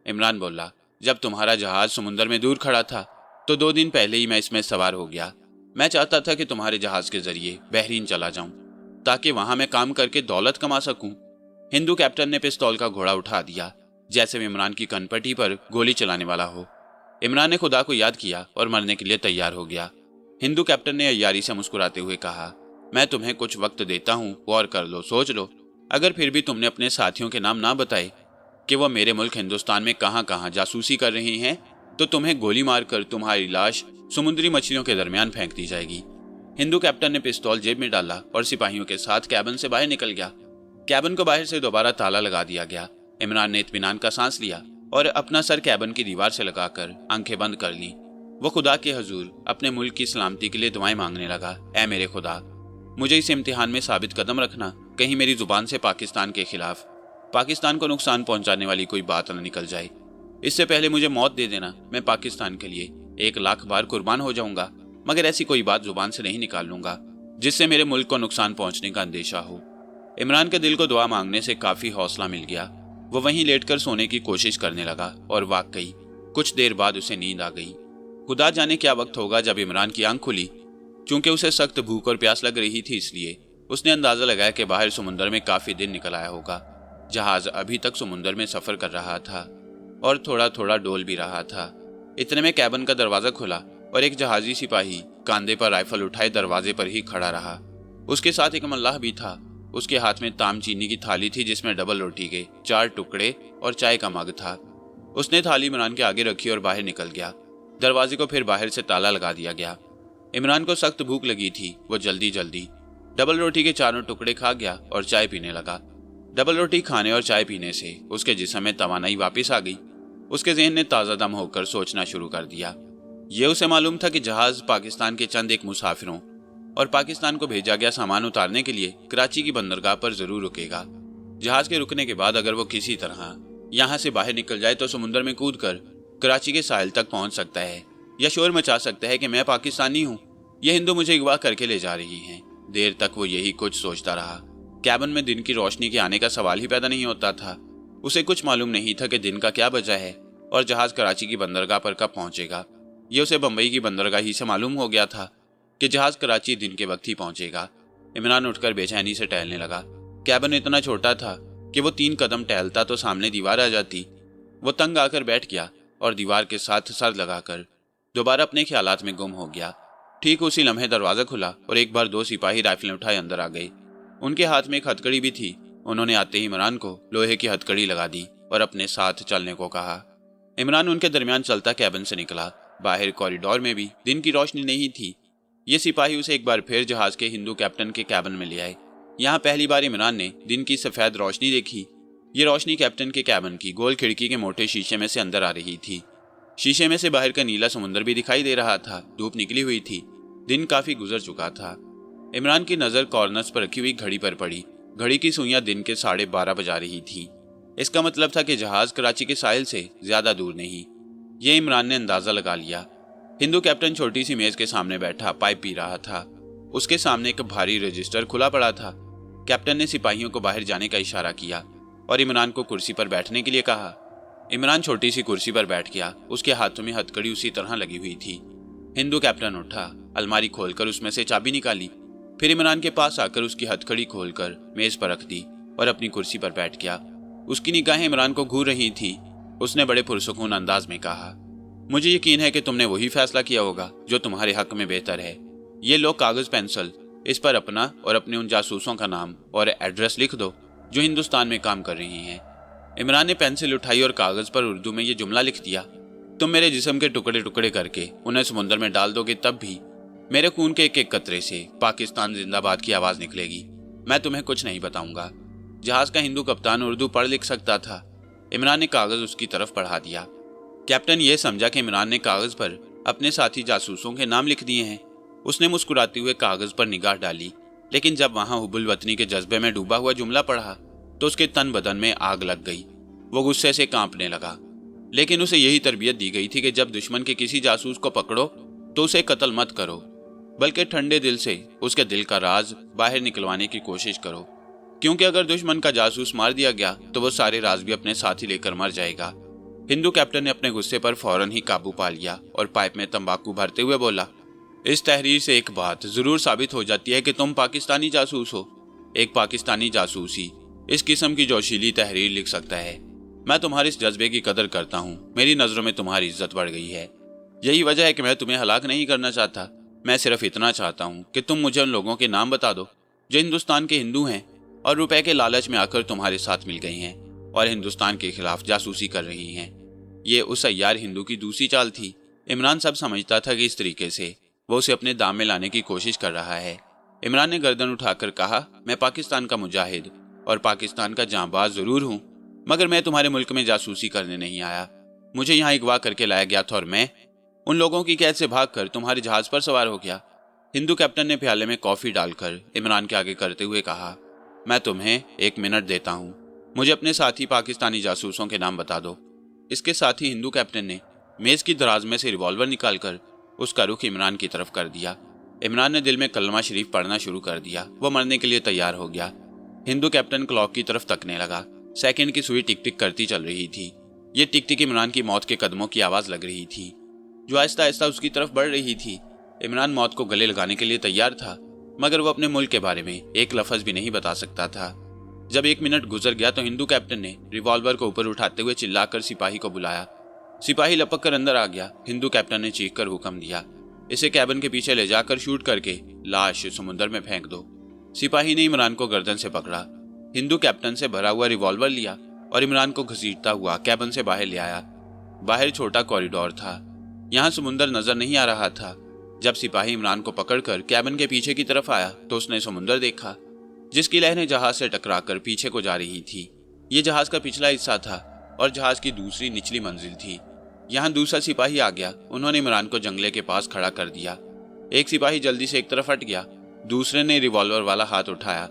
इमरान बोला, जब तुम्हारा जहाज समुद्र में दूर खड़ा था तो 2 दिन पहले ही मैं इसमें सवार हो गया। मैं चाहता था कि तुम्हारे जहाज के जरिए बहरीन चला जाऊं ताकि वहां मैं काम करके दौलत कमा सकूं। हिंदू कैप्टन ने पिस्तौल का घोड़ा उठा दिया जैसे वो इमरान की कनपट्टी पर गोली चलाने वाला हो। इमरान ने खुदा को याद किया और मरने के लिए तैयार हो गया। हिंदू कैप्टन ने अय्यारी से मुस्कुराते हुए कहा, मैं तुम्हें कुछ वक्त देता हूँ, गौर कर लो, सोच लो। अगर फिर भी तुमने अपने साथियों के नाम ना बताए कि वह मेरे मुल्क हिंदुस्तान में कहां कहां जासूसी कर रहे हैं तो तुम्हें गोली मारकर तुम्हारी लाश समुद्री मछलियों के दरमियान फेंक दी जाएगी। हिंदू कैप्टन ने पिस्तौल जेब में डाला और सिपाहियों के साथ कैबिन से बाहर निकल गया। कैबिन को बाहर से दोबारा ताला लगा दिया गया। इमरान ने इत्मीनान का सांस लिया और अपना सर कैबिन की दीवार से लगाकर आंखें बंद कर ली। वो खुदा के हुजूर अपने मुल्क की सलामती के लिए दुआएं मांगने लगा, ऐ मेरे खुदा, मुझे इस इम्तिहान में साबित कदम रखना, कहीं मेरी जुबान से पाकिस्तान के खिलाफ, पाकिस्तान को नुकसान पहुंचाने वाली कोई बात न निकल जाए। इससे पहले मुझे मौत दे देना। मैं पाकिस्तान के लिए 1,00,000 बार कुर्बान हो जाऊंगा, मगर ऐसी कोई बात जुबान से नहीं निकाल लूंगा जिससे मेरे मुल्क को नुकसान पहुंचने का अंदेशा हो। इमरान के दिल को दुआ मांगने से काफी हौसला मिल गया। वो वहीं लेटकर सोने की कोशिश करने लगा और वाकई कुछ देर बाद उसे नींद आ गई। खुदा जाने क्या वक्त होगा जब इमरान की आंख खुली। चूंकि उसे सख्त भूख और प्यास लग रही थी इसलिए उसने अंदाजा लगाया कि बाहर समुद्र में काफी दिन निकल आया होगा। जहाज अभी तक समुद्र में सफर कर रहा था और थोड़ा थोड़ा डोल भी रहा था। इतने में कैबिन का दरवाजा खुला और एक जहाजी सिपाही कांधे पर राइफल उठाए दरवाजे पर ही खड़ा रहा। उसके साथ एक मल्लाह भी था। उसके हाथ में ताम चीनी की थाली थी जिसमें डबल रोटी के 4 टुकड़े और चाय का मग था। उसने थाली इमरान के आगे रखी और बाहर निकल गया। दरवाजे को फिर बाहर से ताला लगा दिया गया। इमरान को सख्त भूख लगी थी। वो जल्दी जल्दी डबल रोटी के 4 टुकड़े खा गया और चाय पीने लगा। डबल रोटी खाने और चाय पीने से उसके जिस्म में तवानाई वापस आ गई। उसके ज़हन ने ताज़ा दम होकर सोचना शुरू कर दिया। ये उसे मालूम था कि जहाज़ पाकिस्तान के चंद एक मुसाफिरों और पाकिस्तान को भेजा गया सामान उतारने के लिए कराची की बंदरगाह पर जरूर रुकेगा। जहाज के रुकने के बाद अगर वो किसी तरह यहाँ से बाहर निकल जाए तो समुद्र में कूदकर कराची के साहिल तक पहुंच सकता है या शोर मचा सकता है कि मैं पाकिस्तानी हूँ, ये हिंदू मुझे अगवा करके ले जा रही हैं। देर तक वो यही कुछ सोचता रहा। कैबिन में दिन की रोशनी के आने का सवाल ही पैदा नहीं होता था। उसे कुछ मालूम नहीं था कि दिन का क्या बजा है और जहाज कराची की बंदरगाह पर कब पहुंचेगा। ये उसे बम्बई की बंदरगाह ही से मालूम हो गया था कि जहाज कराची दिन के वक्त ही पहुंचेगा। इमरान उठकर बेचैनी से टहलने लगा। कैबिन इतना छोटा था कि वो 3 कदम टहलता तो सामने दीवार आ जाती। वो तंग आकर बैठ गया और दीवार के साथ सर लगाकर दोबारा अपने ख्यालात में गुम हो गया। ठीक उसी लम्हे दरवाज़ा खुला और एक बार 2 सिपाही राइफलें उठाए अंदर आ गए। उनके हाथ में एक हथकड़ी भी थी। उन्होंने आते ही इमरान को लोहे की हथकड़ी लगा दी और अपने साथ चलने को कहा। इमरान उनके दरमियान चलता कैबिन से निकला। बाहर कॉरिडोर में भी दिन की रोशनी नहीं थी। ये सिपाही उसे एक बार फिर जहाज के हिंदू कैप्टन के कैबिन में ले आए। यहाँ पहली बार इमरान ने दिन की सफ़ेद रोशनी देखी। ये रोशनी कैप्टन के कैबिन की गोल खिड़की के मोटे शीशे में से अंदर आ रही थी। शीशे में से बाहर का नीला समुद्र भी दिखाई दे रहा था। धूप निकली हुई थी। दिन काफी गुजर चुका था। इमरान की नज़र कॉर्नर्स पर रखी हुई घड़ी पर पड़ी। घड़ी की सुइयां दिन के 12:30 बजा रही थी। इसका मतलब था कि जहाज कराची के साहिल से ज्यादा दूर नहीं। ये इमरान ने अंदाजा लगा लिया। हिंदू कैप्टन छोटी सी मेज के सामने बैठा पाइप पी रहा था। उसके सामने एक भारी रजिस्टर खुला पड़ा था। कैप्टन ने सिपाहियों को बाहर जाने का इशारा किया और इमरान को कुर्सी पर बैठने के लिए कहा। इमरान छोटी सी कुर्सी पर बैठ गया। उसके हाथों में हथकड़ी उसी तरह लगी हुई थी। हिंदू कैप्टन उठा, अलमारी खोलकर उसमें से चाबी निकाली, फिर इमरान के पास आकर उसकी हथकड़ी खोलकर मेज पर रख दी और अपनी कुर्सी पर बैठ गया। उसकी निगाहें इमरान को घूर रही थी। उसने बड़े पुरसुकून अंदाज में कहा, मुझे यकीन है कि तुमने वही फैसला किया होगा जो तुम्हारे हक में बेहतर है। ये लो कागज पेंसिल, इस पर अपना और अपने उन जासूसों का नाम और एड्रेस लिख दो जो हिंदुस्तान में काम कर रही हैं। इमरान ने पेंसिल उठाई और कागज पर उर्दू में ये जुमला लिख दिया, तुम मेरे जिस्म के टुकड़े टुकड़े करके उन्हें समुद्र में डाल दोगे तब भी मेरे खून के एक एक कतरे से पाकिस्तान जिंदाबाद की आवाज निकलेगी। मैं तुम्हें कुछ नहीं बताऊंगा। जहाज का हिंदू कप्तान उर्दू पढ़ लिख सकता था। इमरान ने कागज उसकी तरफ बढ़ा दिया। कैप्टन ये समझा कि इमरान ने कागज पर अपने साथी जासूसों के नाम लिख दिए हैं। उसने मुस्कुराते हुए कागज पर निगाह डाली, लेकिन जब वहां हुब्बुल वतनी के जज्बे में डूबा हुआ जुमला पढ़ा तो उसके तन बदन में आग लग गई। वो गुस्से से कांपने लगा। लेकिन उसे यही तरबियत दी गई थी कि जब दुश्मन के किसी जासूस को पकड़ो तो उसे कत्ल मत करो, बल्कि ठंडे दिल से उसके दिल का राज बाहर निकलवाने की कोशिश करो, क्योंकि अगर दुश्मन का जासूस मार दिया गया तो वो सारे राज भी अपने साथ ही लेकर मर जाएगा। हिंदू कैप्टन ने अपने गुस्से पर फौरन ही काबू पा लिया और पाइप में तंबाकू भरते हुए बोला, इस तहरीर से एक बात जरूर साबित हो जाती है कि तुम पाकिस्तानी जासूस हो। एक पाकिस्तानी जासूस ही इस किस्म की जोशीली तहरीर लिख सकता है। मैं तुम्हारे इस जज्बे की कदर करता हूँ। मेरी नजरों में तुम्हारी इज्जत बढ़ गई है। यही वजह है कि मैं तुम्हें हलाक नहीं करना चाहता। मैं सिर्फ इतना चाहता हूँ कि तुम मुझे उन लोगों के नाम बता दो जो हिंदुस्तान के हिंदू हैं और रुपए के लालच में आकर तुम्हारे साथ मिल गई हैं और हिंदुस्तान के खिलाफ जासूसी कर रही हैं। ये उस अय्यार हिंदू की दूसरी चाल थी। इमरान सब समझता था कि इस तरीके से वो उसे अपने दाम में लाने की कोशिश कर रहा है। इमरान ने गर्दन उठाकर कहा, मैं पाकिस्तान का मुजाहिद और पाकिस्तान का जांबाज जरूर हूँ, मगर मैं तुम्हारे मुल्क में जासूसी करने नहीं आया। मुझे यहाँ अगवा करके लाया गया था और मैं उन लोगों की कैद से भागकर तुम्हारे जहाज पर सवार हो गया। हिंदू कैप्टन ने प्याले में कॉफी डालकर इमरान के आगे करते हुए कहा, मैं तुम्हें 1 मिनट देता हूँ। मुझे अपने साथी पाकिस्तानी जासूसों के नाम बता दो। इसके साथ ही हिंदू कैप्टन ने मेज की दराज में से रिवॉल्वर निकालकर उसका रुख इमरान की तरफ कर दिया। इमरान ने दिल में कलमा शरीफ पढ़ना शुरू कर दिया। वो मरने के लिए तैयार हो गया। हिंदू कैप्टन क्लॉक की तरफ तकने लगा। सेकंड की सुई टिक टिक करती चल रही थी। ये टिक टिक इमरान की मौत के कदमों की आवाज लग रही थी जो आहिस्ता आहिस्ता उसकी तरफ बढ़ रही थी। इमरान मौत को गले लगाने के लिए तैयार था, मगर वो अपने मुल्क के बारे में एक लफ्ज भी नहीं बता सकता था। जब 1 मिनट गुजर गया तो हिंदू कैप्टन ने रिवॉल्वर को ऊपर उठाते हुए चिल्लाकर सिपाही को बुलाया। सिपाही लपक कर अंदर आ गया। हिंदू कैप्टन ने चीख कर हुक्म दिया, इसे कैबिन के पीछे ले जाकर शूट करके लाश समुद्र में फेंक दो। सिपाही ने इमरान को गर्दन से पकड़ा, हिंदू कैप्टन से भरा हुआ रिवॉल्वर लिया और इमरान को घसीटता हुआ कैबिन से बाहर ले आया। बाहर छोटा कॉरिडोर था। यहाँ समुद्र नजर नहीं आ रहा था। जब सिपाही इमरान को पकड़कर कैबिन के पीछे की तरफ आया तो उसने समुद्र देखा, जिसकी लहरें जहाज से टकराकर पीछे को जा रही थी। ये जहाज का पिछला हिस्सा था। और जहाज की दूसरी निचली मंजिल थी। यहाँ दूसरा सिपाही आ गया। उन्होंने इमरान को जंगले के पास खड़ा कर दिया। एक सिपाही जल्दी से एक तरफ हट गया, दूसरे ने रिवॉल्वर वाला हाथ उठाया।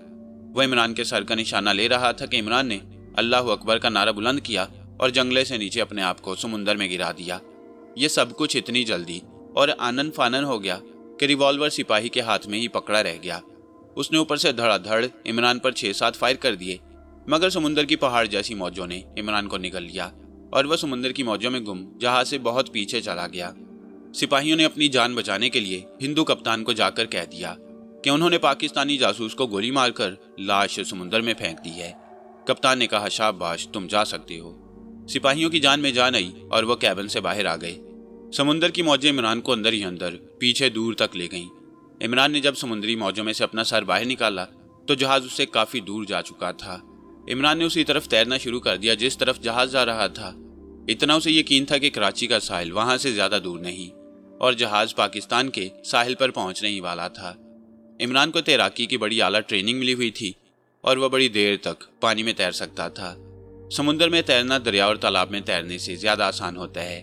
वह इमरान के सर का निशाना ले रहा था कि इमरान ने अल्लाह अकबर का नारा बुलंद किया और जंगले से नीचे अपने आप को समुंदर में गिरा दिया। ये सब कुछ इतनी जल्दी और आनन फानन हो गया कि रिवॉल्वर सिपाही के हाथ में ही पकड़ा रह गया। उसने ऊपर से धड़ाधड़ इमरान पर 6-7 फायर कर दिए, मगर समुंदर की पहाड़ जैसी मौजों ने इमरान को निगल लिया और वह समुंदर की मौजों में गुम जहाज से बहुत पीछे चला गया। सिपाहियों ने अपनी जान बचाने के लिए हिंदू कप्तान को जाकर कह दिया कि उन्होंने पाकिस्तानी जासूस को गोली मारकर लाश समुंदर में फेंक दी है। कप्तान ने कहा, शाबाश, तुम जा सकते हो। सिपाहियों की जान में जान आई और वह कैबिन से बाहर आ गए। समुंदर की मौजें इमरान को अंदर ही अंदर पीछे दूर तक ले गईं। इमरान ने जब समुद्री मौजों में से अपना सर बाहर निकाला तो जहाज उससे काफी दूर जा चुका था। इमरान ने उसी तरफ तैरना शुरू कर दिया जिस तरफ जहाज जा रहा था। इतना उसे यकीन था कि कराची का साहिल वहां से ज्यादा दूर नहीं और जहाज पाकिस्तान के साहिल पर पहुंचने ही वाला था। इमरान को तैराकी की बड़ी आला ट्रेनिंग मिली हुई थी और वह बड़ी देर तक पानी में तैर सकता था। समुंदर में तैरना दरिया और तालाब में तैरने से ज्यादा आसान होता है।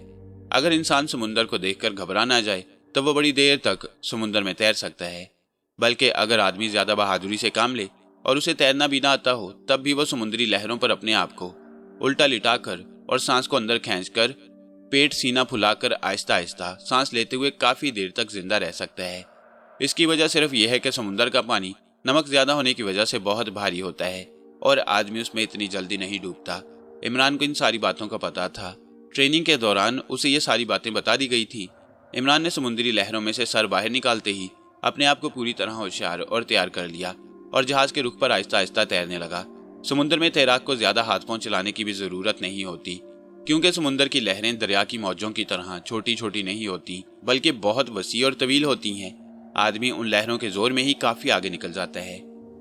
अगर इंसान समुंदर को देखकर घबरा ना जाए तो वह बड़ी देर तक समुंदर में तैर सकता है, बल्कि अगर आदमी ज्यादा बहादुरी से काम ले और उसे तैरना भी ना आता हो तब भी वह समुद्री लहरों पर अपने आप को उल्टा लिटाकर और सांस को अंदर खींचकर पेट सीना फुलाकर आहिस्ता आहिस्ता सांस लेते हुए काफी देर तक जिंदा रह सकता है। इसकी वजह सिर्फ यह है कि समुंदर का पानी नमक ज्यादा होने की वजह से बहुत भारी होता है और आदमी उसमें इतनी जल्दी नहीं डूबता। इमरान को इन सारी बातों का पता था। ट्रेनिंग के दौरान उसे ये सारी बातें बता दी गई थी। इमरान ने समुद्री लहरों में से सर बाहर निकालते ही अपने आप को पूरी तरह होशियार और तैयार कर लिया और जहाज के रुख पर आहिस्ता आहिस्ता तैरने लगा। समुद्र में तैराक को ज्यादा हाथ पांव चलाने की भी जरूरत नहीं होती, क्योंकि समुद्र की लहरें दरिया की मौजों की तरह छोटी छोटी नहीं होती बल्कि बहुत वसी और तवील होती हैं। आदमी उन लहरों के जोर में ही काफी आगे निकल जाता है।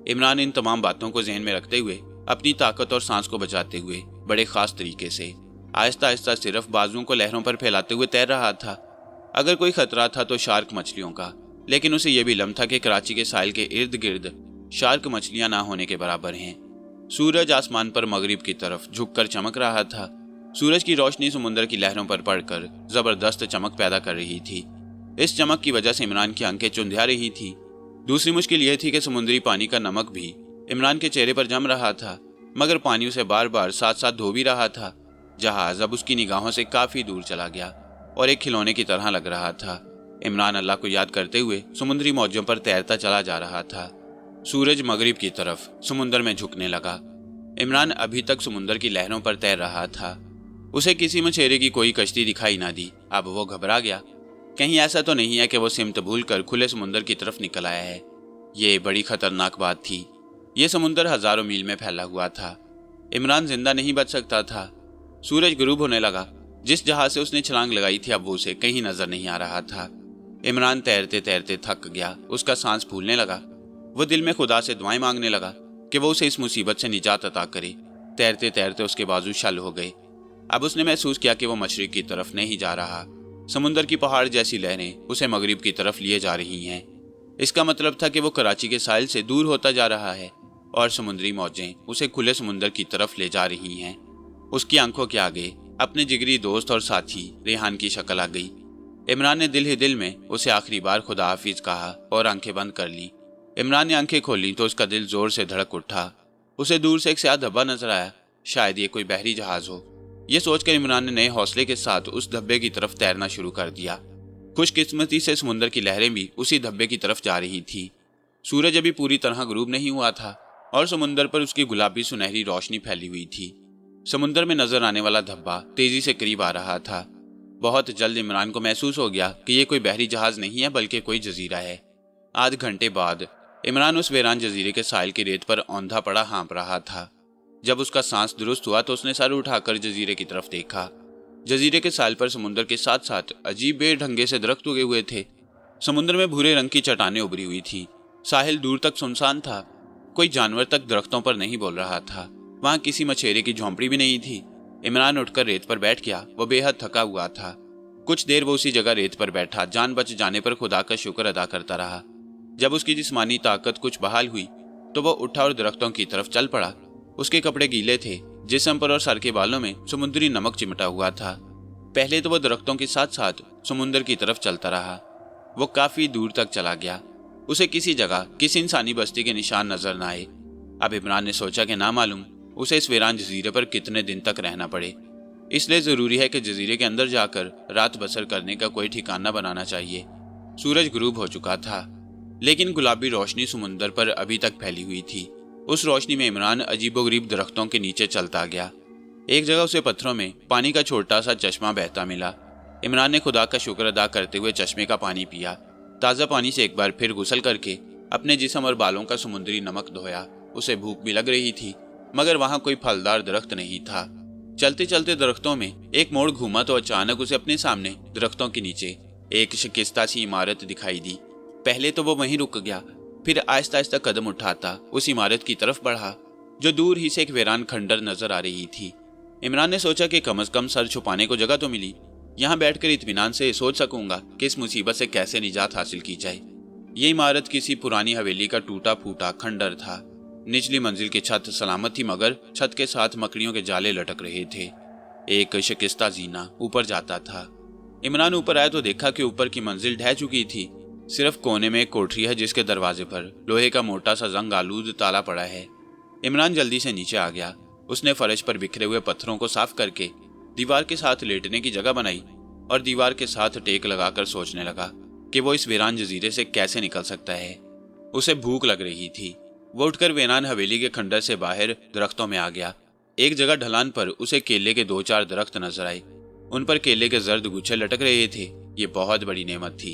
इमरान इन तमाम बातों को जहन में रखते हुए अपनी ताकत और सांस को बचाते हुए बड़े खास तरीके से आहिस्ता आहिस्ता सिर्फ बाजुओं को लहरों पर फैलाते हुए तैर रहा था। अगर कोई खतरा था तो शार्क मछलियों का, लेकिन उसे यह भी इल्म था कि कराची के साहिल के इर्द गिर्द शार्क मछलियां ना होने के बराबर हैं। सूरज आसमान पर मगरिब की तरफ झुककर चमक रहा था। सूरज की रोशनी समुद्र की लहरों पर पड़कर जबरदस्त चमक पैदा कर रही थी। इस चमक की वजह से इमरान की आंखें चुंधिया रही थी। दूसरी मुश्किल यह थी कि समुद्री पानी का नमक भी इमरान के चेहरे पर जम रहा था, मगर पानी उसे बार बार साथ साथ धो भी रहा था। जहाज अब उसकी निगाहों से काफी दूर चला गया और एक खिलौने की तरह लग रहा था। इमरान अल्लाह को याद करते हुए समुद्री मौजों पर तैरता चला जा रहा था। सूरज मगरिब की तरफ समुद्र में झुकने लगा। इमरान अभी तक समुद्र की लहरों पर तैर रहा था। उसे किसी मछेरे की कोई कश्ती दिखाई ना दी। अब वो घबरा गया, कहीं ऐसा तो नहीं है कि वो सिमत भूल कर खुले समुद्र की तरफ निकल आया है। ये बड़ी खतरनाक बात थी। ये समुद्र हजारों मील में फैला हुआ था। इमरान जिंदा नहीं बच सकता था। सूरज गुरूब होने लगा। जिस जहाज से उसने छलांग लगाई थी अब वो उसे कहीं नजर नहीं आ रहा था। इमरान तैरते तैरते थक गया। उसका सांस फूलने लगा। वो दिल में खुदा से दुआएं मांगने लगा कि वो उसे इस मुसीबत से निजात अता करे। तैरते तैरते उसके बाजू शल हो गए। अब उसने महसूस किया कि वो मशरिक की तरफ नहीं जा रहा। समुद्र की पहाड़ जैसी लहरें उसे मगरिब की तरफ लिए जा रही हैं। इसका मतलब था कि वो कराची के साहिल से दूर होता जा रहा है और समुद्री मौजें उसे खुले समुद्र की तरफ ले जा रही हैं। उसकी आंखों के आगे अपने जिगरी दोस्त और साथी रेहान की शक्ल आ गई। इमरान ने दिल ही दिल में उसे आखिरी बार खुदा हाफिज कहा और आंखें बंद कर ली। इमरान ने आंखें खोली तो उसका दिल जोर से धड़क उठा। उसे दूर से एक स्याह धब्बा नजर आया। शायद ये कोई बहरी जहाज हो। ये सोचकर इमरान ने नए हौसले के साथ उस धब्बे की तरफ तैरना शुरू कर दिया। खुशकिस्मती से समुद्र की लहरें भी उसी धब्बे की तरफ जा रही थी। सूरज अभी पूरी तरह गुरूब नहीं हुआ था और समुद्र पर उसकी गुलाबी सुनहरी रोशनी फैली हुई थी। समुद्र में नजर आने वाला धब्बा तेजी से करीब आ रहा था। बहुत जल्द इमरान को महसूस हो गया कि यह कोई बहरी जहाज नहीं है बल्कि कोई जजीरा है। आध घंटे बाद इमरान उस वीरान जजीरे के साहिल की रेत पर औंधा पड़ा हाँप रहा था। जब उसका सांस दुरुस्त हुआ तो उसने सर उठाकर जजीरे की तरफ देखा। जजीरे के साहिल पर समुद्र के साथ साथ अजीब बेढंगे से दरख्त उगे हुए थे। समुद्र में भूरे रंग की चट्टानें उभरी हुई थी। साहिल दूर तक सुनसान था। कोई जानवर तक दरख्तों पर नहीं बोल रहा था। वहां किसी मछेरे की झोंपड़ी भी नहीं थी। इमरान उठकर रेत पर बैठ गया। वो बेहद थका हुआ था। कुछ देर वो उसी जगह रेत पर बैठा जान बच जाने पर खुदा का शुक्र अदा करता रहा। जब उसकी जिस्मानी ताकत कुछ बहाल हुई तो वो उठा और दरख्तों की तरफ चल पड़ा। उसके कपड़े गीले थे जिस्म पर और सर के बालों में समुद्री नमक चिमटा हुआ था। पहले तो वो दरख्तों के साथ साथ समुद्र की तरफ चलता रहा। वो काफी दूर तक चला गया। उसे किसी जगह किसी इंसानी बस्ती के निशान नजर न आए। अब इमरान ने सोचा कि ना मालूम उसे इस वीरान जजीरे पर कितने दिन तक रहना पड़े, इसलिए जरूरी है कि जजीरे के अंदर जाकर रात बसर करने का कोई ठिकाना बनाना चाहिए। सूरज गुरूब हो चुका था, लेकिन गुलाबी रोशनी समुंदर पर अभी तक फैली हुई थी। उस रोशनी में इमरान अजीबोगरीब दरख्तों के नीचे चलता गया। एक जगह उसे पत्थरों में पानी का छोटा सा चश्मा बहता मिला। इमरान ने खुदा का शुक्र अदा करते हुए चश्मे का पानी पिया। ताज़ा पानी से एक बार फिर गुसल करके अपने जिस्म और बालों का समुद्री नमक धोया। उसे भूख भी लग रही थी, मगर वहां कोई फलदार दरख्त नहीं था। चलते चलते दरख्तों में एक मोड़ घूमा तो अचानक उसे अपने सामने दरख्तों के नीचे एक शिकस्ता सी इमारत दिखाई दी। पहले तो वो वहीं रुक गया, फिर आहिस्ता आहिस्ता कदम उठाता उस इमारत की तरफ बढ़ा जो दूर ही से एक वीरान खंडर नजर आ रही थी। इमरान ने सोचा कि कम से कम सर छुपाने को जगह तो मिली, यहाँ बैठकर इत्मीनान से सोच सकूंगा कि इस मुसीबत से कैसे निजात हासिल की जाए। ये इमारत किसी पुरानी हवेली का टूटा फूटा खंडर था। निचली मंजिल की छत सलामत थी, मगर छत के साथ मकड़ियों के जाले लटक रहे थे। एक शिकस्ता जीना ऊपर जाता था। इमरान ऊपर आया तो देखा कि ऊपर की मंजिल ढह चुकी थी। सिर्फ कोने में एक कोठरी है जिसके दरवाजे पर लोहे का मोटा सा जंग आलूद ताला पड़ा है। इमरान जल्दी से नीचे आ गया। उसने फर्श पर बिखरे हुए पत्थरों को साफ करके दीवार के साथ लेटने की जगह बनाई और दीवार के साथ टेक लगाकर सोचने लगा कि वो इस वीरान जजीरे से कैसे निकल सकता है। उसे भूख लग रही थी। वो उठकर वीरान हवेली के खंडर से बाहर दरख्तों में आ गया। एक जगह ढलान पर उसे केले के 2-4 दरख्त नजर आए। उन पर केले के जर्द गुच्छे लटक रहे थे। ये बहुत बड़ी नेमत थी।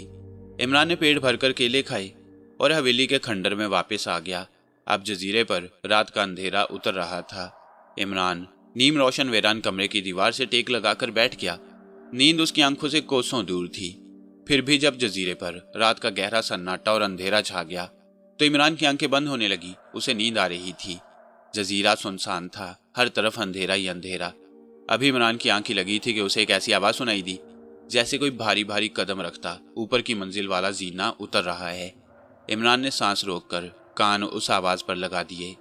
इमरान ने पेट भरकर केले खाए और हवेली के खंडर में वापस आ गया। अब जजीरे पर रात का अंधेरा उतर रहा था। इमरान नीम रोशन वीरान कमरे की दीवार से टेक लगाकर बैठ गया। नींद उसकी आंखों से कोसों दूर थी। फिर भी जब जजीरे पर रात का गहरा सन्नाटा और अंधेरा छा गया तो इमरान की आंखें बंद होने लगी। उसे नींद आ रही थी। जजीरा सुनसान था, हर तरफ अंधेरा ही अंधेरा। अभी इमरान की आंखें लगी थी कि उसे एक ऐसी आवाज सुनाई दी जैसे कोई भारी भारी कदम रखता ऊपर की मंजिल वाला जीना उतर रहा है। इमरान ने सांस रोककर कान उस आवाज पर लगा दिए।